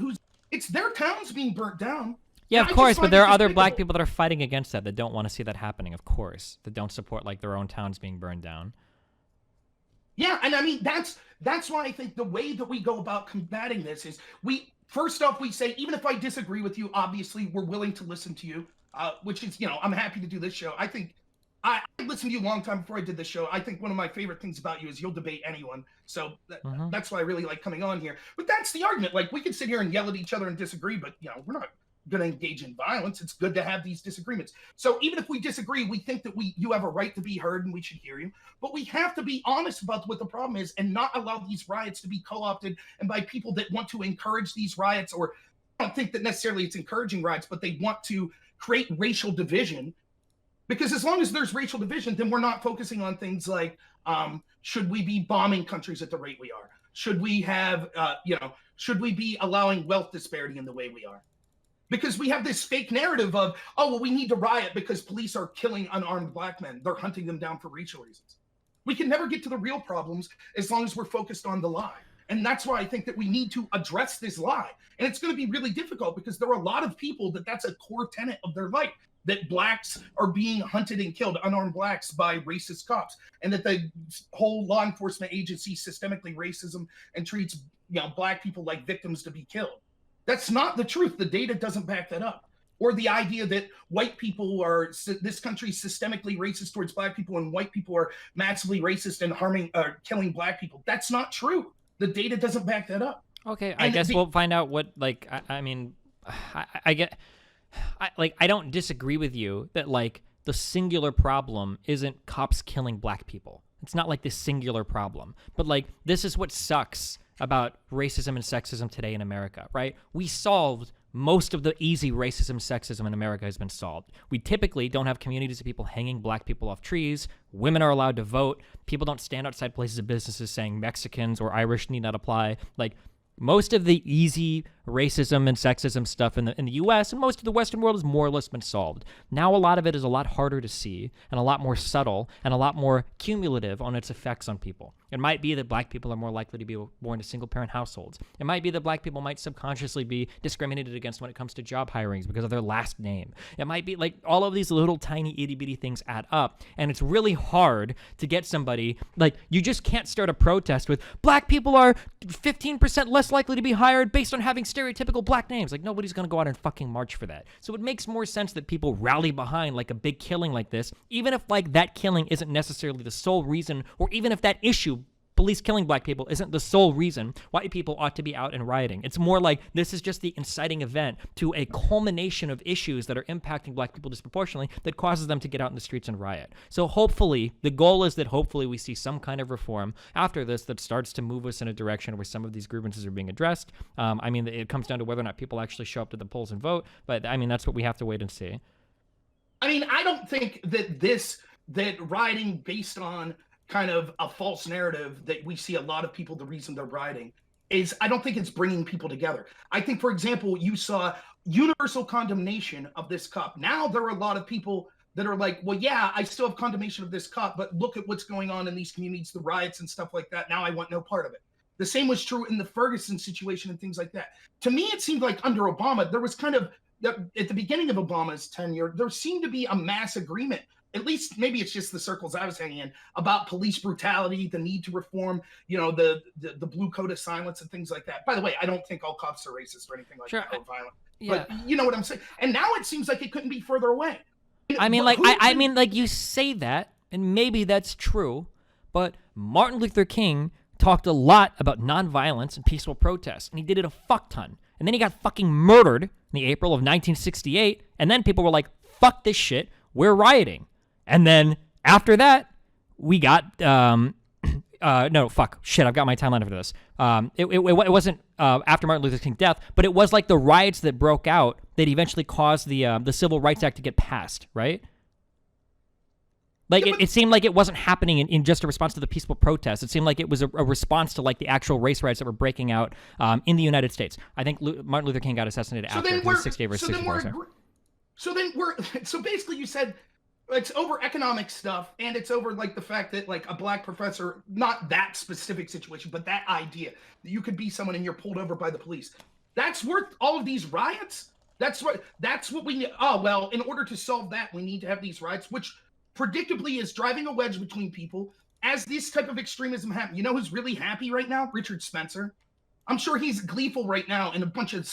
it's their towns being burnt down. Yeah, of course, but there are other black people that are fighting against that don't want to see that happening, of course, that don't support like their own towns being burned down. Yeah, and I mean, that's why I think the way that we go about combating this is first off, we say, even if I disagree with you, obviously, we're willing to listen to you, which is, you know, I'm happy to do this show. I think I listened to you a long time before I did this show. I think one of my favorite things about you is you'll debate anyone. So that's why I really like coming on here. But that's the argument. Like, we could sit here and yell at each other and disagree, but, you know, we're not going to engage in violence. It's good to have these disagreements. So even if we disagree, we think that you have a right to be heard and we should hear you. But we have to be honest about what the problem is and not allow these riots to be co-opted and by people that want to encourage these riots, or I don't think that necessarily it's encouraging riots, but they want to create racial division. Because as long as there's racial division, then we're not focusing on things like, should we be bombing countries at the rate we are? Should we have, should we be allowing wealth disparity in the way we are? Because we have this fake narrative of, oh, well, we need to riot because police are killing unarmed black men. They're hunting them down for racial reasons. We can never get to the real problems as long as we're focused on the lie. And that's why I think that we need to address this lie. And it's going to be really difficult because there are a lot of people that's a core tenet of their life, that blacks are being hunted and killed, unarmed blacks, by racist cops, and that the whole law enforcement agency systemically racism and treats, you know, black people like victims to be killed. That's not the truth. The data doesn't back that up. Or the idea that white people are, this country is systemically racist towards black people and white people are massively racist and killing black people. That's not true. The data doesn't back that up. Okay, I guess we'll find out what, like, I mean, I don't disagree with you that, like, the singular problem isn't cops killing black people. It's not like this singular problem. But, like, this is what sucks about racism and sexism today in America, right? We solved most of the easy racism, sexism in America has been solved. We typically don't have communities of people hanging black people off trees. Women are allowed to vote. People don't stand outside places of businesses saying Mexicans or Irish need not apply. Like, most of the easy racism and sexism stuff in the U.S. and most of the Western world has more or less been solved. Now a lot of it is a lot harder to see and a lot more subtle and a lot more cumulative on its effects on people. It might be that black people are more likely to be born to single-parent households. It might be that black people might subconsciously be discriminated against when it comes to job hirings because of their last name. It might be like all of these little tiny itty-bitty things add up, and it's really hard to get somebody, like, you just can't start a protest with black people are 15% less likely to be hired based on having stereotypical black names. Like, nobody's going to go out and fucking march for that. So it makes more sense that people rally behind, like, a big killing like this, even if, like, that killing isn't necessarily the sole reason, or even if that issue, police killing black people, isn't the sole reason why people ought to be out and rioting. It's more like this is just the inciting event to a culmination of issues that are impacting black people disproportionately that causes them to get out in the streets and riot. So hopefully, the goal is that hopefully we see some kind of reform after this that starts to move us in a direction where some of these grievances are being addressed. I mean, it comes down to whether or not people actually show up to the polls and vote, but I mean, that's what we have to wait and see. I mean, I don't think that rioting based on kind of a false narrative that we see a lot of people, the reason they're rioting is, I don't think it's bringing people together. I think, for example, you saw universal condemnation of this cop. Now there are a lot of people that are like, well, yeah, I still have condemnation of this cop, but look at what's going on in these communities, the riots and stuff like that. Now I want no part of it. The same was true in the Ferguson situation and things like that. To me, it seemed like under Obama, there was kind of, at the beginning of Obama's tenure, there seemed to be a mass agreement, at least maybe it's just the circles I was hanging in, about police brutality, the need to reform, the blue code of silence and things like that. By the way, I don't think all cops are racist or anything like that or violent. Yeah. But you know what I'm saying? And now it seems like it couldn't be further away. I mean, like, you say that, and maybe that's true, but Martin Luther King talked a lot about nonviolence and peaceful protests, and he did it a fuck ton. And then he got fucking murdered in the April of 1968, and then people were like, fuck this shit, we're rioting. And then after that, we got, no, fuck, shit, I've got my timeline for this. It wasn't after Martin Luther King's death, but it was like the riots that broke out that eventually caused the Civil Rights Act to get passed, right? Like, it seemed like it wasn't happening in just a response to the peaceful protests. It seemed like it was a response to, like, the actual race riots that were breaking out in the United States. I think Martin Luther King got assassinated after 68 versus 64. So basically you said it's over economic stuff, and it's over, like, the fact that, like, a black professor, not that specific situation, but that idea that you could be someone and you're pulled over by the police. That's worth all of these riots? That's what we need. Oh, well, in order to solve that, we need to have these riots, which predictably is driving a wedge between people as this type of extremism happens. You know who's really happy right now? Richard Spencer. I'm sure he's gleeful right now, and a bunch of,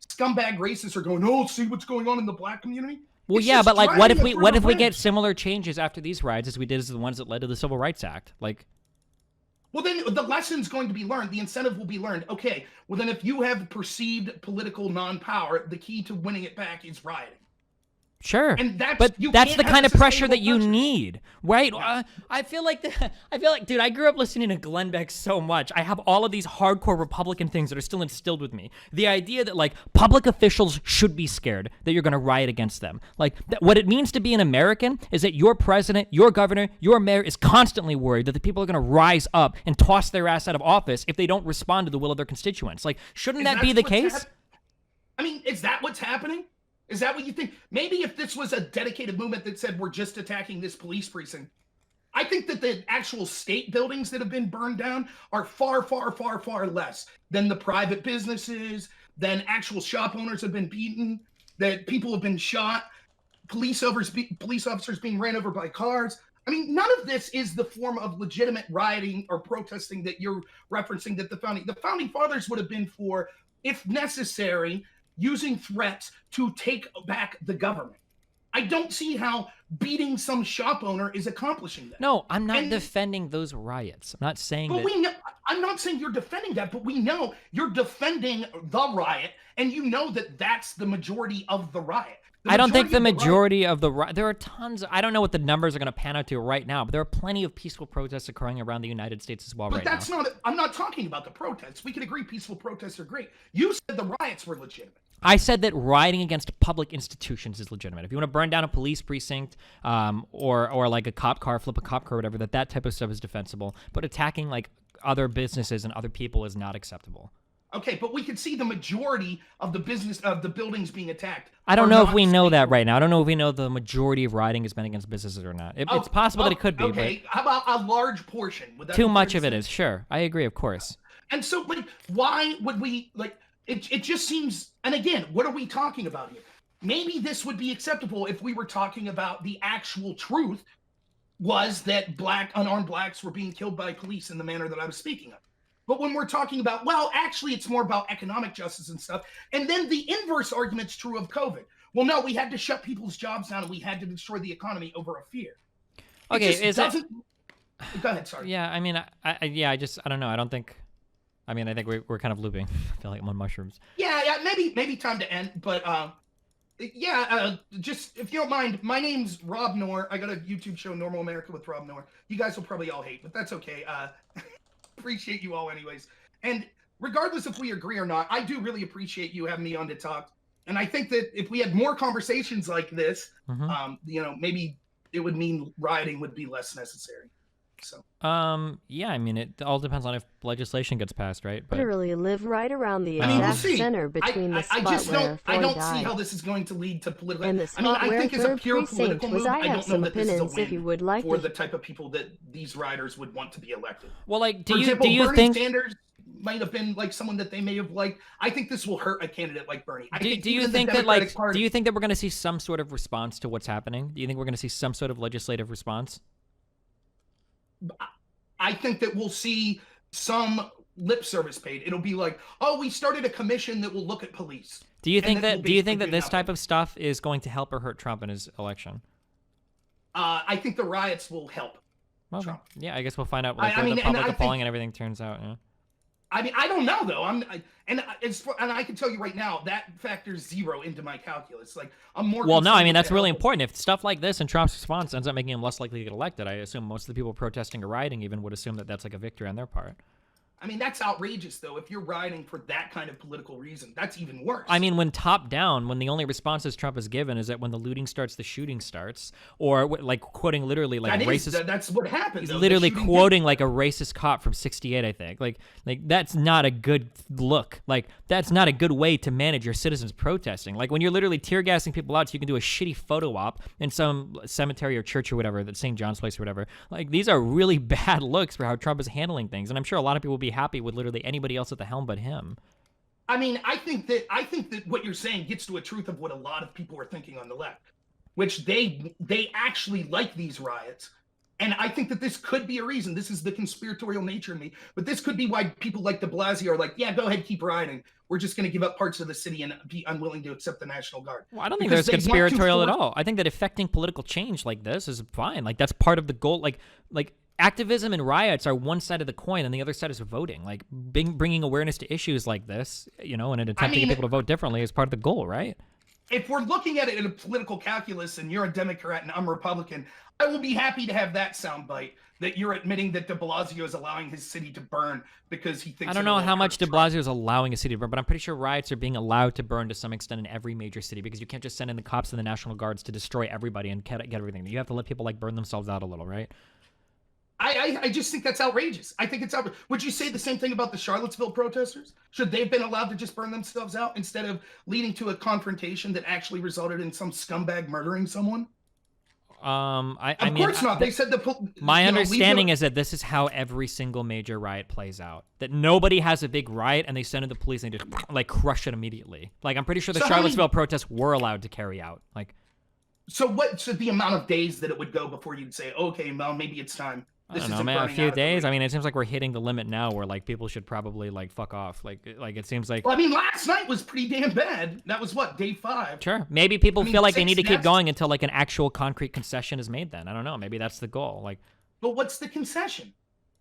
scumbag racists are going, oh, see what's going on in the black community? Well, yeah, but, like, what if we get similar changes after these riots as we did as the ones that led to the Civil Rights Act? Like, well, then the lesson's going to be learned. The incentive will be learned. Okay, well, then if you have perceived political non-power, the key to winning it back is rioting. Sure, and that's the kind of pressure that you need, right? Yeah. I feel like, dude, I grew up listening to Glenn Beck so much. I have all of these hardcore Republican things that are still instilled with me. The idea that, like, public officials should be scared that you're going to riot against them. Like, what it means to be an American is that your president, your governor, your mayor is constantly worried that the people are going to rise up and toss their ass out of office if they don't respond to the will of their constituents. Like, shouldn't that be the case? I mean, is that what's happening? Is that what you think? Maybe if this was a dedicated movement that said we're just attacking this police precinct, I think that the actual state buildings that have been burned down are far, far, far, far less than the private businesses, than actual shop owners have been beaten, that people have been shot, police officers being ran over by cars. I mean, none of this is the form of legitimate rioting or protesting that you're referencing that the founding fathers would have been for, if necessary, using threats to take back the government. I don't see how beating some shop owner is accomplishing that. No, I'm not defending those riots. I'm not saying that. I'm not saying you're defending that, but we know you're defending the riot, and you know that that's the majority of the riot. I don't think the majority of the riot, there are tons, I don't know what the numbers are going to pan out to right now, but there are plenty of peaceful protests occurring around the United States as well right now. But that's not, I'm not talking about the protests. We can agree peaceful protests are great. You said the riots were legitimate. I said that rioting against public institutions is legitimate. If you want to burn down a police precinct, or like a cop car, flip a cop car, whatever, that type of stuff is defensible. But attacking, like, other businesses and other people is not acceptable. Okay, but we can see the majority of the buildings being attacked. I don't know if we know that right now. I don't know if we know the majority of rioting has been against businesses or not. It's possible that it could be. Okay, but how about a large portion? Would that too much of it is, sure. I agree, of course. And so, like, why would we, like, it just seems, and again, what are we talking about here? Maybe this would be acceptable if we were talking about the actual truth was that unarmed blacks were being killed by police in the manner that I was speaking of. But when we're talking about, well, actually, it's more about economic justice and stuff. And then the inverse argument's true of COVID. Well, no, we had to shut people's jobs down and we had to destroy the economy over a fear. Okay, Go ahead, sorry. Yeah, I mean, I don't know. I think we're kind of looping. I feel like I'm on mushrooms. Yeah, maybe time to end. But just if you don't mind, my name's Rob Noerr. I got a YouTube show, Normal America with Rob Noerr. You guys will probably all hate, but that's okay. Appreciate you all anyways. And regardless if we agree or not, I do really appreciate you having me on to talk. And I think that if we had more conversations like this, maybe it would mean rioting would be less necessary. So. Yeah, I mean, it all depends on if legislation gets passed, right? But Literally live right around the we'll exact see. center between the spot where I Floyd don't died. see how this is going to lead to political. And the I mean, spot I where think as a 3rd pure precinct political was. move, I I have don't know some that this is a opinions if you win would like for to. the type of people that these riders would want to be elected. Well, like, For example, do you Bernie think Sanders might have been like someone that they may have liked? I think this will hurt a candidate like Bernie. do you think that like do you think that we're going to see some sort of response to what's happening? Do you think we're going to see some sort of legislative response? I think that we'll see some lip service paid. It'll be like, oh, we started a commission that will look at police. Do you think that this nothing. type of stuff is going to help or hurt Trump in his election? I think the riots will help Trump. Yeah, I guess we'll find out like, where the public polling and everything turns out. Yeah. I mean, I don't know though. And I can tell you right now that factors 0 into my calculus. Like, I'm more. Well, no, I mean that's really important. If stuff like this and Trump's response ends up making him less likely to get elected, I assume most of the people protesting or rioting even would assume that that's like a victory on their part. I mean, that's outrageous, though. If you're rioting for that kind of political reason, that's even worse. I mean, when top down, when the only responses Trump has given is that when the looting starts, the shooting starts, or like quoting literally like racist. That's what happened. He's literally quoting like a racist cop from '68, I think. Like that's not a good look. Like that's not a good way to manage your citizens protesting. Like when you're literally tear gassing people out so you can do a shitty photo op in some cemetery or church or whatever, that's St. John's Place or whatever. Like these are really bad looks for how Trump is handling things, and I'm sure a lot of people will be happy with literally anybody else at the helm but him. I mean, I think that what you're saying gets to a truth of what a lot of people are thinking on the left, which they actually like these riots. And I think that this could be a reason. This is the conspiratorial nature in me, but this could be why people like de Blasio are like, yeah, go ahead, keep rioting. We're just going to give up parts of the city and be unwilling to accept the National Guard. Well, I don't think there's conspiratorial at all. I think that affecting political change like this is fine. Like that's part of the goal. Like activism and riots are one side of the coin, and the other side is voting. Like bringing awareness to issues like this, you know, and an attempt to get people to vote differently is part of the goal, right? If we're looking at it in a political calculus and you're a Democrat and I'm a Republican, I will be happy to have that soundbite that you're admitting that de Blasio is allowing his city to burn because he thinks. I don't know how much de Blasio is allowing a city to burn, but I'm pretty sure riots are being allowed to burn to some extent in every major city because you can't just send in the cops and the National Guards to destroy everybody and get everything. You have to let people like burn themselves out a little, right? I just think that's outrageous. I think it's outrageous. Would you say the same thing about the Charlottesville protesters? Should they have been allowed to just burn themselves out instead of leading to a confrontation that actually resulted in some scumbag murdering someone? Of course not. They said my understanding is that this is how every single major riot plays out. That nobody has a big riot and they send in the police and they just like crush it immediately. Like I'm pretty sure the Charlottesville protests were allowed to carry out. Like, so what's the amount of days that it would go before you'd say, okay, well, maybe it's time. I don't know, man. A few days. I mean, it seems like we're hitting the limit now, where like people should probably like fuck off. Like it seems like. Well, I mean, last night was pretty damn bad. That was what, day 5. Sure. Maybe people feel like they need to keep going until like an actual concrete concession is made. Then I don't know. Maybe that's the goal. Like. But what's the concession?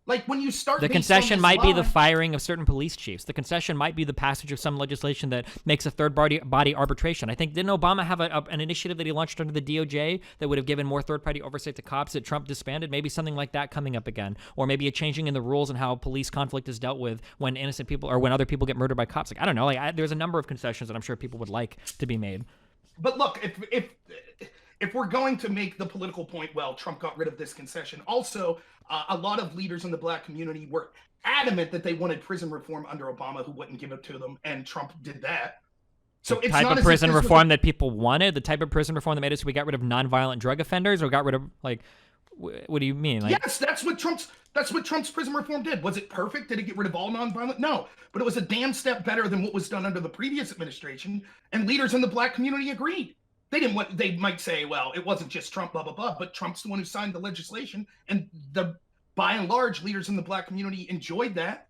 Like when you start. The concession might be the firing of certain police chiefs. The concession might be the passage of some legislation that makes a third body arbitration. I think, didn't Obama have an initiative that he launched under the DOJ that would have given more third party oversight to cops that Trump disbanded? Maybe something like that coming up again, or maybe a changing in the rules and how police conflict is dealt with when innocent people or when other people get murdered by cops. Like I don't know. Like there's a number of concessions that I'm sure people would like to be made. But look, if we're going to make the political point, well, Trump got rid of this concession. Also, a lot of leaders in the black community were adamant that they wanted prison reform under Obama, who wouldn't give it to them, and Trump did that. So the type of prison reform that people wanted, the type of prison reform that made it so we got rid of nonviolent drug offenders, or got rid of like, what do you mean? Like, yes, that's what Trump's prison reform did. Was it perfect? Did it get rid of all nonviolent? No, but it was a damn step better than what was done under the previous administration, and leaders in the black community agreed. They might say, well, it wasn't just Trump, blah, blah, blah, but Trump's the one who signed the legislation, and by and large, leaders in the black community enjoyed that.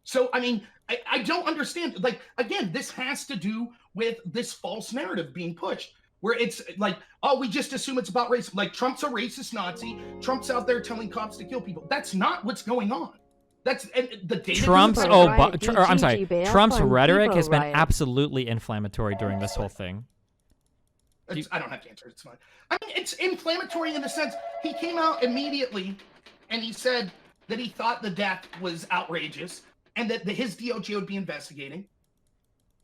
So, I mean, I don't understand. Like, again, this has to do with this false narrative being pushed, where it's like, oh, we just assume it's about race. Like, Trump's a racist Nazi. Trump's out there telling cops to kill people. That's not what's going on. That's the data. Trump's rhetoric has been absolutely inflammatory during this whole thing. I don't have to answer. It's fine. I mean, it's inflammatory in the sense he came out immediately and he said that he thought the death was outrageous and that his DOJ would be investigating.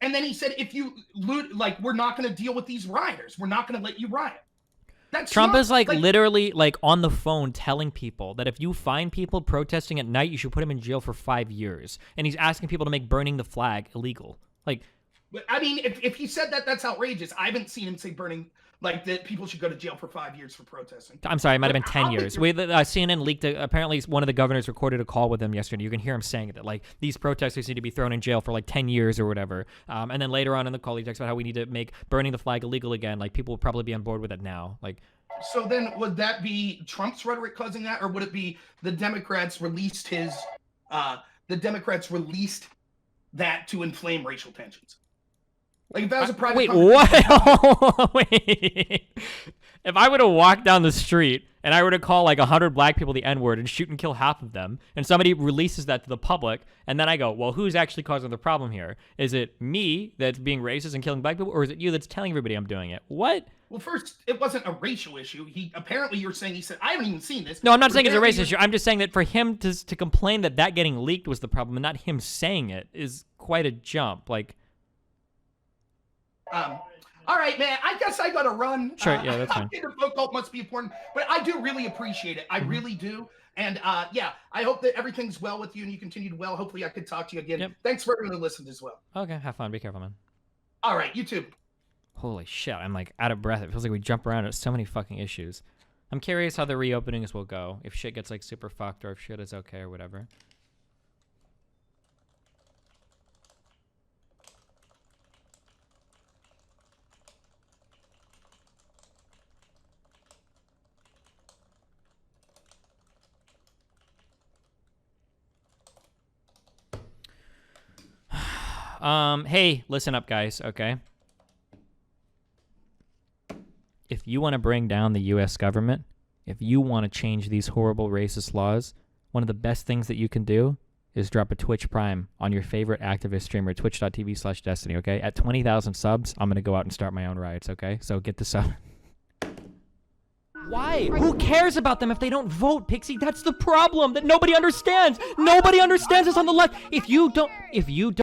And then he said, if you loot, like, we're not going to deal with these rioters. We're not going to let you riot. Trump not, is like literally like on the phone telling people that if you find people protesting at night, you should put them in jail for 5 years. And he's asking people to make burning the flag illegal. Like, I mean, if he said that, that's outrageous. I haven't seen him say burning, like that people should go to jail for 5 years for protesting. I'm sorry, it might have been 10 years. CNN leaked, apparently one of the governors recorded a call with him yesterday. You can hear him saying that, like, these protesters need to be thrown in jail for like 10 years or whatever. And then later on in the call, he talks about how we need to make burning the flag illegal again. Like, people will probably be on board with it now. Like, so then would that be Trump's rhetoric causing that, or would it be the Democrats released that to inflame racial tensions? Like if that was a private wait, what? Wait. If I were to walk down the street and I were to call like 100 black people the N-word and shoot and kill half of them, and somebody releases that to the public, and then I go, well, who's actually causing the problem here? Is it me that's being racist and killing black people, or is it you that's telling everybody I'm doing it? What? Well, first, it wasn't a racial issue. You're saying he said, I haven't even seen this. No, I'm not saying it's a race issue. I'm just saying that for him to complain that getting leaked was the problem and not him saying it is quite a jump. Like, all right, man. I guess I gotta run. Sure, yeah, that's fine. The phone call must be important, but I do really appreciate it. I really do. And yeah, I hope that everything's well with you and you continued well. Hopefully, I could talk to you again. Yep. Thanks for everyone who listened as well. Okay, have fun. Be careful, man. All right, you too. Holy shit, I'm like out of breath. It feels like we jump around at so many fucking issues. I'm curious how the reopenings will go. If shit gets like super fucked or if shit is okay or whatever. Hey, listen up, guys, okay? If you want to bring down the U.S. government, if you want to change these horrible racist laws, one of the best things that you can do is drop a Twitch Prime on your favorite activist streamer, twitch.tv/Destiny, okay? At 20,000 subs, I'm going to go out and start my own riots, okay? So get the sub. Why? Who cares about them if they don't vote, Pixie? That's the problem that nobody understands. Nobody understands this on the left. If you don't